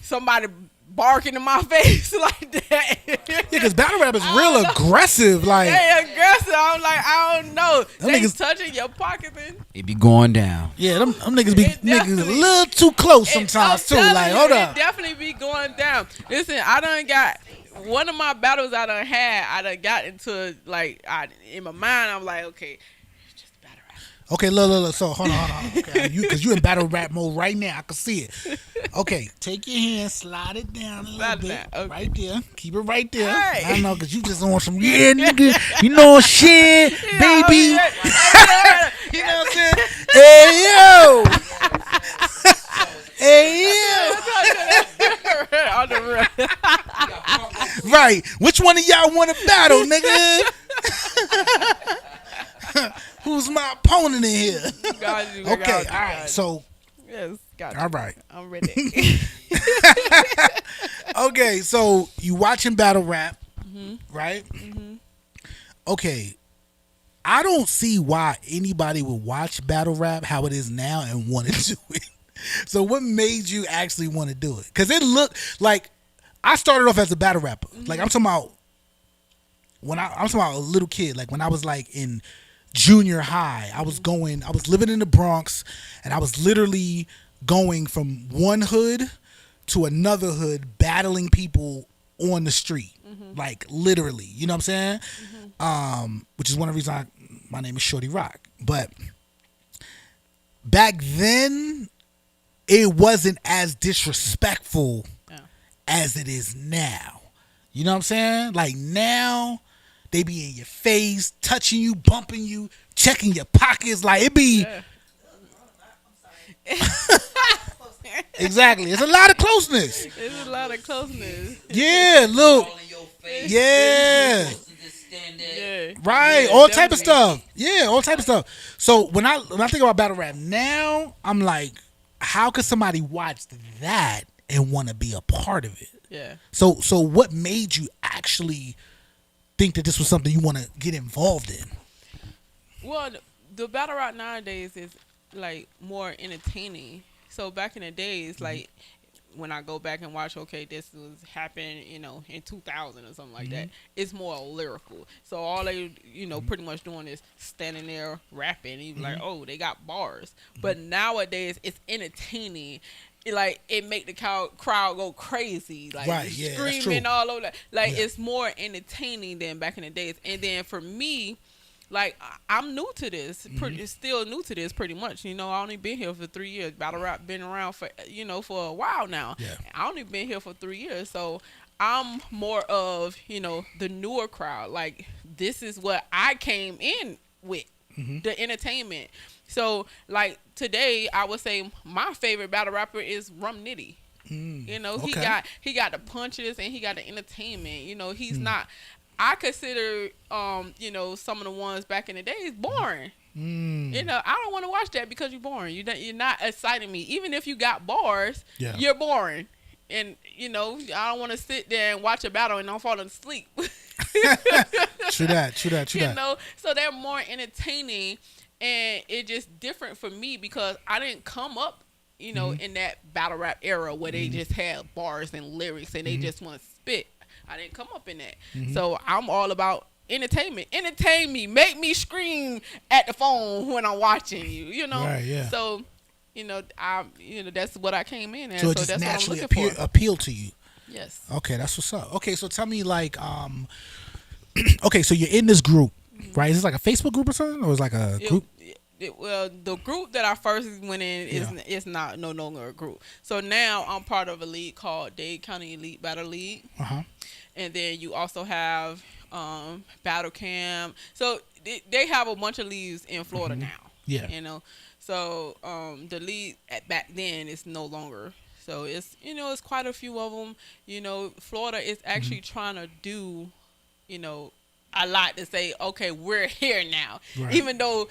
somebody barking in my face like that. Yeah, because battle rap is real aggressive. Like, they aggressive. I'm like, I don't know. They niggas touching your pockets and it be going down. Yeah, them niggas be niggas a little too close sometimes too. Like, hold up. It definitely be going down. Listen, I done got one of my battles I done got into, like, in my mind, I'm like, okay, okay, look. So hold on. Okay, because you in battle rap mode right now. I can see it. Okay, take your hand, slide it down a little bit, okay. Right there. Keep it right there. Hey. I know, because you just on some nigga, shit, baby. You know what I'm saying? Hey yo, right. Which one of y'all want to battle, nigga? Who's my opponent in here? Got you. Okay, all right. So, yes, got you. All right, I'm ready. Okay, so you watching battle rap, right? Okay, I don't see why anybody would watch battle rap how it is now and want to do it. So, what made you actually want to do it? Because it looked like I started off as a battle rapper. Like I'm talking about I'm talking about a little kid. Like when I was like in junior high, I was living in the Bronx, and I was literally going from one hood to another hood, battling people on the street, like literally, you know what I'm saying? Which is one of the reasons my name is Shorty Rock. But back then, it wasn't as disrespectful as it is now. You know what I'm saying? Like now, they be in your face, touching you, bumping you, checking your pockets. Like it be. Exactly. It's a lot of closeness. It's a lot of closeness. Yeah, look. Yeah. Right. All type of stuff. Yeah, all type of stuff. So when I think about battle rap now, I'm like, how could somebody watch that and want to be a part of it? Yeah. So what made you actually think that this was something you want to get involved in? Well, the battle rap nowadays is like more entertaining. So back in the days, like when I go back and watch, okay, this was happening, in 2000 or something like that. It's more lyrical. So all they, pretty much doing is standing there rapping. And you like, oh, they got bars. But nowadays, it's entertaining. It make the crowd go crazy, like screaming all over. It's more entertaining than back in the days. And then for me, like I'm new to this, still new to this, pretty much. I only been here for 3 years. Battle rap been around for for a while now. Yeah. I only been here for 3 years, so I'm more of the newer crowd. Like this is what I came in with, the entertainment. So, like, today, I would say my favorite battle rapper is RumNitty. Okay. He got the punches and he got the entertainment. He's not... I consider, some of the ones back in the days boring. I don't want to watch that because you're boring. You're not exciting me. Even if you got bars, you're boring. And, I don't want to sit there and watch a battle and I'm falling asleep. True that. So they're more entertaining. And it's just different for me because I didn't come up, in that battle rap era where they just had bars and lyrics and they just want to spit. I didn't come up in that. So I'm all about entertainment. Entertain me. Make me scream at the phone when I'm watching you. You know. Right, yeah. So, that's what I came in as. So So it just that's naturally what I'm looking for. appeal to you. Yes. Okay, that's what's up. Okay, so tell me like, okay, so you're in this group, right? Is this like a Facebook group or something, or is it like a group? Well, the group that I first went in is not no longer a group. So now I'm part of a league called Dade County Elite Battle League. And then you also have Battle Camp. So they have a bunch of leagues in Florida now. Yeah. So the league back then is no longer. So it's it's quite a few of them. Florida is actually trying to do a lot to say, okay, we're here now. Right. Even though,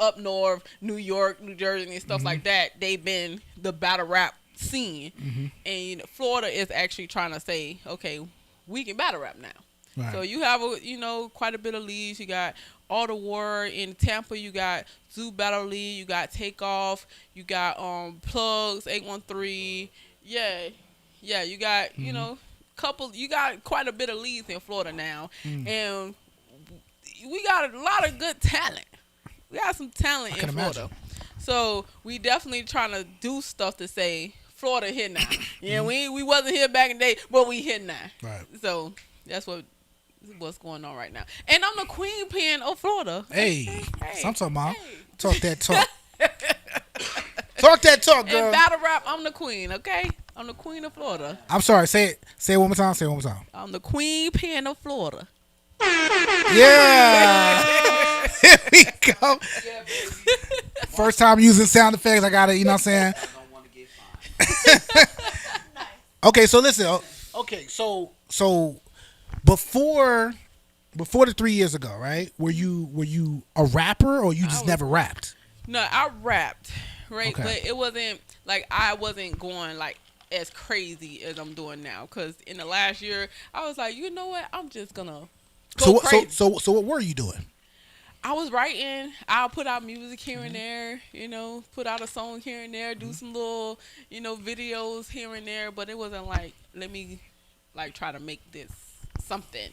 up north, New York, New Jersey, and stuff like that, they've been the battle rap scene. And Florida is actually trying to say, okay, we can battle rap now. Right. So you have, quite a bit of leagues. You got All the War in Tampa. You got Zoo Battle League. You got Takeoff. You got Plugs, 813. Yeah, you got, you got quite a bit of leagues in Florida now. And we got a lot of good talent. We got some talent in Florida. Imagine. So we definitely trying to do stuff to say Florida here now. We wasn't here back in the day, but we here now. Right. So that's what's going on right now. And I'm the queen pin of Florida. Hey, so I'm talking about. Hey. Talk that talk. Talk that talk, girl. In battle rap, I'm the queen, okay? I'm the queen of Florida. I'm sorry. Say it. Say it one more time. Say it one more time. I'm the queen pin of Florida. Yeah. Here we go. First time using sound effects. I got it. You know what I'm saying? I don't want to get fined. Okay, so listen. Okay, so before the 3 years ago, right? Were you a rapper or you just never rapped? No, I rapped, right? Okay. But it wasn't like I wasn't going like as crazy as I'm doing now. Because in the last year, I was like, you know what? I'm just gonna go crazy. So what were you doing? I was writing. I'll put out music here and there, put out a song here and there, do some little, videos here and there. But it wasn't like, let me, like, try to make this something,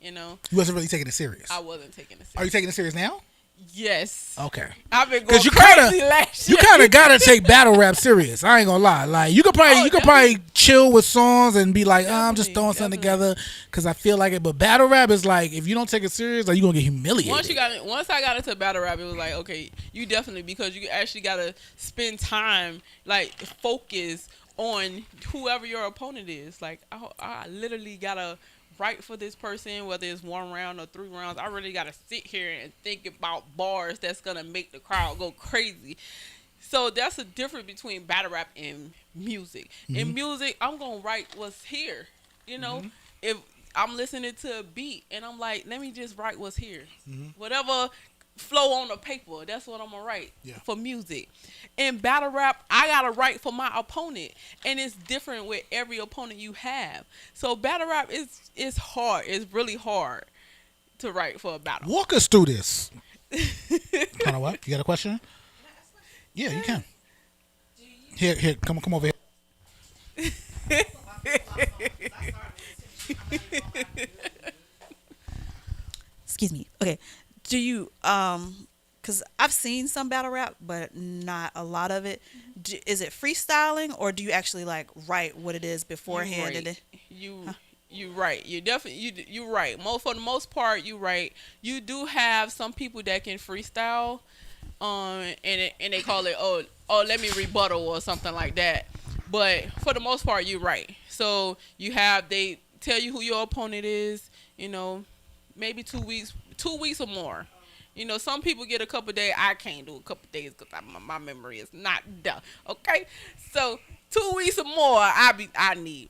You wasn't really taking it serious. I wasn't taking it serious. Are you taking it serious now? Yes. Okay. I've been going you crazy last year. You kind of gotta take battle rap serious. I ain't gonna lie. Like you could probably chill with songs and be like, I'm just throwing something together because I feel like it. But battle rap is like, if you don't take it serious, like you gonna get humiliated. Once I got into battle rap, it was like, okay, you definitely, because you actually gotta spend time, like focus on whoever your opponent is. Like I literally gotta write for this person, whether it's 1 round or 3 rounds. I really gotta sit here and think about bars that's gonna make the crowd go crazy. So that's the difference between battle rap and music. In music, I'm gonna write what's here. If I'm listening to a beat and I'm like, let me just write what's here. Whatever flow on the paper, that's what I'm gonna write for music. In battle rap, I gotta write for my opponent, and it's different with every opponent you have. So battle rap is hard. It's really hard to write for a battle. Walk us through this. Kind of what? You got a question? Yeah, you can. Here, come over here. Excuse me. Okay. Do you because I've seen some battle rap, but not a lot of it. Is it freestyling, or do you actually like write what it is beforehand? You right. You definitely you right. For the most part, you right. You do have some people that can freestyle, and they call it oh let me rebuttal or something like that. But for the most part, you right. So they tell you who your opponent is. Maybe 2 weeks or more. Some people get a couple days. I can't do a couple days because my memory is not done. Okay, so 2 weeks or more, I need.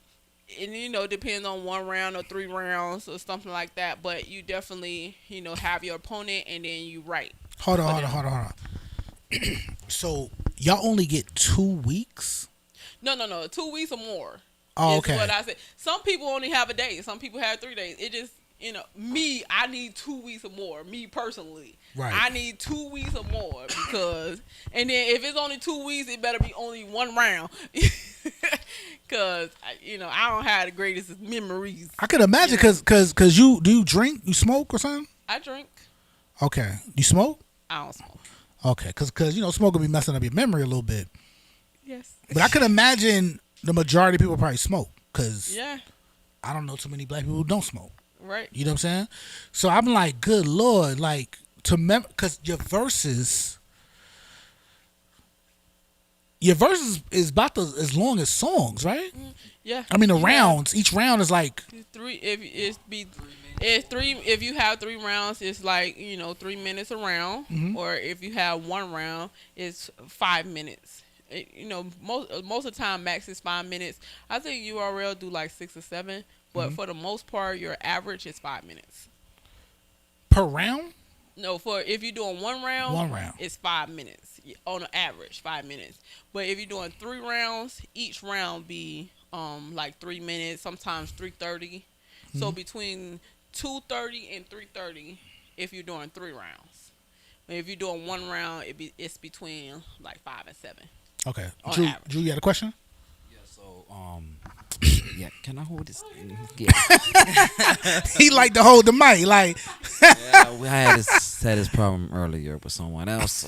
And depends on 1 round or 3 rounds or something like that. But you definitely have your opponent and then you write. Hold on. So y'all only get 2 weeks? No. 2 weeks or more. Oh, okay. Is what I said. Some people only have a day. Some people have 3 days. It just. Me, I need 2 weeks or more. Me personally, right? I need 2 weeks or more because, and then if it's only 2 weeks, it better be only 1 round. Cause I don't have the greatest memories. I could imagine because you do you drink, you smoke or something? I drink. Okay, you smoke? I don't smoke. Okay, because smoke will be messing up your memory a little bit. Yes. But I could imagine the majority of people probably smoke because Yeah. I don't know too many black people who don't smoke. Right. You know what I'm saying? So I'm like, good Lord, like because your verses is about as long as songs, right? Yeah. I mean the rounds. Each round is like Three. It's three. If you have 3 rounds, it's like 3 minutes a round. Mhm. Or if you have 1 round, it's 5 minutes. Most of the time, max is 5 minutes. I think URL do like 6 or 7, but for the most part, your average is 5 minutes. per round. No, if you're doing 1 round, it's 5 minutes on an average, 5 minutes. But if you're doing 3 rounds, each round be like 3 minutes, sometimes 3:30. So between 2:30 and 3:30, if you're doing 3 rounds. But if you're doing 1 round, it's between like 5 and 7. Okay, On Drew, average. you had a question? Yeah, so yeah, can I hold this? Yeah. He like to hold the mic, like Yeah, I had this problem earlier with someone else.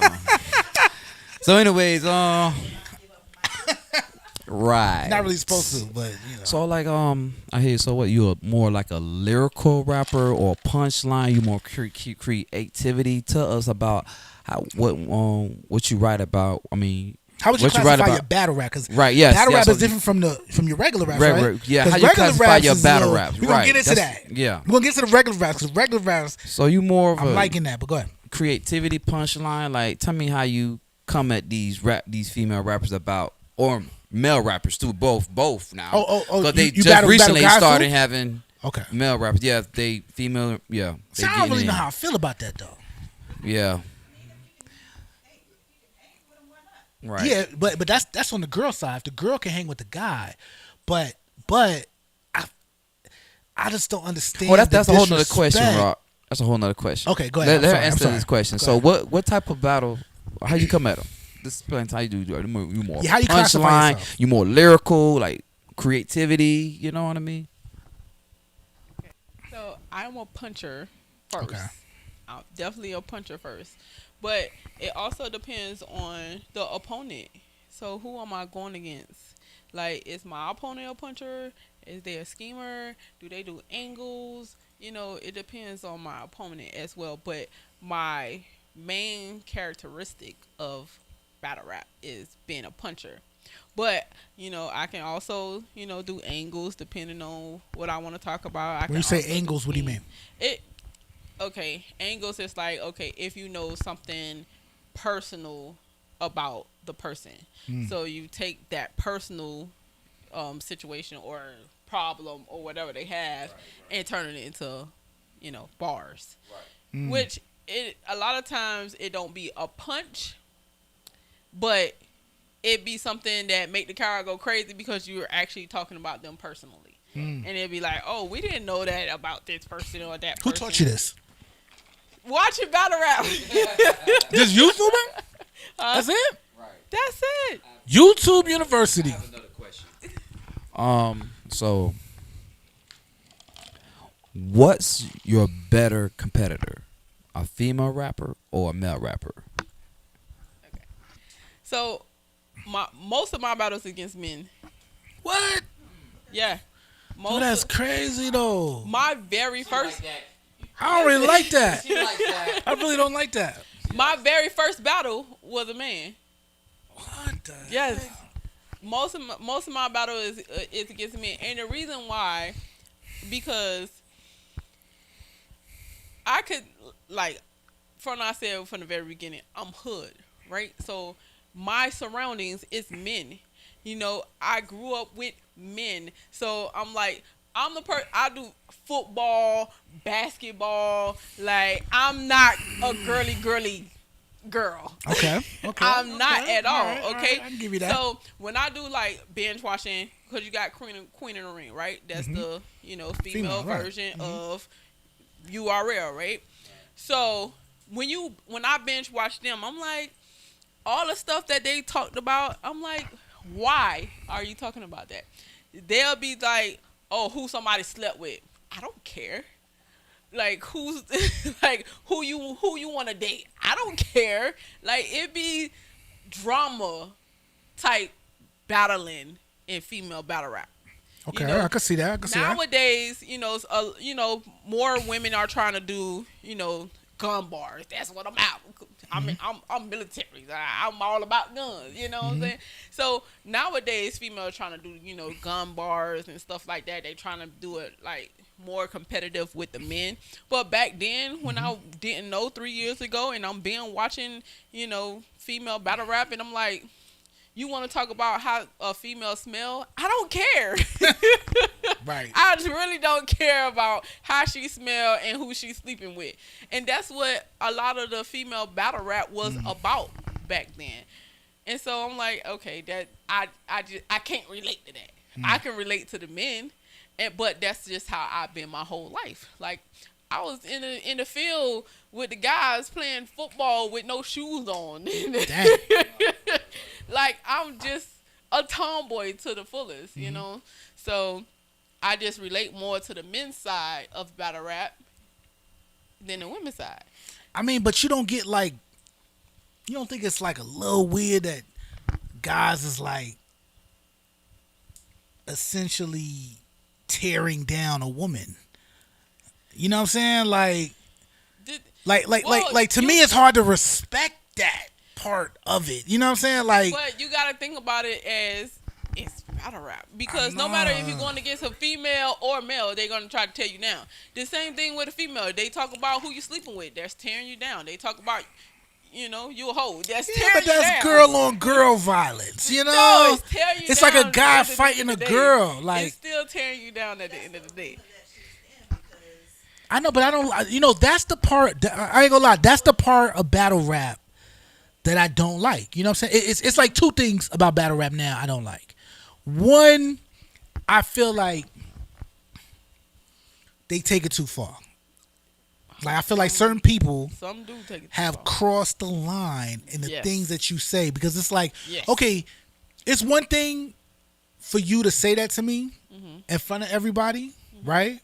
So anyways, right. not really supposed to, but So like I hear. So what? You're more like a lyrical rapper or punchline? You more creativity? Tell us about what you write about. I mean, how would you what classify write your about? battle rap? Because Right, yes, battle yes, rap is so- different from your regular raps, right? Yeah, 'Cause how you regular classify raps your is, battle raps? We're gonna Right, get into that's- that. yeah. We're gonna get to the regular raps because regular raps, So you more of I'm a liking that. But go ahead. creativity punchline. Like, tell me how you come at these female rappers about, or male rappers too, both now. Oh, Because they you just battle recently guys started too? having Okay. male rappers. Yeah, they female. Yeah, See, they I don't really getting know in. how I feel about that though. Yeah. Right. Yeah, but that's on the girl side. If the girl can hang with the guy, but I just don't understand. Oh, that's the a whole nother question, disrespect. Rock. That's a whole nother question. Okay, go ahead. Let her I'm answer sorry. this question. Go So, ahead. what type of battle? How you come at them? This explains how you do. You more Yeah, how you classify punchline. yourself? You more lyrical, like creativity. You know what I mean? So I'm a puncher first. Okay. I'm definitely a puncher first. But it also depends on the opponent. So who am I going against? Like, is my opponent a puncher? Is they a schemer? Do they do angles? It depends on my opponent as well. But my main characteristic of battle rap is being a puncher. But, I can also, do angles depending on what I want to talk about. When you say angles, what do you mean? Okay, angles is like, okay, if you know something personal about the person. So you take that personal situation or problem or whatever they have and turn it into, bars. Which a lot of times it don't be a punch, but it be something that make the crowd go crazy because you're actually talking about them personally. And it'd be like, oh, we didn't know that about this person or that person. Who taught you this? Watching battle rap. Just YouTube? That's it. That's it. YouTube University. Another question. So, what's your better competitor? A female rapper or a male rapper? So, most of my battles against men. What? Yeah. Oh, that's crazy though. My very first. I don't really like that. I really don't like that. My very first battle was a man. What the? Yes. Most of my battle is against men, and the reason why, because I could, like, from I said from the very beginning, I'm hood, right? So my surroundings is men. I grew up with men, so I'm like, I'm the person. I do football, basketball. Like, I'm not a girly girl. Okay. I'm not at all. All right, Okay. I can give you that. So when I do like binge watching, because you got Queen in the Ring, right? That's the female right. version of URL, right? So when I binge watch them, I'm like, all the stuff that they talked about, I'm like, Why are you talking about that? They'll be like, oh, who somebody slept with. I don't care. Like who's like who you want to date. I don't care. Like it be drama type battling in female battle rap. Okay, I can see that. I can see that. Nowadays, more women are trying to do, gun bars. That's what I'm out. I'm military. I'm all about guns. You know what I'm saying? So nowadays, females are trying to do, gun bars and stuff like that. They trying to do it like more competitive with the men. But back then, when I didn't know 3 years ago, and I'm watching, female battle rap, and I'm like, you want to talk about how a female smell? I don't care. Right. I really don't care about how she smell and who she's sleeping with. And that's what a lot of the female battle rap was about back then. And so I'm like, okay, that I can't relate to that. I can relate to the men, but that's just how I've been my whole life. Like I was in the field with the guys playing football with no shoes on. Damn. Like I'm just a tomboy to the fullest, you know. So I just relate more to the men's side of battle rap than the women's side. I mean, but you don't get like, you don't think it's like a little weird that guys is like essentially tearing down a woman? You know what I'm saying? Like to me, it's hard to respect that part of it. You know what I'm saying? Like, but you gotta think about it as it's battle rap, because no matter if you're going against a female or male, they're gonna try to tear you down. The same thing with a female. They talk about who you sleeping with. That's tearing you down. They talk about, you a hoe. That's tearing but that's you down. girl on girl violence. You know, No, it's tearing you it's down like a guy at the fighting end a of the day. girl. Like, it's still tearing you down at the end of the day. I know, but I don't. You know, that's the part. I ain't gonna lie. That's the part of battle rap that I don't like. You know what I'm saying? It's like two things about battle rap now I don't like. One, I feel like they take it too far. Like I feel like certain people Some do take it too have far. crossed the line in the Yes. things that you say, because it's like, Yes. okay, it's one thing for you to say that to me in front of everybody, right?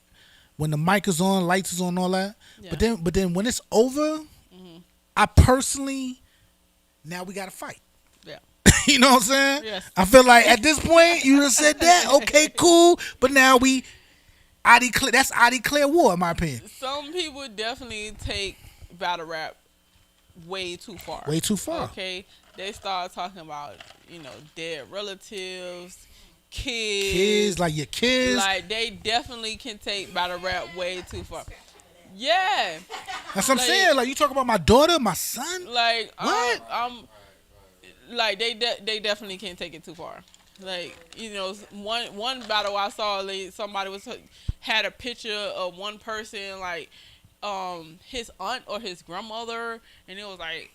When the mic is on, lights is on, all that. Yeah. But then when it's over, I personally, now we gotta fight. Yeah. You know what I'm saying? Yes. I feel like at this point you just said that, okay, cool. But now that's I declare war, in my opinion. Some people definitely take battle rap way too far. Way too far. Okay, they start talking about dead relatives, Kids, like your kids. Like they definitely can take battle rap way too far. Yeah, That's what I'm like- saying. Like you talk about my daughter, my son. like What? I'm like they definitely can't take it too far. Like one battle I saw, like, somebody had a picture of one person, like his aunt or his grandmother, and it was like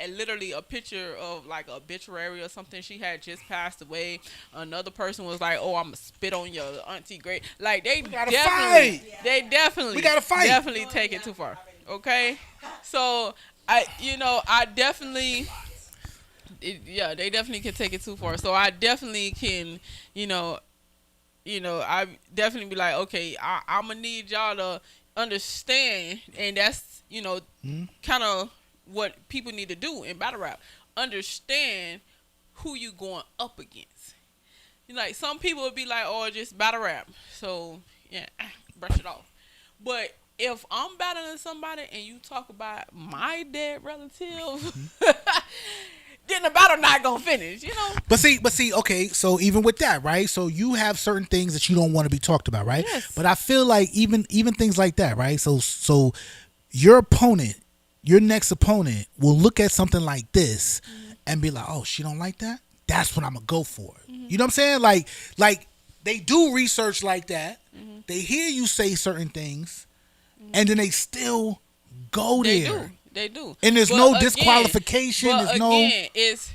literally a picture of like a obituary or something. She had just passed away. Another person was like, "Oh, I'm gonna spit on your auntie great." Like they gotta definitely, fight. they definitely, We gotta fight. Definitely take it too far. Okay, so I definitely. They definitely can take it too far. So I definitely can, I definitely be like, okay, I'm gonna need y'all to understand, and that's kind of what people need to do in battle rap. Understand who you going up against. Like some people would be like, oh, just battle rap. So yeah, brush it off. But if I'm battling somebody and you talk about my dead relative, then the battle not gonna finish, But see, okay, so even with that, right? So you have certain things that you don't want to be talked about, right? Yes. But I feel like even things like that, right? So your opponent, your next opponent will look at something like this and be like, oh, she don't like that? That's what I'm gonna go for. You know what I'm saying? Like they do research like that. They hear you say certain things, and then they still go there. They do. And there's But no again- disqualification. But There's again, it's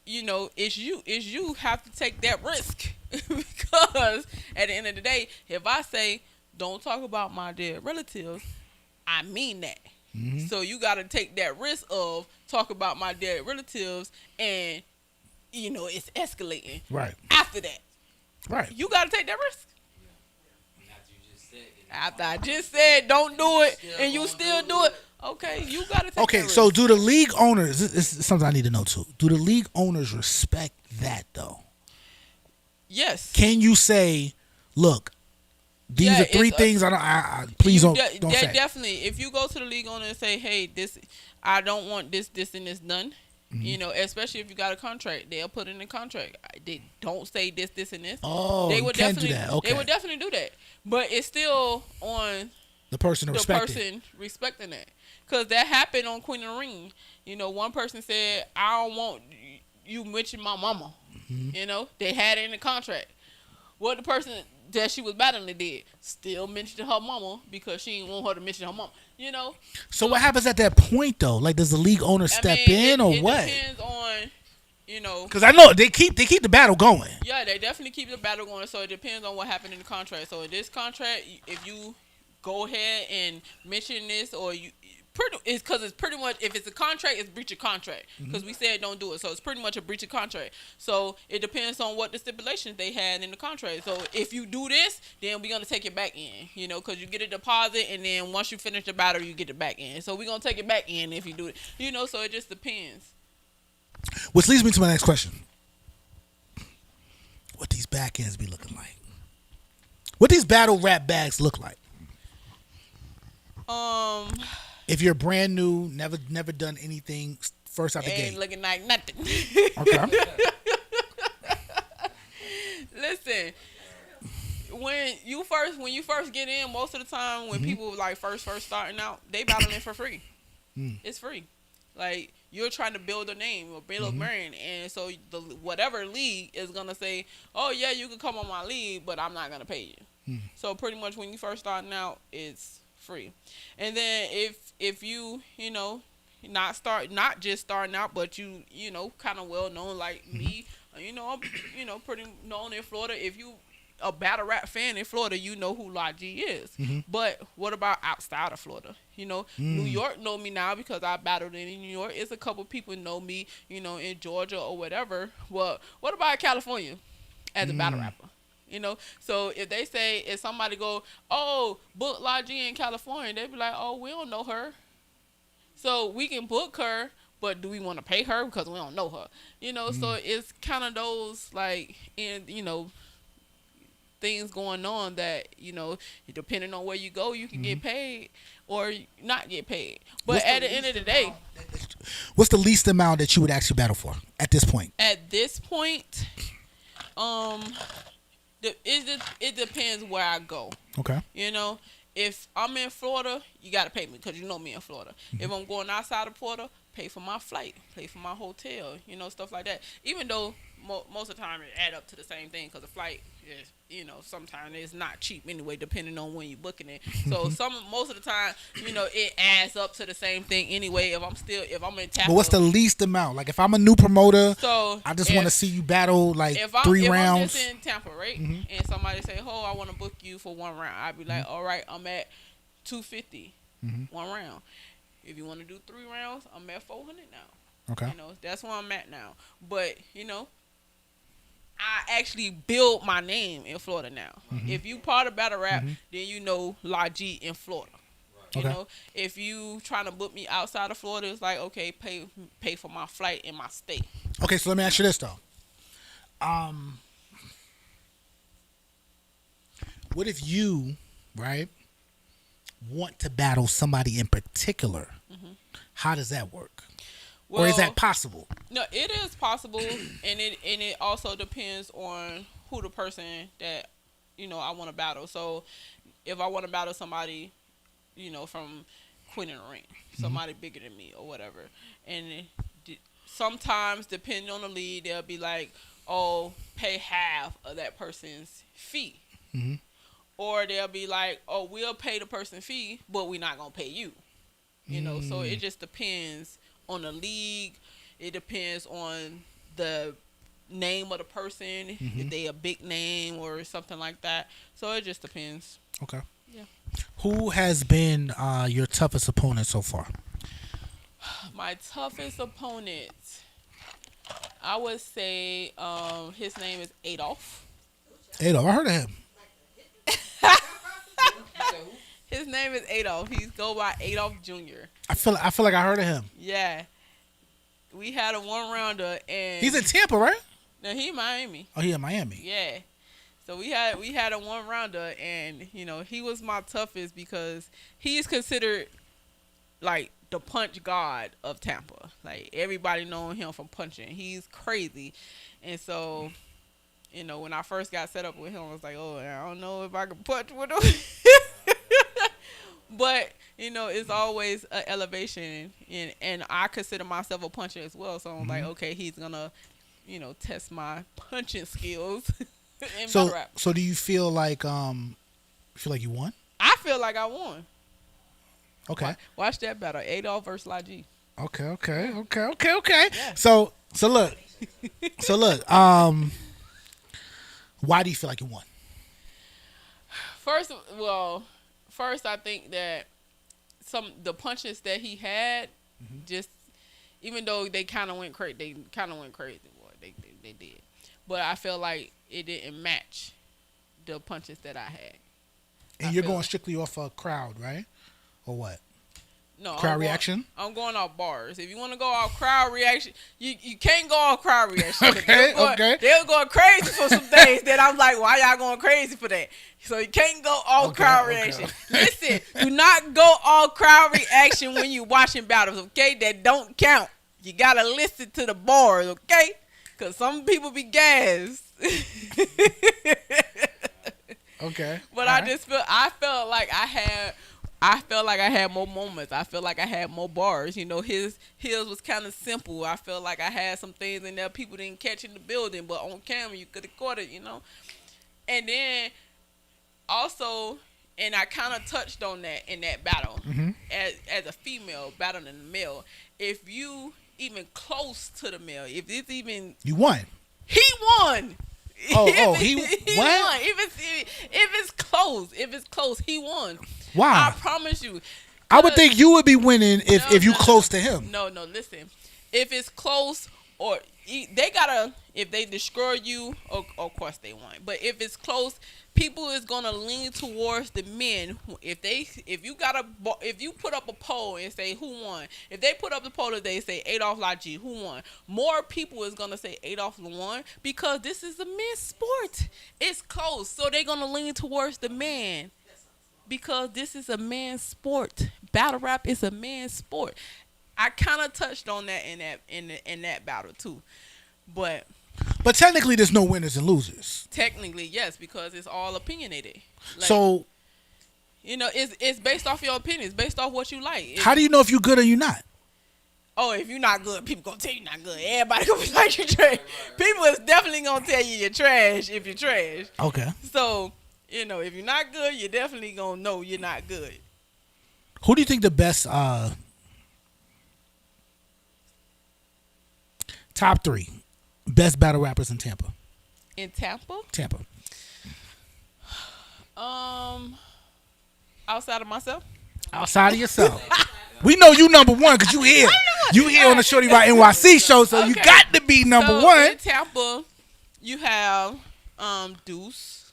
you have to take that risk because at the end of the day, if I say don't talk about my dead relatives, I mean that. So you got to take that risk of talk about my dead relatives and it's escalating. Right. After that, Right. you got to take that risk. After I just said don't do it, and you still do it, okay, you got to take Okay, that so risk. do the league owners, this is something I need to know too. Do the league owners respect that though? Yes. Can you say, look, these are three things please don't say. Definitely. If you go to the league owner and say, hey, this, I don't want this, and this done, especially if you got a contract, they'll put in the contract. They don't say this, and this. Oh, they would you can definitely do that. Okay. They would definitely do that. But it's still on the person respecting that. Because that happened on Queen of the Ring. One person said, I don't want you mention my mama. They had it in the contract. What the person that she was battling did, still mentioned her mama because she didn't want her to mention her mama. So what happens at that point though? Like, does the league owner step in or what? It depends on, Because I know they keep the battle going. Yeah, they definitely keep the battle going. So it depends on what happened in the contract. So in this contract, if you go ahead and mention this, or it's because it's pretty much, if it's a contract, it's breach of contract. Because we said don't do it. So it's pretty much a breach of contract. So it depends on what the stipulations they had in the contract. So if you do this, then we're going to take it back in. Because you get a deposit, and then once you finish the battle, you get it back in. So we're going to take it back in if you do it. So it just depends. Which leads me to my next question. What these back ends be looking like? What these battle rap bags look like? If you're brand new, never done anything, first out the gate. Ain't looking like nothing. Okay. Listen, when you first get in, most of the time when people like first starting out, they battling for free. It's free. Like, you're trying to build a name or build a brand, and so whatever league is gonna say, oh yeah, you can come on my league, but I'm not gonna pay you. So pretty much when you first starting out, it's free. And then if you not just starting out, but you kind of well known like me, I'm pretty known in Florida. If you a battle rap fan in Florida, you know who Lord G is. But what about outside of Florida? New York know me now because I battled in New York. It's a couple people know me, in Georgia or whatever. Well, what about California as a battle rapper? So if somebody go, oh, book Lord G in California, they be like, oh, we don't know her. So we can book her, but do we want to pay her because we don't know her? So it's kind of those like, things going on that, depending on where you go, you can get paid or not get paid. But at the end of the day, what's the least amount that you would actually battle for at this point? At this point, it depends where I go. Okay. If I'm in Florida, you got to pay me because you know me in Florida. If I'm going outside of Florida, pay for my flight, pay for my hotel, stuff like that. Even though most of the time it add up to the same thing because the flight is, sometimes it's not cheap anyway, depending on when you're booking it. So most of the time, it adds up to the same thing anyway. If I'm in Tampa. But what's the least amount? Like, if I'm a new promoter, so I just want to see you battle like if 3 I'm rounds. just in Tampa, right? And somebody say, "Oh, I want to book you for 1 round," I'd be like, "All right, I'm at $250 1 round. If you want to do 3 rounds, I'm at $400 now." Okay. That's where I'm at now. But I actually build my name in Florida now. If you part of battle rap, then you know Lord G in Florida. You know, if you trying to book me outside of Florida, it's like, okay, pay for my flight and my stay. Okay, so let me ask you this though. What if you, right, want to battle somebody in particular? How does that work? Well, or is that possible? No, it is possible, and it also depends on who the person that I want to battle. So if I want to battle somebody, from Queen of the Ring, somebody bigger than me or whatever, and sometimes depending on the lead, they'll be like, "Oh, pay half of that person's fee," or they'll be like, "Oh, we'll pay the person fee, but we're not gonna pay you." So it just depends on the league. It depends on the name of the person, if they a big name or something like that. So it just depends. Okay. Yeah. Who has been your toughest opponent so far? My toughest opponent. I would say his name is Adolf. Adolf, I heard of him. His name is Adolf. He's go by Adolf Jr. I feel like I heard of him. Yeah. We had a one rounder and He's in Tampa, right? no, he Miami. Oh, he in Miami. Yeah. So we had a one rounder and he was my toughest because he is considered like the punch god of Tampa. Like everybody knowing him from punching. He's crazy. And so, when I first got set up with him, I was like, oh, I don't know if I can punch with him. But, it's always an elevation and I consider myself a puncher as well. So I'm like, okay, he's gonna, test my punching skills in battle rap. So do you feel like you won? I feel like I won. Okay. Watch that battle. Adolf versus Laji. Okay. Yeah. So look. Why do you feel like you won? First I think that the punches that he had, just even though they kind of went crazy, boy, they did. But I feel like it didn't match the punches that I had. And you're going strictly off a crowd, right? Or what? No, crowd reaction? I'm going off bars. If you want to go off crowd reaction, you can't go off crowd reaction. Okay. They were going crazy for some things that I'm like, why y'all going crazy for that? So you can't go off crowd reaction. Listen, do not go off crowd reaction when you watching battles, okay? That don't count. You got to listen to the bars, okay? Because some people be gassed. Okay. But All I right. felt like I had more moments. I feel like I had more bars. His was kind of simple. I feel like I had some things in there people didn't catch in the building, but on camera you could have caught it, And then also, and I kind of touched on that in that battle, as a female battling a male. If you even close to the male, if it's even You won. he won. He won. If it's close, he won. Wow. I promise you. I would think you would be winning if you close to him. No, listen. If it's close or they gotta, if they destroy you, of course they won. But if it's close, people is gonna lean towards the men. If you put up a poll and say who won, if they put up the poll today say Adolf Laji, who won, more people is gonna say Adolf won because this is a men's sport. It's close, so they're gonna lean towards the man because this is a man's sport. Battle rap is a man's sport. I kind of touched on that in that battle too, but technically, there's no winners and losers. technically yes, because it's all opinionated. Like, So it's based off your opinions, based off what you like. how do you know if you're good or you're not? Oh, if you're not good, people gonna tell you not good. Everybody gonna be like you're trash. People is definitely gonna tell you you're trash if you're trash. Okay. So if you're not good, you're definitely gonna know you're not good. Who do you think the best top 3 best battle rappers in Tampa? In Tampa, outside of myself. Outside of yourself. We know you number one because you here. You here on the ShortyRocNYC show, so you Okay. got to be number one. In Tampa, you have Deuce.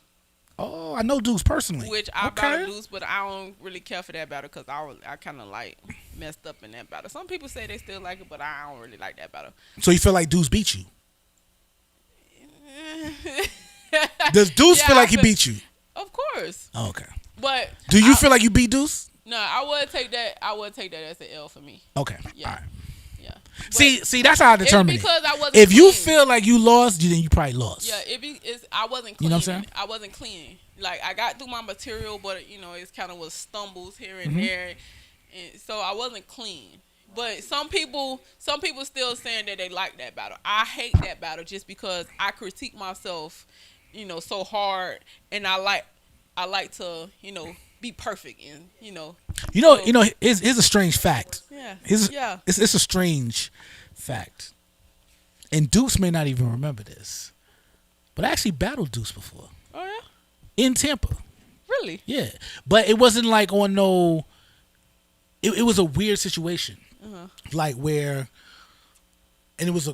Oh, I know Deuce personally. Which I battle Deuce, but I don't really care for that battle because I kind of like messed up in that battle. Some people say they still like it, but I don't really like that battle. So you feel like Deuce beat you? Does Deuce feel like he beat you? Of course. Oh, okay. But do you feel like you beat Deuce? No, I would take that. I would take that as an L for me. Okay. Yeah. All right. Yeah. But see, that's how I determine it. Because I wasn't if you clean. feel like you lost, then you probably lost. Yeah, I wasn't clean. You know what I'm saying? I wasn't clean. Like I got through my material, but it's kind of was stumbles here and there, and so I wasn't clean. But some people still saying that they like that battle. I hate that battle just because I critique myself, so hard, and I like to, be perfect and Here's a strange fact. Yeah. It's a strange fact, and Deuce may not even remember this, but I actually battled Deuce before. Oh yeah. In Tampa. Really? Yeah, but it wasn't like on no. It was a weird situation, like where, and it was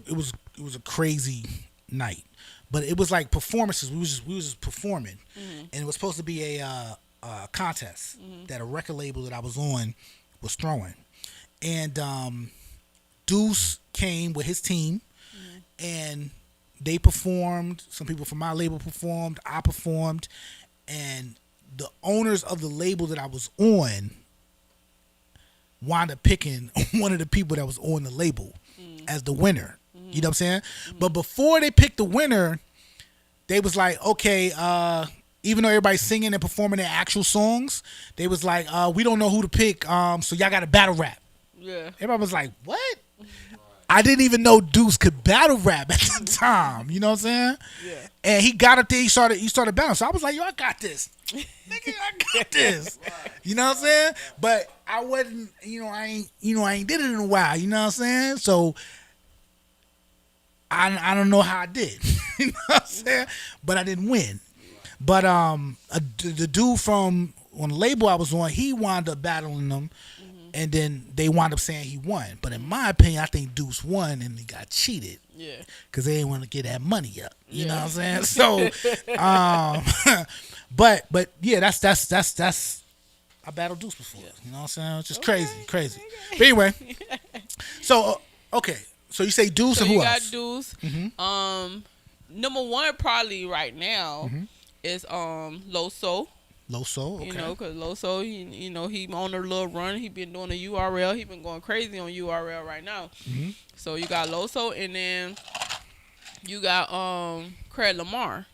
was a crazy night. But it was like performances. We was just performing, and it was supposed to be a contest that a record label that I was on was throwing, and Deuce came with his team, and they performed. Some people from my label performed. I performed, and the owners of the label that I was on wound up picking one of the people that was on the label as the winner. You know what I'm saying? But before they picked the winner, they was like, okay, even though everybody's singing and performing their actual songs, they was like, we don't know who to pick, so y'all got to battle rap. Yeah. Everybody was like, what? I didn't even know Deuce could battle rap at the time. You know what I'm saying? Yeah. And he got up there, he started battling. So I was like, yo, I got this. Nigga, I got this. You know what I'm saying? But I wasn't, I ain't did it in a while. You know what I'm saying? So I don't know how I did. You know what I'm saying? But I didn't win. But the dude from on the label I was on, he wound up battling them, and then they wound up saying he won. But in my opinion, I think Deuce won, and he got cheated. Yeah. Because they didn't want to get that money up. You know Yeah. what I'm saying? So, but yeah, that's I battled Deuce before. You know what I'm saying? It's just crazy. But anyway, so okay. So you say Deuce So and who you got else? Deuce. Number one probably right now is Loso. Loso, okay. You know, because Loso, he on a little run. He been doing a URL. He been going crazy on URL right now. So you got Loso, and then you got Craig Lamar.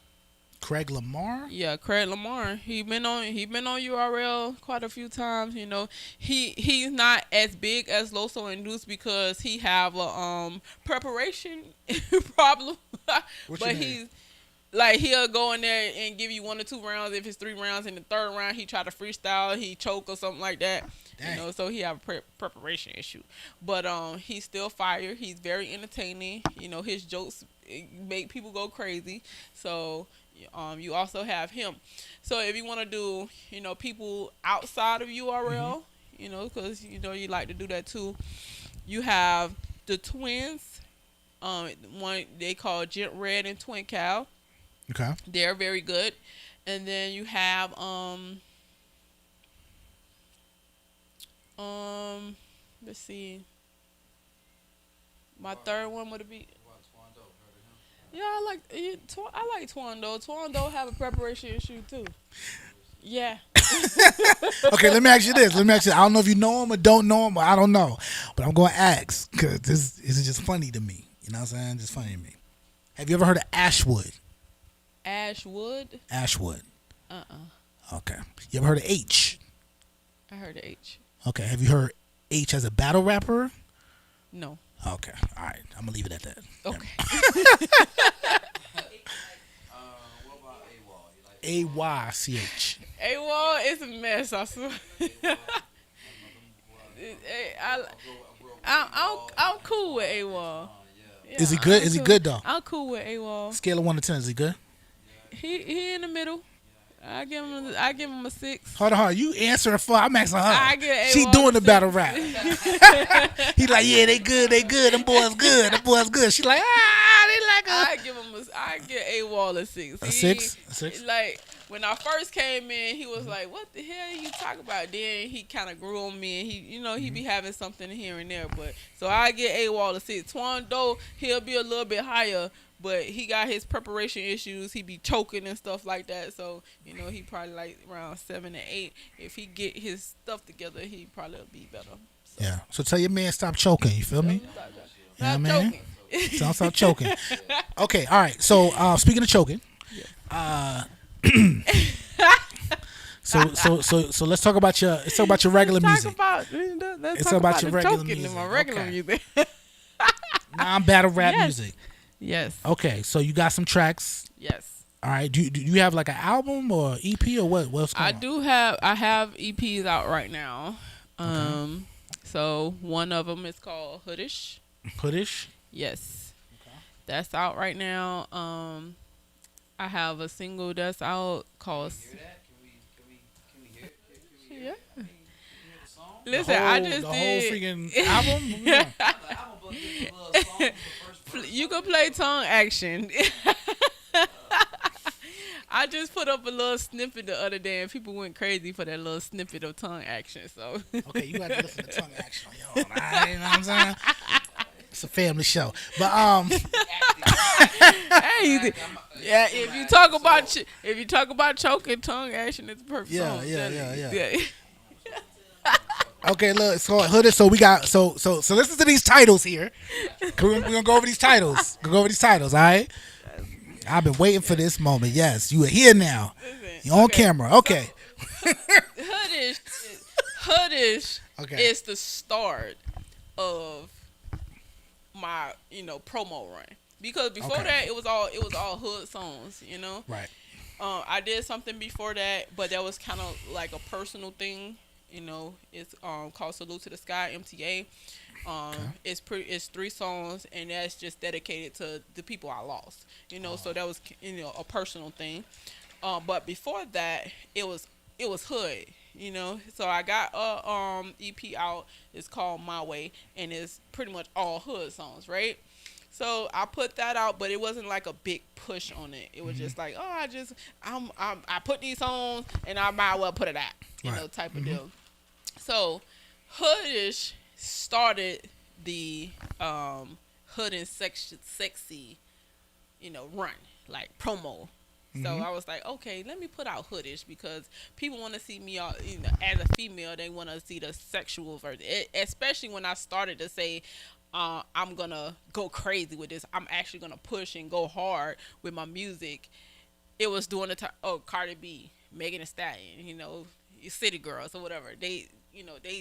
Craig Lamar? Yeah, Craig Lamar. He been on URL quite a few times. You know, he's not as big as Loso and Deuce because he have a preparation problem. What But you mean? he's like, he'll go in there and give you 1 or 2 rounds. If it's 3 rounds, in the third round he try to freestyle, he choke or something like that. Dang. You know, so he have a preparation issue. But he's still fire. He's very entertaining. You know, his jokes make people go crazy. So you also have him. So if you want to do, people outside of URL, because you like to do that too. You have the twins. One they call Gent Red and Twin Cow. Okay. They're very good. And then you have let's see. My third one would be. Yeah, I like Twando. Twando have a preparation issue too. Yeah. Okay, let me ask you this. I don't know if you know him or don't know him, or I don't know. But I'm going to ask because this is just funny to me. You know what I'm saying? Just funny to me. Have you ever heard of Ashwood? Ashwood? Ashwood. Okay. You ever heard of H? I heard of H. Okay. Have you heard H as a battle rapper? No. Okay. All right. I'm going to leave it at that. Okay. What about AWOL? A-Y-C-H. AWOL is a mess, I swear. I'm cool with AWOL. Yeah, Is he good? I'm Is he cool. good, though? I'm cool with AWOL. Scale of 1 to 10. Is he good? He in the middle. I give him a 6. Hold on. You answering for I'm asking her. I give A1 She doing the a battle 6. rap. He like, yeah, they good. Them boys good. She like, they like her. I give AWOL a 6. A 6? A 6? Like, when I first came in, he was like, what the hell are you talking about? Then he kind of grew on me, and he be having something here and there. But so I get AWOL a 6. Twando, he'll be a little bit higher, but he got his preparation issues. He be choking and stuff like that. So, he probably like around 7 or 8. If he get his stuff together, he probably will be better. So. Yeah. So tell your man stop choking. You feel me? Stop man. choking. Don't stop choking. Okay. All right. So speaking of choking, so let's talk about your regular music. Let's It's talk about your the regular choking music. in my regular Okay. music. Non-battle rap Yes. music. Yes. Okay. So you got some tracks. Yes. All right. Do you have like an album or EP or what? What's going on? I have EPs out right now. So one of them is called Hoodish. Hoodish. Yes. That's out right now. I have a single that's out called. Hear that? Can we hear it? Can we Yeah. hear the song? Listen, I just the whole did. freaking album. What we doing? The album, but give me a little song, the first You can play tongue action. I just put up a little snippet the other day, and people went crazy for that little snippet of tongue action. So Okay, you got to listen to tongue action on your own. All right, you know what I'm saying? It's a family show, but hey, yeah. If you talk about choking, tongue action is the perfect Yeah, song. yeah. Okay, look, so Hoodish. So we got so listen to these titles here. We're gonna go over these titles. All right. I've been waiting for this moment. Yes, you are here now. You're on camera. Okay. Hoodish Okay. is the start of my promo run, because before that it was all hood songs. Right. I did something before that, but that was kind of like a personal thing. It's called Salute to the Sky, MTA. It's 3 songs, and that's just dedicated to the people I lost. So that was a personal thing. But before that, it was hood. So I got a EP out. It's called My Way, and it's pretty much all hood songs, right? So I put that out, but it wasn't like a big push on it. It was just like, I put these songs, and I might as well put it out, type of deal. So Hoodish started the hood and sexy, run, like promo. So I was like, okay, let me put out Hoodish, because people want to see me as a female. They want to see the sexual version, especially when I started to say, I'm going to go crazy with this. I'm actually going to push and go hard with my music. It was during the time, Cardi B, Megan Thee Stallion, City Girls or whatever. They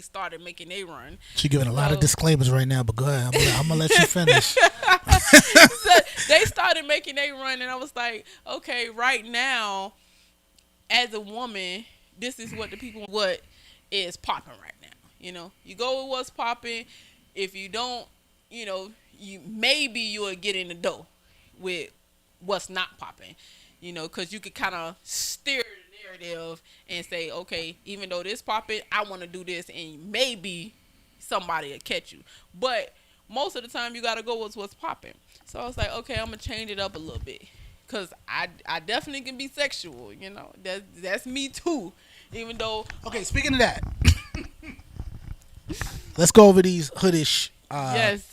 started making their run. She's giving a lot of disclaimers right now, but go ahead. I'm going to let you finish. So they started making their run, and I was like, okay, right now, as a woman, this is what is popping right now. You go with what's popping. If you don't, you'll get in the door with what's not popping, because you could kind of steer the narrative and say, okay, even though this popping, I want to do this, and maybe somebody will catch you. But most of the time, you got to go with what's popping. So I was like, okay, I'm going to change it up a little bit, because I definitely can be sexual, That's me too, even though... Okay, speaking of that, let's go over these Hoodish yes.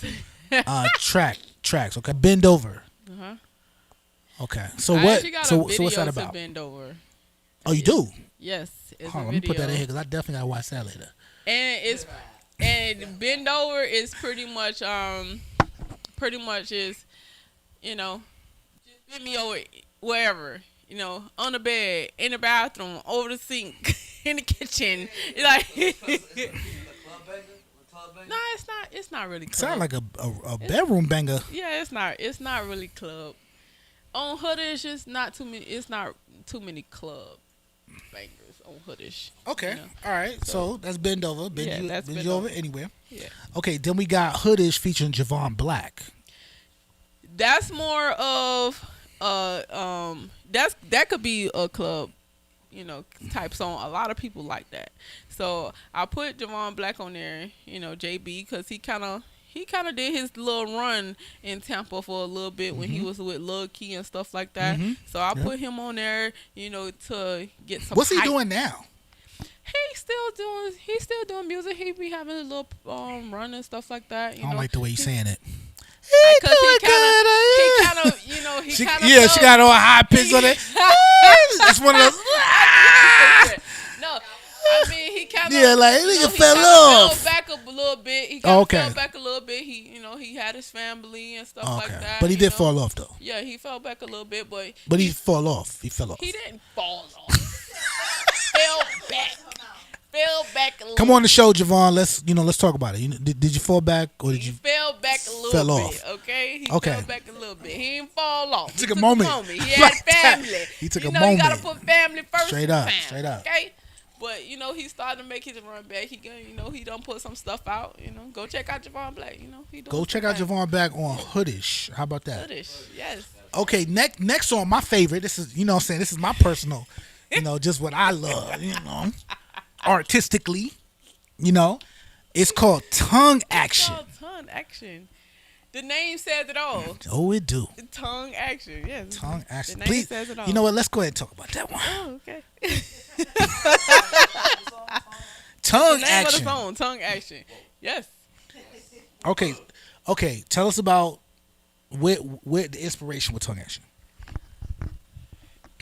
tracks. Okay, Bend Over. Uh-huh. Okay, so I what? actually got So a video what's that to about? Bend Over. Oh, you do? Yes, it's Hold a on, let me put video. that in here, because I definitely gotta watch that later. And Bend Over is pretty much is, just bend me over wherever, on the bed, in the bathroom, over the sink, in the kitchen, like. No, it's not really club. Sound like a bedroom banger. Yeah, it's not really club. On Hoodish, it's not too many club bangers on Hoodish. Okay, all right. So that's Bend Over. Bend you over anywhere. Yeah. Okay, then we got Hoodish featuring Javon Black. That's more of that could be a club, type song. A lot of people like that. So I put Javon Black on there, JB, because he kind of did his little run in Tampa for a little bit when he was with Lil Key and stuff like that. So I put him on there, to get some. What's he hype. doing now? He's still doing music. He be having a little run and stuff like that. I don't like the way you're saying it. Because he kind of, She got all high pitch on it. It's one of those. No, I mean he kind of nigga fell off. Fell back up a little bit. He fell back a little bit. He had his family and stuff like that. But he did fall off though. Yeah, he fell back a little bit, but he fell off. He fell off. He didn't fall off. Fell back a little. Come on the show, Javon. Let's talk about it. Did you fall back or did you? He fell back a little fell bit. off. Okay, he fell back a little bit. He didn't fall off. He took a moment. He had family. He took a You moment. gotta put family first. Straight up. Okay. But he started to make his run back. He done put some stuff out. Go check out Javon Black. Go check out Javon Black on Hoodish. How about that? Hoodish, yes. Okay, next song, my favorite. This is, what I'm saying, this is my personal, just what I love, artistically, it's called Tongue Action. It's called Tongue Action. The name says it all. Oh, it do. Tongue action. Yes. Tongue action. The name Please, says it all. you know what? Let's go ahead and talk about that one. Oh, okay. Tongue Name action. of the song, tongue action. Yes. Okay. Tell us about where the inspiration with tongue action.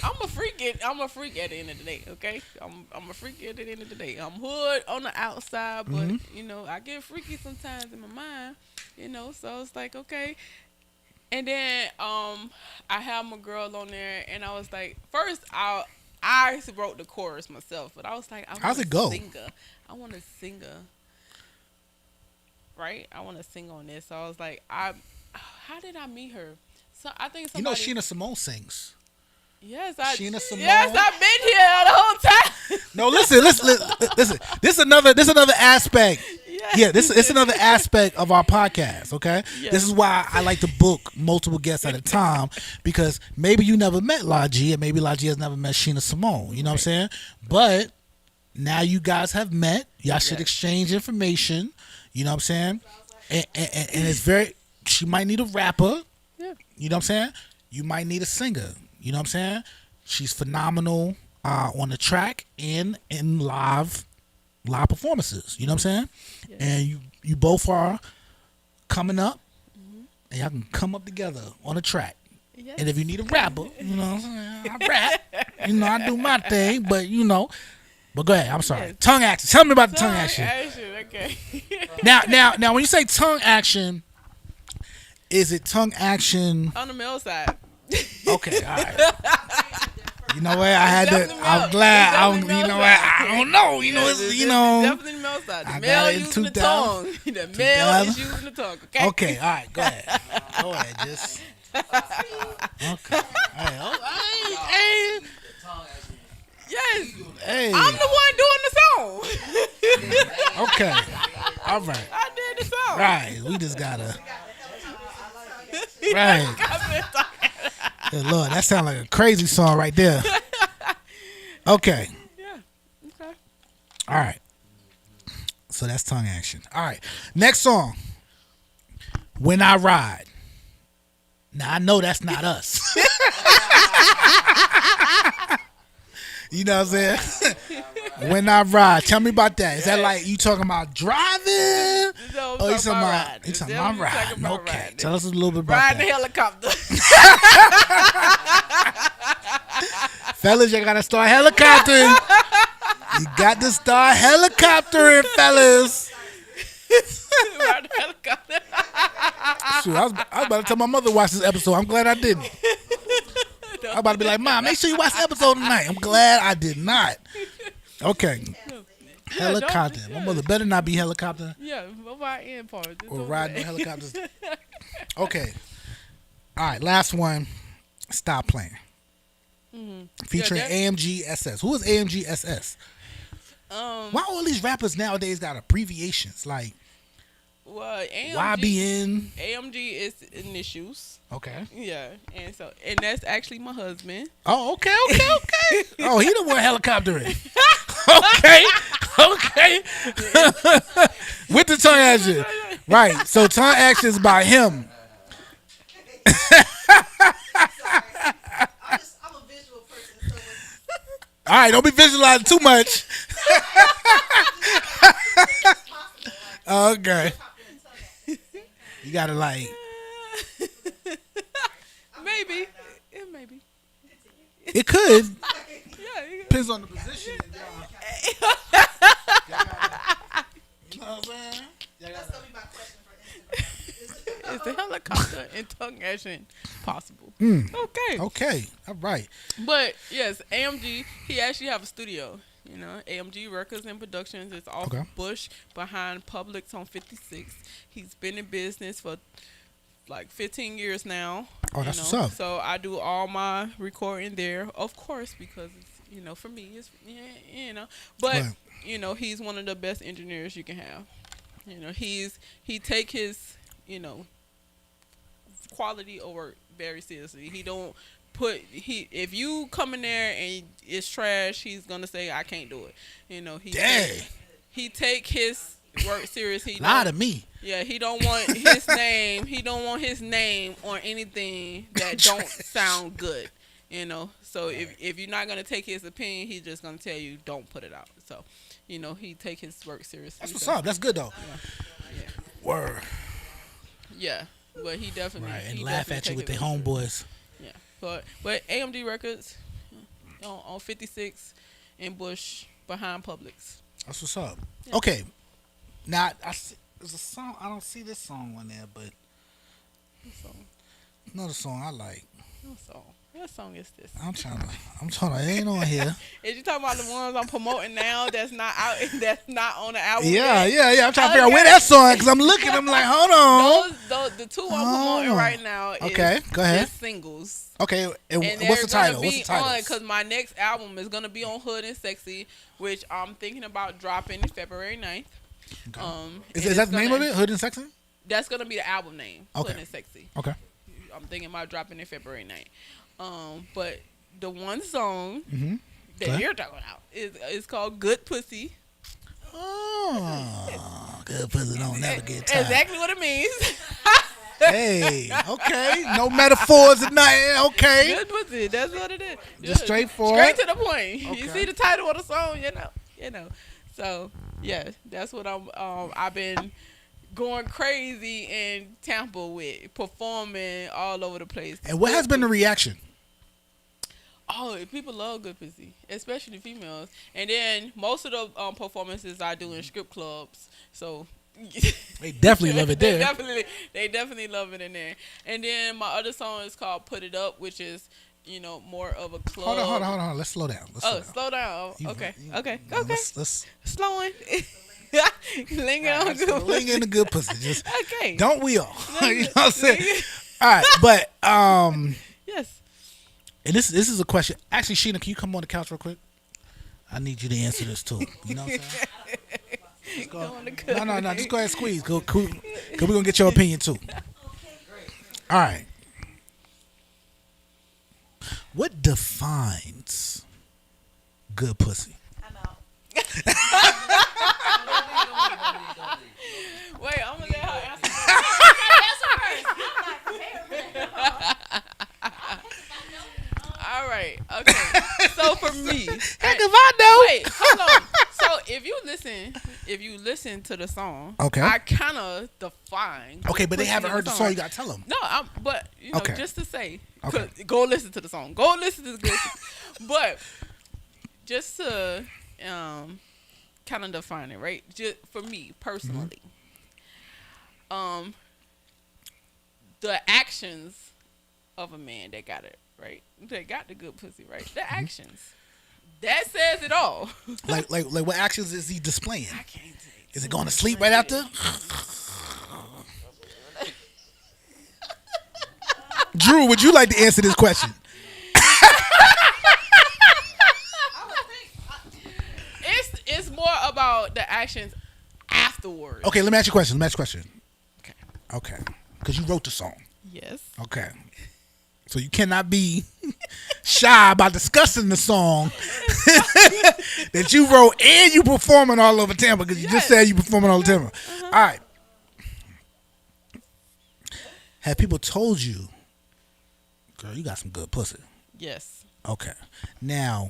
I'm a freak at the end of the day, okay? I'm a freak at the end of the day. I'm hood on the outside, but you know, I get freaky sometimes in my mind, you know, so it's like, okay. And then I have my girl on there, and I was like, first I wrote the chorus myself, but I was like, How's it go? I want to sing right? I want to sing on this. So I was like, how did I meet her? So I think somebody. You know, Shena Samone sings. Yes, Shena Samone. Yes, I've been here the whole time. No, listen. This is another aspect. Yes. Yeah, this is another aspect of our podcast. Okay, Yes. This is why I like to book multiple guests at a time, because maybe you never met Laji, and maybe Laji has never met Shena Samone. You know what I'm saying? But now you guys have met. Y'all should exchange information. You know what I'm saying? And it's very. She might need a rapper. Yeah. You know what I'm saying? You might need a singer. You know what I'm saying? She's phenomenal on the track and in live performances. You know what I'm saying? Yeah. And you both are coming up, and y'all can come up together on a track. Yes. And if you need a rapper, you know what I'm saying? I rap. You know, I do my thing, but you know. But go ahead. I'm sorry. Yes. Tongue action. Tell me about the tongue action. Okay. Now, when you say tongue action, is it tongue action? On the male side. Okay, all right. You know what? I had to. Definitely I'm male. glad. Definitely You male know side. what? I don't know. You know, it's, you know. Definitely the male side. The I male got it in using the 2000. tongue. The male is 2000. using the tongue. Okay. Okay, all right. Go ahead. Go ahead. Just. Okay. Hey, Yes. hey. I'm the one doing the song. Okay. All right. I did the song. Right. We just gotta. Right. Good Lord, that sounds like a crazy song right there. Okay. Yeah. Okay. All right. So that's tongue action. All right. Next song. When I Ride. Now I know that's not us. You know what I'm saying? When I Ride. Tell me about that. Is that like you talking about driving? No, Oh, you talking about riding. you talking Definitely about talking riding. about Okay. riding. Tell us a little bit about Riding the that. helicopter. Fellas, you gotta start helicoptering. You got to start helicoptering, fellas. Riding the helicopter. Shoot, I was about to tell my mother to watch this episode. I'm glad I didn't. I'm about to be like, Mom, make sure you watch the episode tonight. I'm glad I did not. Okay. Helicopter. My mother better not be helicopter Yeah, what about end part? Just or over riding the there. helicopters. Okay. All right, last one. Stop Playing. Featuring Yeah, that- AMG SS. Who is AMG SS? Why all these rappers nowadays got abbreviations like Well, YBN? AMG is initials. Okay. Yeah, and that's actually my husband. Oh, okay. Oh, he the one helicoptering. Okay. With the tongue action. Right. So tongue action is by him. I'm a visual person, so All right, don't be visualizing too much. Okay. You gotta like. Maybe. Yeah, maybe. It could. Yeah. Depends on the position. You know what I'm saying? that's gonna be my question for Is the helicopter and tongue action possible? Mm. Okay. Okay. All right. But yes, AMG, he actually have a studio. You know, AMG Records and Productions is off Okay. Bush behind Publix on 56. He's been in business for like 15 years now. Oh, that's you what's know? up. So I do all my recording there, of course, because it's, you know, for me, it's you know. But Right. you know, he's one of the best engineers you can have. You know, he take his, you know, quality over very seriously. He don't if you come in there and it's trash, he's gonna say I can't do it. You know, Dang. he take his work serious. He Lie don't- to me. Yeah, he don't want his name. He don't want his name on anything that don't sound good. You know, so if you're not gonna take his opinion, he's just gonna tell you don't put it out. So, you know, he take his work seriously. That's what's so, up. That's good though. Yeah. Word. Yeah, but he definitely Right, and he laugh definitely at you take with it their very serious. homeboys. Yeah, but AMD Records on 56 in Bush behind Publix. That's what's up. Yeah. Okay. Now I see, there's a song. I don't see this song on there, but So, another song I like. what song is this? I'm trying to. It ain't on here. Is you talking about the ones I'm promoting now that's not out, that's not on the album? Yeah. yet? I'm trying to figure out where that song. Cause I'm looking. I'm like, hold on. Those the two I'm promoting Oh. right now. Is, Okay, go ahead. is singles. Okay. And And what's the title? What's the title? Because my next album is gonna be on Hood and Sexy, which I'm thinking about dropping February 9th. Is and that it's the name gonna- of it? Hood and Sexy? That's gonna be the album name. Okay. Hood and Sexy. Okay. I'm thinking about dropping it February 9th. But the one song Mm-hmm. that Go ahead. you're talking about is called Good Pussy. Oh, good pussy don't never get tired. Exactly what it means. Hey, okay. No metaphors or nothing. Okay. Good pussy. That's what it is. Just straightforward. Straight to the point. You Okay. see the title of the song, you know. So yeah, that's what I've been going crazy in Tampa with, performing all over the place. And what has been the reaction? Oh, people love good pussy, especially females. And then most of the performances I do in strip clubs. So They definitely love it there. they definitely love it in there. And then my other song is called Put It Up, which is, you know, more of a club. Hold on. Let's slow down. Slow down. Okay. Okay. Let's Slowing. Linger on good linger in the good pussy. Just Okay. don't we all? You know what I'm saying? All right, but Yes. and this is a question. Actually, Sheena, can you come on the couch real quick? I need you to answer this too. You know what I'm saying? Just go. No. Just go ahead and squeeze. Go, cool. Cause we're gonna get your opinion too. All right. What defines good pussy? I'm out. Wait, I'm gonna let her answer. All right. Okay. So for me, Heck if I know. wait, hold on. So if you listen to the song, Okay. I kind of define. Okay, but they pussy haven't in heard the song. You gotta tell them. No, but you know, Okay. just to say, Okay. go listen to the song. Go listen to the good. But just to kind of define it, right? Just for me personally, the actions of a man that got it right, that got the good pussy right, the actions that says it all. Like what actions is he displaying? I can't take. Is it going to sleep right after? Drew, would you like to answer this question? It's more about the actions afterwards. Okay, let me ask you a question. Okay. Okay. Because you wrote the song. Yes. Okay. So you cannot be shy about discussing the song that you wrote and you performing all over Tampa because you just said you performing all over Tampa. All right. Have people told you, girl, you got some good pussy? Yes. Okay. Now,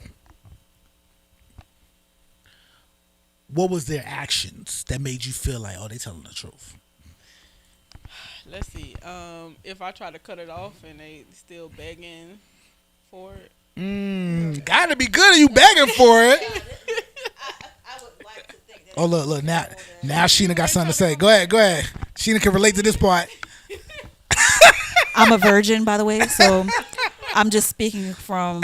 what was their actions that made you feel like, oh, they telling the truth? Let's see. If I try to cut it off and they still begging for it. Gotta be good. Are you begging for it? I would like to think that. Oh, look. Now Sheena got something to say. Go ahead. Sheena can relate to this part. I'm a virgin, by the way, so I'm just speaking from,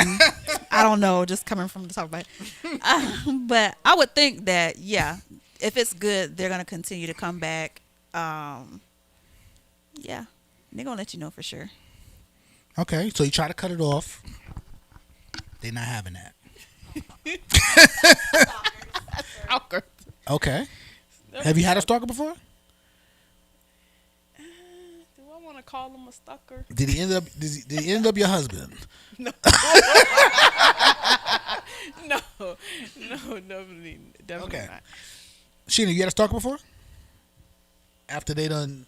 I don't know, just coming from the top of my head. But I would think that, yeah, if it's good, they're going to continue to come back. Yeah, they're going to let you know for sure. Okay, so you try to cut it off. They're not having that. Stalker. Okay. Have you had a stalker before? Do I want to call him a stalker? Did he end up your husband? No, definitely Okay. not. Sheena, you had a stalker before? After they done,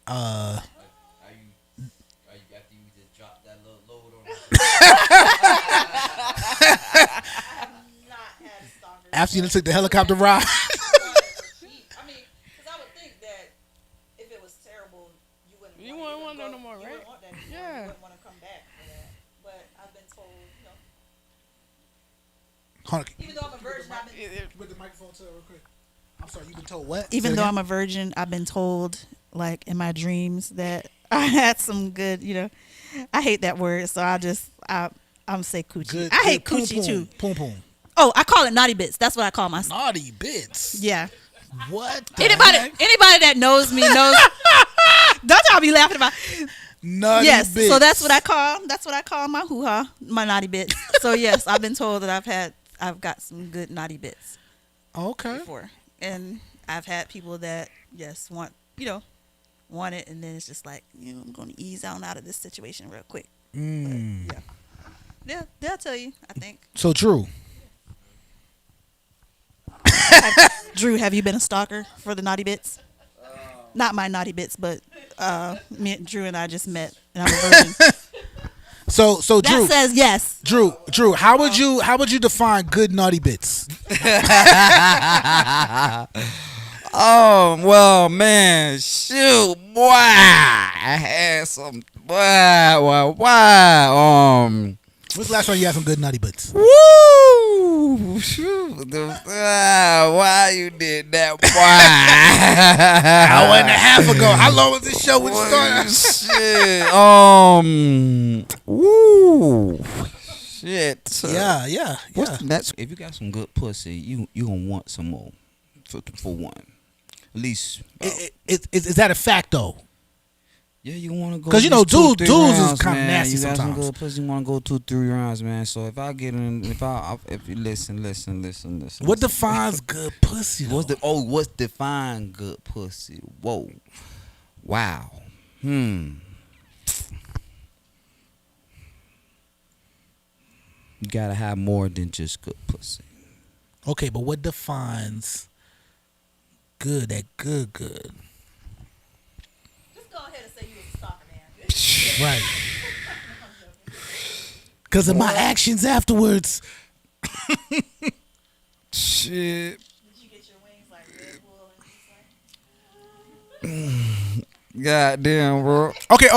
Are you after you just drop that little load on? after you done took the helicopter ride. I mean, because I would think that if it was terrible, you wouldn't want that no more, you right? wouldn't want that anymore. Yeah. You wouldn't want to come back for that. But I've been told, Hold on. even though I'm a virgin, I've been Put the microphone to her real quick. I'm sorry, you've been told what? even Say though again? I'm a virgin, I've been told, like in my dreams, that I had some good, I hate that word, so I'm say coochie. Good, I hate good coochie too. Poom poom. Oh, I call it naughty bits. That's what I call myself. Naughty bits. Yeah. What? The Anybody heck? that knows me knows. Don't y'all be laughing about. Naughty Yes, bits. so that's what I call my hoo-ha, my naughty bits. So yes, I've been told that I've got some good naughty bits Okay. before, and I've had people that want it, and then it's just like, I'm going to ease on out of this situation real quick. Mm. But, yeah, they'll tell you. I think. So Drew. Drew, have you been a stalker for the naughty bits? Not my naughty bits, but Drew and I just met, and I'm a virgin. So That Drew. says yes. Drew, how would you define good naughty bits? Oh well, man, shoot, boy, I had some, boy. When's the last time you had some good naughty bits? Woo! Shoot, why you did that, boy? Hour and a half ago. How long was this show when it started? Shit. Woo. Shit. Yeah. That's if you got some good pussy, you gonna want some more. For one, at least. Is that a fact though? Yeah, you want to go. Because at least dudes 2-3 is rounds, kind of man. nasty You got some sometimes. good pussy. You want to go 2-3 rounds, man. So if I get in, if you listen. What defines good pussy? Though? What's define good pussy? Whoa, wow, You gotta have more than just good pussy. Okay, but what defines good? That good. Just go ahead and say you was a stalker, man. Right. Because of my actions afterwards. Shit. Did you get your wings like Red Bull and just God damn, bro. Okay.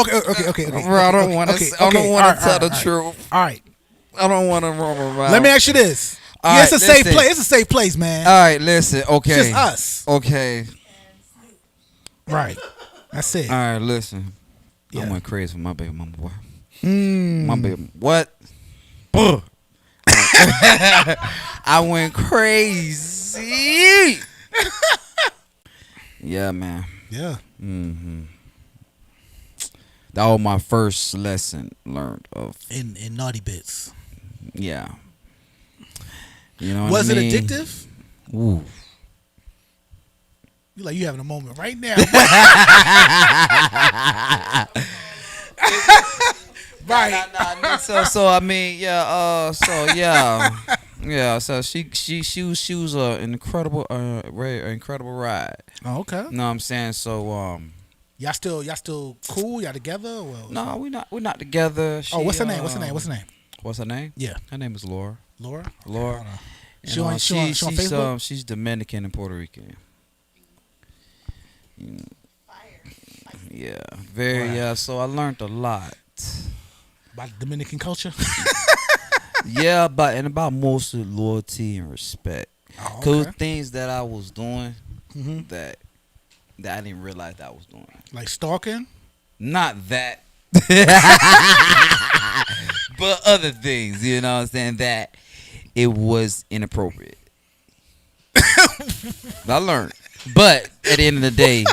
Bro, I don't want to. I don't want to tell the truth. All right. I don't want to run around. Let me ask you this. All Yeah, right, it's a safe listen. place. It's a safe place, man. All right, listen. Okay. It's just us. Okay. Right. That's it. All right, listen. Yeah. I went crazy for my baby mama, boy. Mm. My baby. What? I went crazy. Yeah, man. Yeah. That was my first lesson learned of. In naughty bits. Yeah. You know what Was I it mean? addictive? Ooh. You having a moment right now. Right. Nah. So I mean, yeah. Yeah. So she was an incredible, incredible ride. Oh, okay. You know what I'm saying? So Y'all still cool? Y'all together? Well, no, we're not together. Oh, what's her She, name? What's her name? What's her name? Yeah. Her name is Laura. Laura. Laura. She on Facebook? She's Dominican and Puerto Rican. Yeah, very. Right. Yeah, so I learned a lot. About Dominican culture. Yeah, about mostly loyalty and respect. Oh, Cause okay. things that I was doing Mhm. that I didn't realize that I was doing. Like stalking. Not that, but other things. You know what I'm saying? That it was inappropriate. I learned, but at the end of the day,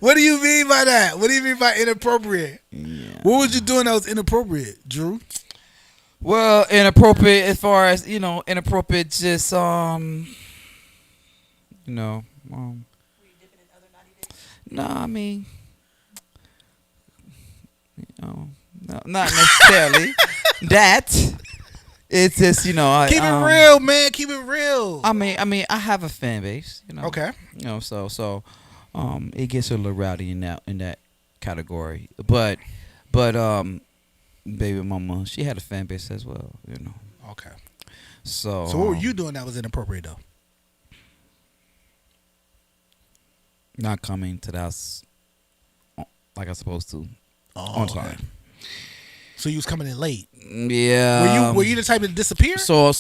What do you mean by that? What do you mean by inappropriate? yeah. What was you doing that was inappropriate, Drew? Well, inappropriate as far as inappropriate. Just were you dipping in other naughty bits? No, I mean, no, not necessarily that. it's just Keep it real, man. Keep it real. I mean, I have a fan base. Okay. So it gets a little rowdy in that category. But baby mama, she had a fan base as well. Okay. So what were you doing that was inappropriate though? Not coming to the house like I'm supposed to on time. Okay. So you was coming in late. Yeah. Were you the type to disappear? So Why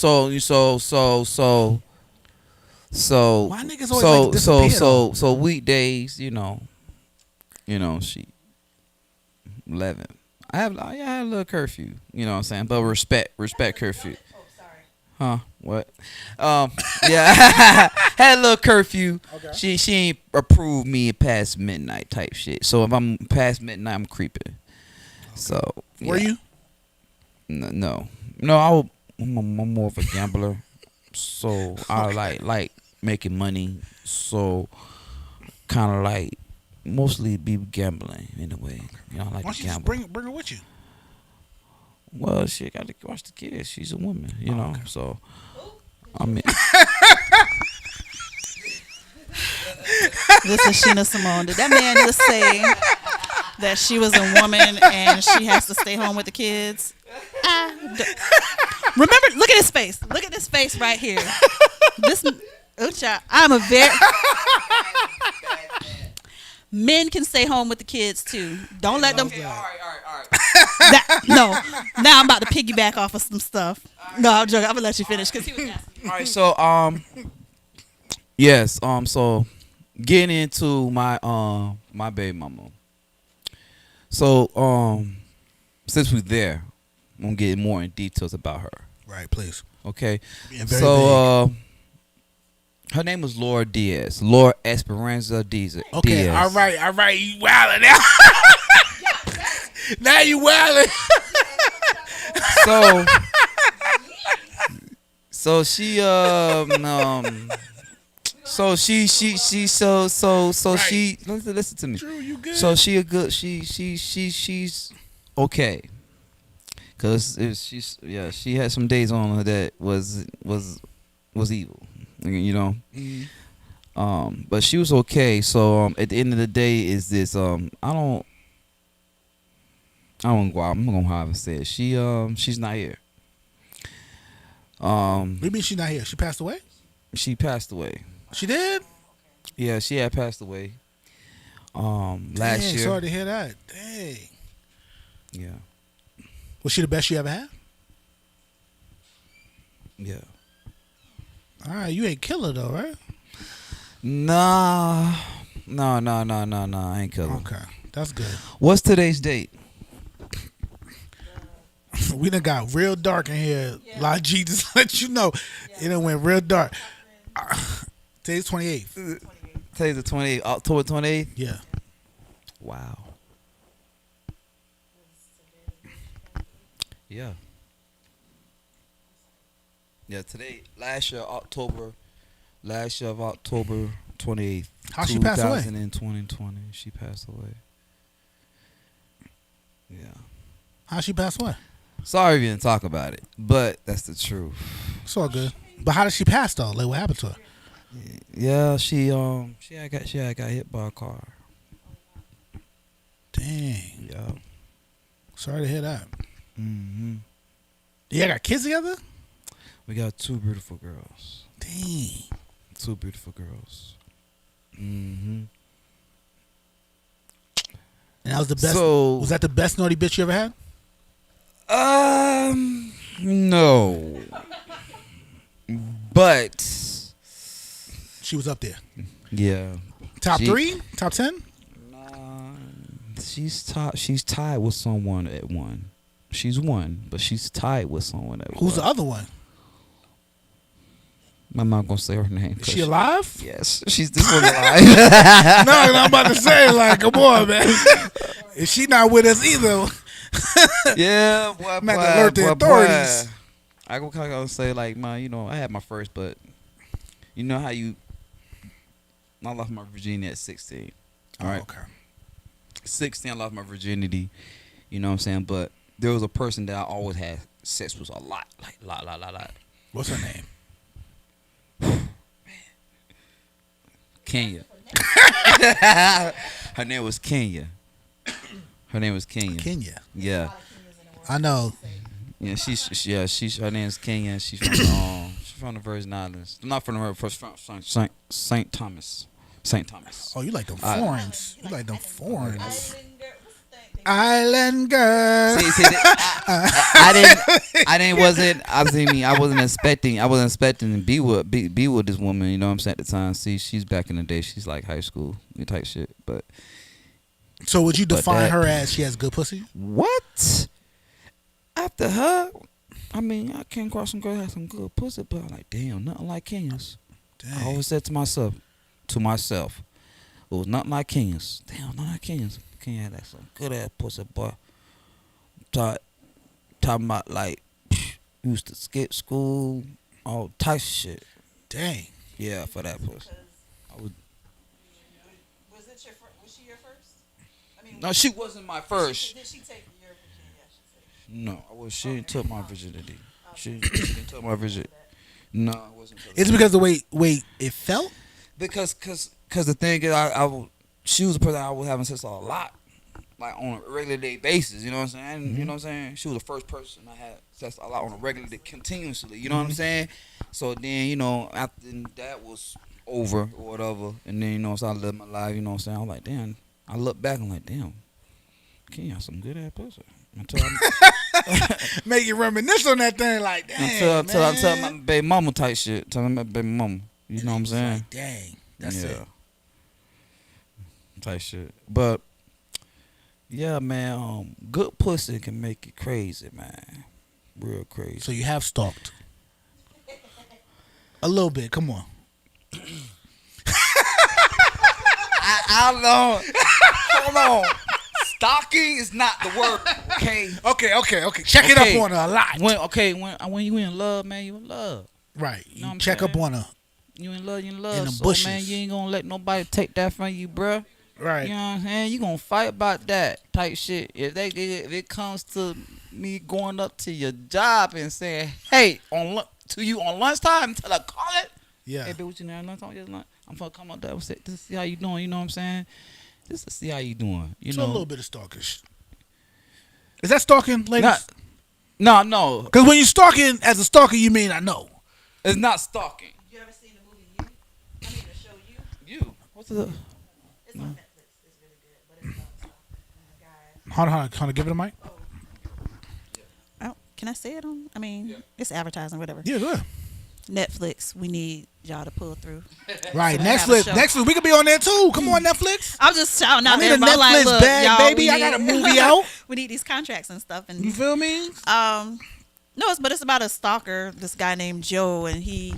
niggas always like to disappear, so weekdays, she 11. I had a little curfew, you know what I'm saying? But respect curfew. Oh, sorry. Huh? What? Yeah, had a little curfew. Okay. She ain't approved me past midnight type shit. So if I'm past midnight, I'm creeping. So Were you? No. I'm more of a gambler. So I like making money. So kind of like mostly be gambling in a way. I like Why to don't you just gamble. bring her with you? Well, she got to watch the kids. She's a woman, okay. So I mean, This is Shena Samone. Did that man just say that she was a woman and she has to stay home with the kids? Remember, look at his face. Look at this face right here. I'm a very... Men can stay home with the kids too. Don't let them... all right. No. Now I'm about to piggyback off of some stuff. No, I'm joking. I'm going to let you finish because he was asking. All right, so yes, so getting into my my baby mama. So since we're there, I'm gonna get more in details about her. Right, please. Okay. Being very So her name was Laura Diaz. Laura Esperanza Diaz. Okay, all right. You wildin' now. Now you wildin'. So she listen to me. Drew, you good? So she's okay. Cause she had some days on her that was evil, but she was okay. So at the end of the day, is this I don't go out. I'm gonna have to say it. She's not here. What do you mean she's not here? She passed away? She passed away. She did? Yeah, she had passed away. Last year. Sorry to hear that. Dang. Yeah. Was she the best you ever had? Yeah. All right, you ain't kill her though, right? Nah. No. I ain't killing. Okay, that's good. What's today's date? We done got real dark in here. Yeah. G, just let you know. It done went real dark. Today's 28th. Today's the 28th. October 28th? Yeah. Wow. Yeah. Yeah, today, last year of October 28th. How she passed away? 2020, she passed away. Yeah. How she passed away? Sorry we didn't talk about it, but that's the truth. It's all good. But how did she pass though? Like what happened to her? Yeah, she had got hit by a car. Dang. Yeah. Sorry to hear that. Mm-hmm. Yeah, got kids together? We got 2 beautiful girls. Dang. 2 beautiful girls. Mm-hmm. And that was the best. So, was that the best naughty bitch you ever had? No. But she was up there. Yeah. Top 3? Top 10? Nah. She's tied with someone at 1. She's 1, but she's tied with someone at 1. Who's the other one? I'm not gonna say her name. Is she alive? Yes, she's this one alive. No, I'm about to say, like, come on, man. Is she not with us either? Yeah, boy, I'm about to alert the authorities. I gonna say, like, I had my first, but you know how I lost my virginity at 16. All right. Okay. 16, I lost my virginity. You know what I'm saying? But there was a person that I always had sex with a lot, like lot. What's her name? Kenya. Her name was Kenya. Kenya. Yeah. I know. Yeah, she's her name is Kenya. She's from the Virgin Islands. Not from the from St. Thomas. St. Thomas. Oh, you like them foreigns. You like them foreigns. Island girl. See, I wasn't expecting to be with this woman, you know what I'm saying, at the time. See, she's back in the day, she's like high school type shit. But so would you define that, her as she has good pussy? What? After her, I mean, I came across some girls that had some good pussy, but I'm like, damn, nothing like Kenya's. Dang. I always said to myself, it was nothing like Kenya's. Damn, nothing like Kenya's. Kenya had that some good ass pussy, boy. Talking about like used to skip school, all types of shit. Dang. Yeah, for that pussy. Was she your first? I mean, No, she wasn't my first. Did she take your virginity? I should say. No, she didn't took my virginity. She didn't took my virginity. No, it wasn't. Is it because the way it felt? Because the thing is, she was a person I was having sex a lot, like on a regular day basis. You know what I'm saying? Mm-hmm. You know what I'm saying? She was the first person I had sex a lot on a regular day, continuously. You know what I'm saying? So then, you know, after that was over or whatever, and then, you know, so I lived my life. You know what I'm saying? I was like, damn. I look back and like, damn, Ken got some good ass pussy. Make you reminisce on that thing, like damn. Until my baby mama type shit. Tell my baby mama. You know what I'm saying? Like, dang, that's it. Type shit. But yeah, man, good pussy can make you crazy, man. Real crazy. So you have stalked a little bit. Come on. I don't. Hold on. Stalking is not the word. Okay. Okay. Check it up on her a lot. When you in love, man, you in love. Right. You know what I'm check up saying? on her. You in love. In the So, bushes. man, you ain't gonna let nobody take that from you, bruh. Right. You know what I'm saying? You gonna fight about that type shit. If it comes to me going up to your job and saying, "Hey, to you on lunchtime until I call it." Yeah. Hey, bitch, what you know? Lunchtime, just lunch. I'm gonna come up there and say, "Just to see how you doing." You know what I'm saying? Just to see how you doing. You So know, a little bit of stalkish. Is that stalking, ladies? No. Because when you're stalking as a stalker, you may not know. It's not stalking. You ever seen the movie You? I mean, the show You. You. What's the? It's on Netflix. It's really good, but it's about stalking. And the guy. Hold on, give it a mic. Oh, can I say it on? I mean, it's advertising, whatever. Yeah, good. Netflix, we need y'all to pull through. Right, So they have a show. Netflix, we could be on there too. Come on, Netflix. I'm just shouting out I need a everybody. Netflix Look, bag, y'all, baby. we I got a need- movie out. We need these contracts and stuff. You And feel me? no, it's about a stalker. This guy named Joe, and he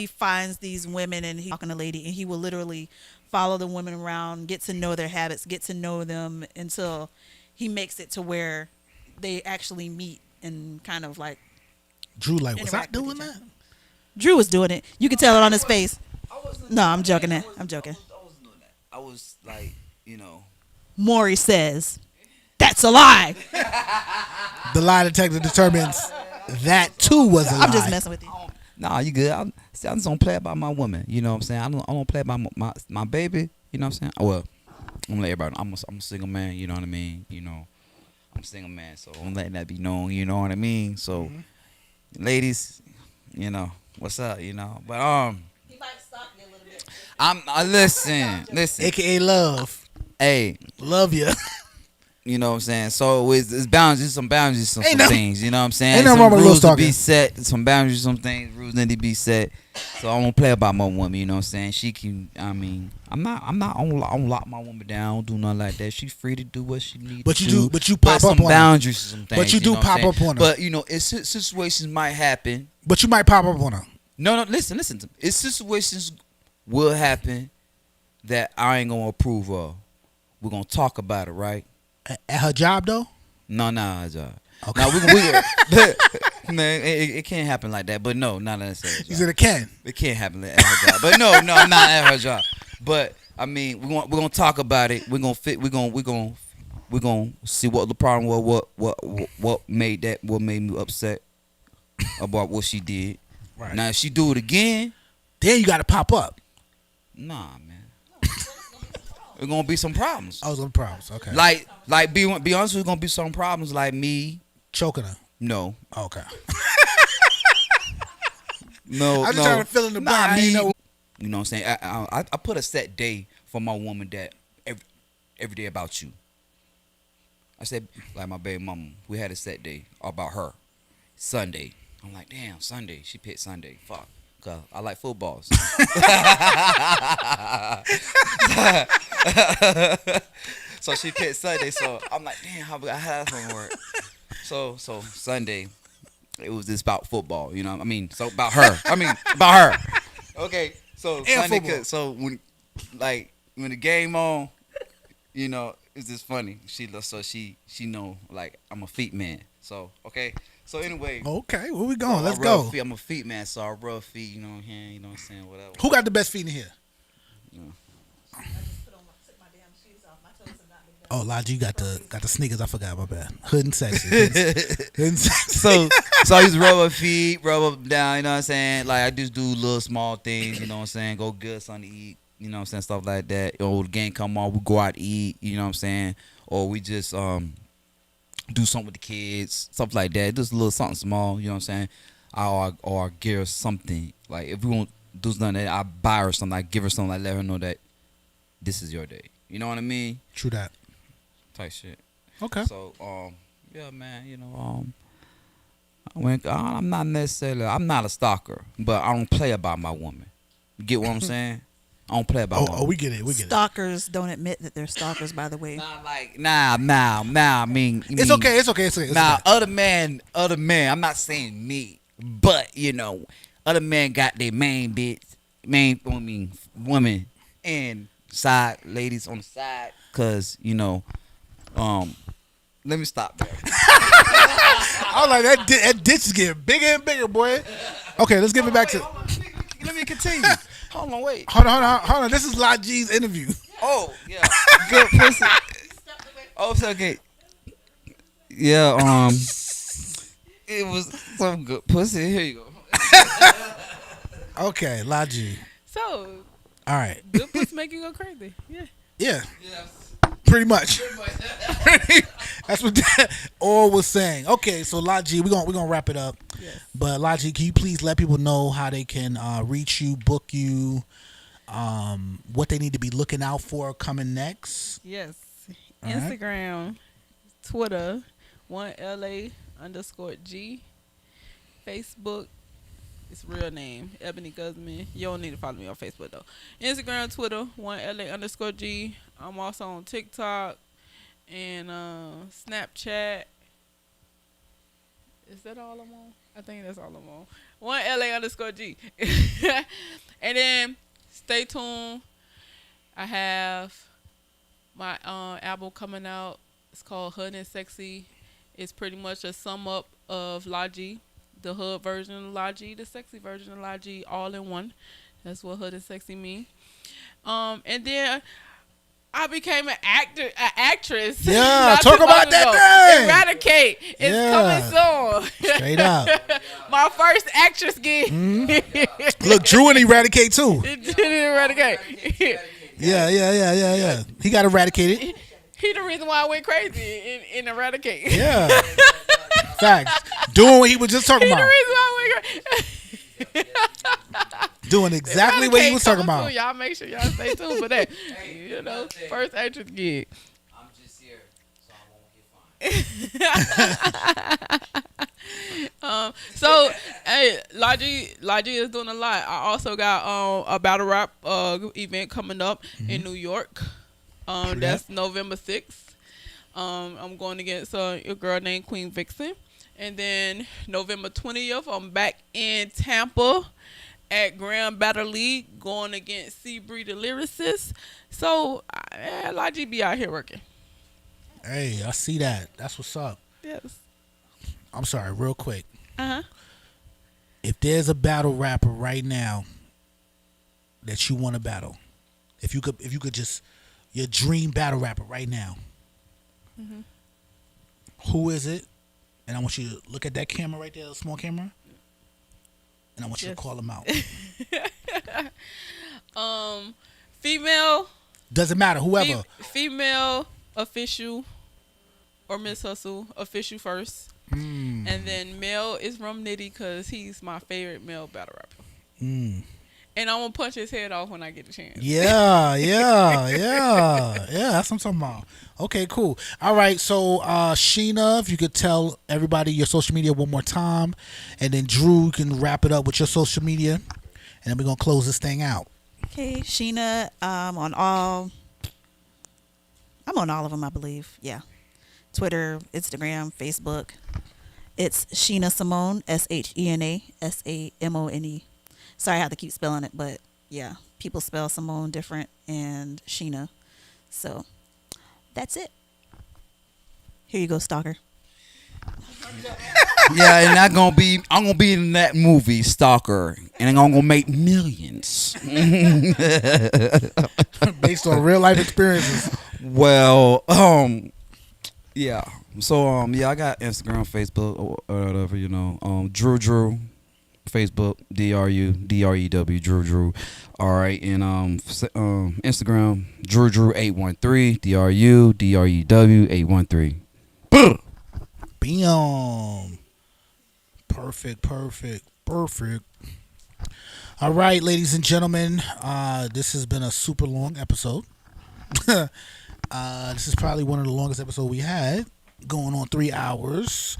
finds these women, and he's talking to a lady, and he will literally follow the women around, get to know their habits, get to know them until he makes it to where they actually meet and kind of like. Drew, like, was I Interact with doing each that? other. Drew was doing it. You could tell it on his face. No, I'm joking. I'm joking. I wasn't doing that. I was like, you know. Maury says, "That's a lie." The lie detector determines that too was a lie. I'm just messing with you. Nah, you good. I just don't play about my woman. You know what I'm saying? I don't play about my baby. You know what I'm saying? Well, I'm gonna let everybody know. I'm a single man. You know what I mean? You know, I'm a single man, so I'm letting that be known. You know what I mean? So, ladies, you know what's up? You know, but He might stop me a little bit. listen. AKA love. Hey, Love you. you know what I'm saying? So it's boundaries, some Ain't no- things. You know what I'm saying? ain't nothing Some wrong with a little rules to stalking. be set, some boundaries, some things, rules need to be set. So I won't play about my woman. You know what I'm saying? She can. I mean, I'm not. I don't lock my woman down. I don't do nothing like that. She's free to do what she needs. But to you do. do- but you pop some up on her. boundaries, some things. But you do know what I'm pop saying? up on her. But you know, situations might happen. But you might pop up on her. No, listen to me. It's situations will happen that I ain't gonna approve of. We're gonna talk about it, right? At her job, though? No, job. Okay. Now we man, it can't happen like that. But no, not necessarily. She said it can. It can't happen at her job. But no, not at her job. But I mean, we're gonna talk about it. We're gonna we're gonna see what the problem was, what made me upset about what she did. Right. Now if she do it again, then you got to pop up. nah, man. There's gonna be some problems. I was on problems. Okay. Like be honest, there's gonna be some problems. Like me Choking her. No. Okay. No. I'm just trying to fill in the blank. I me. ain't know. You know what I'm saying? I put a set day for my woman that every day about you. I said, like my baby mama, we had a set day about her. Sunday. I'm like, damn, Sunday. She picked Sunday. Fuck. Cause I like footballs. So she picked Sunday. So I'm like, damn, how that's gonna work? So Sunday, it was just about football. You know, I mean, so about her. About her. Okay. So And Sunday, football. so when the game on, you know, it's just funny. She know like I'm a feet man. So okay. So anyway. Okay, where we going? Let's I go. rub feet. I'm a feet man, so I rub feet. You know what I'm saying? You know what I'm saying? Whatever. Who got the best feet in here? Oh, Lodge, you got the sneakers. I forgot. My bad. Hood and sexy. Hood and sexy. So I used to rub her feet, rub up down. You know what I'm saying? Like I just do little small things. You know what I'm saying? Go get something to eat. You know what I'm saying? Stuff like that. Or the game come on, we go out to eat. You know what I'm saying? Or we just do something with the kids, stuff like that. Just a little something small. You know what I'm saying? Or I give her something. Like if we won't do something, that I buy her something. I give her something. I let her know that this is your day. You know what I mean? True that. Type shit. Okay. So yeah, man. You know I'm not a stalker, but I don't play about my woman. You get what I'm saying? I don't play about. Oh, we get it. We get it. Stalkers don't admit that they're stalkers, by the way. Nah. I mean, It's okay. It's okay. It's okay. Nah, other man. I'm not saying me, but you know, other men got their women and side ladies on the side, cause you know, let me stop there. I was like, that ditch is getting bigger and bigger, boy. Okay, let's give it back to. Let me continue. Hold on, wait. Hold on. This is La G's interview. Oh, yeah. Good pussy. Oh, it's okay. Yeah, it was some good pussy. Here you go. Okay, La G. So, All right. good pussy make you go crazy. Yeah. Yeah, Yes. pretty much. That's what all was saying. Okay, so La G, we're gonna wrap it up. Yes. But La G, can you please let people know how they can reach you, book you, what they need to be looking out for coming next? Yes. All right. Instagram, Twitter, 1LA_G. Facebook, it's real name, Ebony Guzman. You don't need to follow me on Facebook though. Instagram, Twitter, 1LA_G. I'm also on TikTok and Snapchat. Is that all I'm on? I think that's all I'm on. 1LA_G. And then stay tuned. I have my album coming out. It's called Hood and Sexy. It's pretty much a sum up of Logi, the hood version of Logi, the sexy version of Logi, all in one. That's what Hood and Sexy mean. And then I became an actress. Yeah, not talk too about long that ago. thing. Eradicate. It's coming soon. Straight up. My first actress gig. Look, Drew and Eradicate too. Eradicate. Yeah. He got eradicated. He the reason why I went crazy in Eradicate. Yeah. Facts. Doing what he was just talking He the about. reason why I went crazy. Doing exactly what he was talking Coming about. soon. Y'all make sure y'all stay tuned for that. You know, first actress gig. I'm just here, so I won't get fined. So, hey, Logi is doing a lot. I also got a battle rap event coming up in New York. That's November 6th. I'm going against a girl named Queen Vixen. And then November 20th, I'm back in Tampa at Grand Battle League going against Seabree the Lyricist. So, Logi be out here working. Hey, I see that. That's what's up. Yes. I'm sorry, real quick. Uh-huh. If there's a battle rapper right now that you want to battle, if you could just your dream battle rapper right now, Who is it? And I want you to look at that camera right there, the small camera. And I want you to call them out. Female. Doesn't matter, whoever. Female official or Miss Hustle official first. And then male is RumNitty because he's my favorite male battle rapper. And I'm gonna punch his head off when I get the chance. Yeah. That's what I'm talking about. Okay, cool. All right, so Shena, if you could tell everybody your social media one more time, and then Drew can wrap it up with your social media, and then we're gonna close this thing out. Okay, Shena, I'm on all of them, I believe. Yeah. Twitter, Instagram, Facebook. It's Shena Samone, Shena Samone. Sorry, I have to keep spelling it, but yeah, people spell Simone different and Shena. So that's it. Here you go, stalker. Yeah, and I'm gonna be in that movie, Stalker, and I'm gonna make millions. Based on real life experiences. Well, yeah. So yeah, I got Instagram, Facebook, or whatever, you know. Drew, Facebook, DREW, Drew. All right, and Instagram, Drew813, DREW 813. Boom. Bam. Perfect. All right, ladies and gentlemen, this has been a super long episode. This is probably one of the longest episodes we had, going on 3 hours.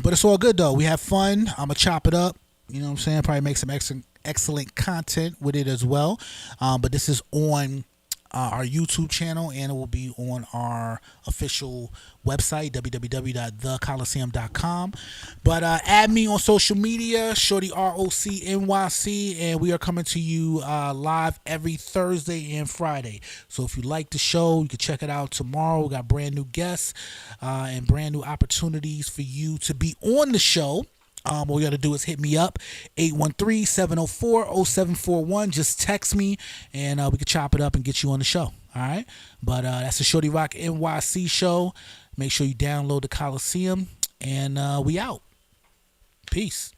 But it's all good, though. We have fun. I'm going to chop it up. You know what I'm saying? Probably make some excellent content with it as well. But this is on our YouTube channel, and it will be on our official website, www.thekhaliseum.com. But add me on social media, ShortyRocNYC, and we are coming to you live every Thursday and Friday. So if you like the show, you can check it out tomorrow. We got brand new guests and brand new opportunities for you to be on the show. All you got to do is hit me up, 813-704-0741. Just text me, and we can chop it up and get you on the show. All right? But that's the Shorty Rock NYC show. Make sure you download the Khaliseum, and we out. Peace.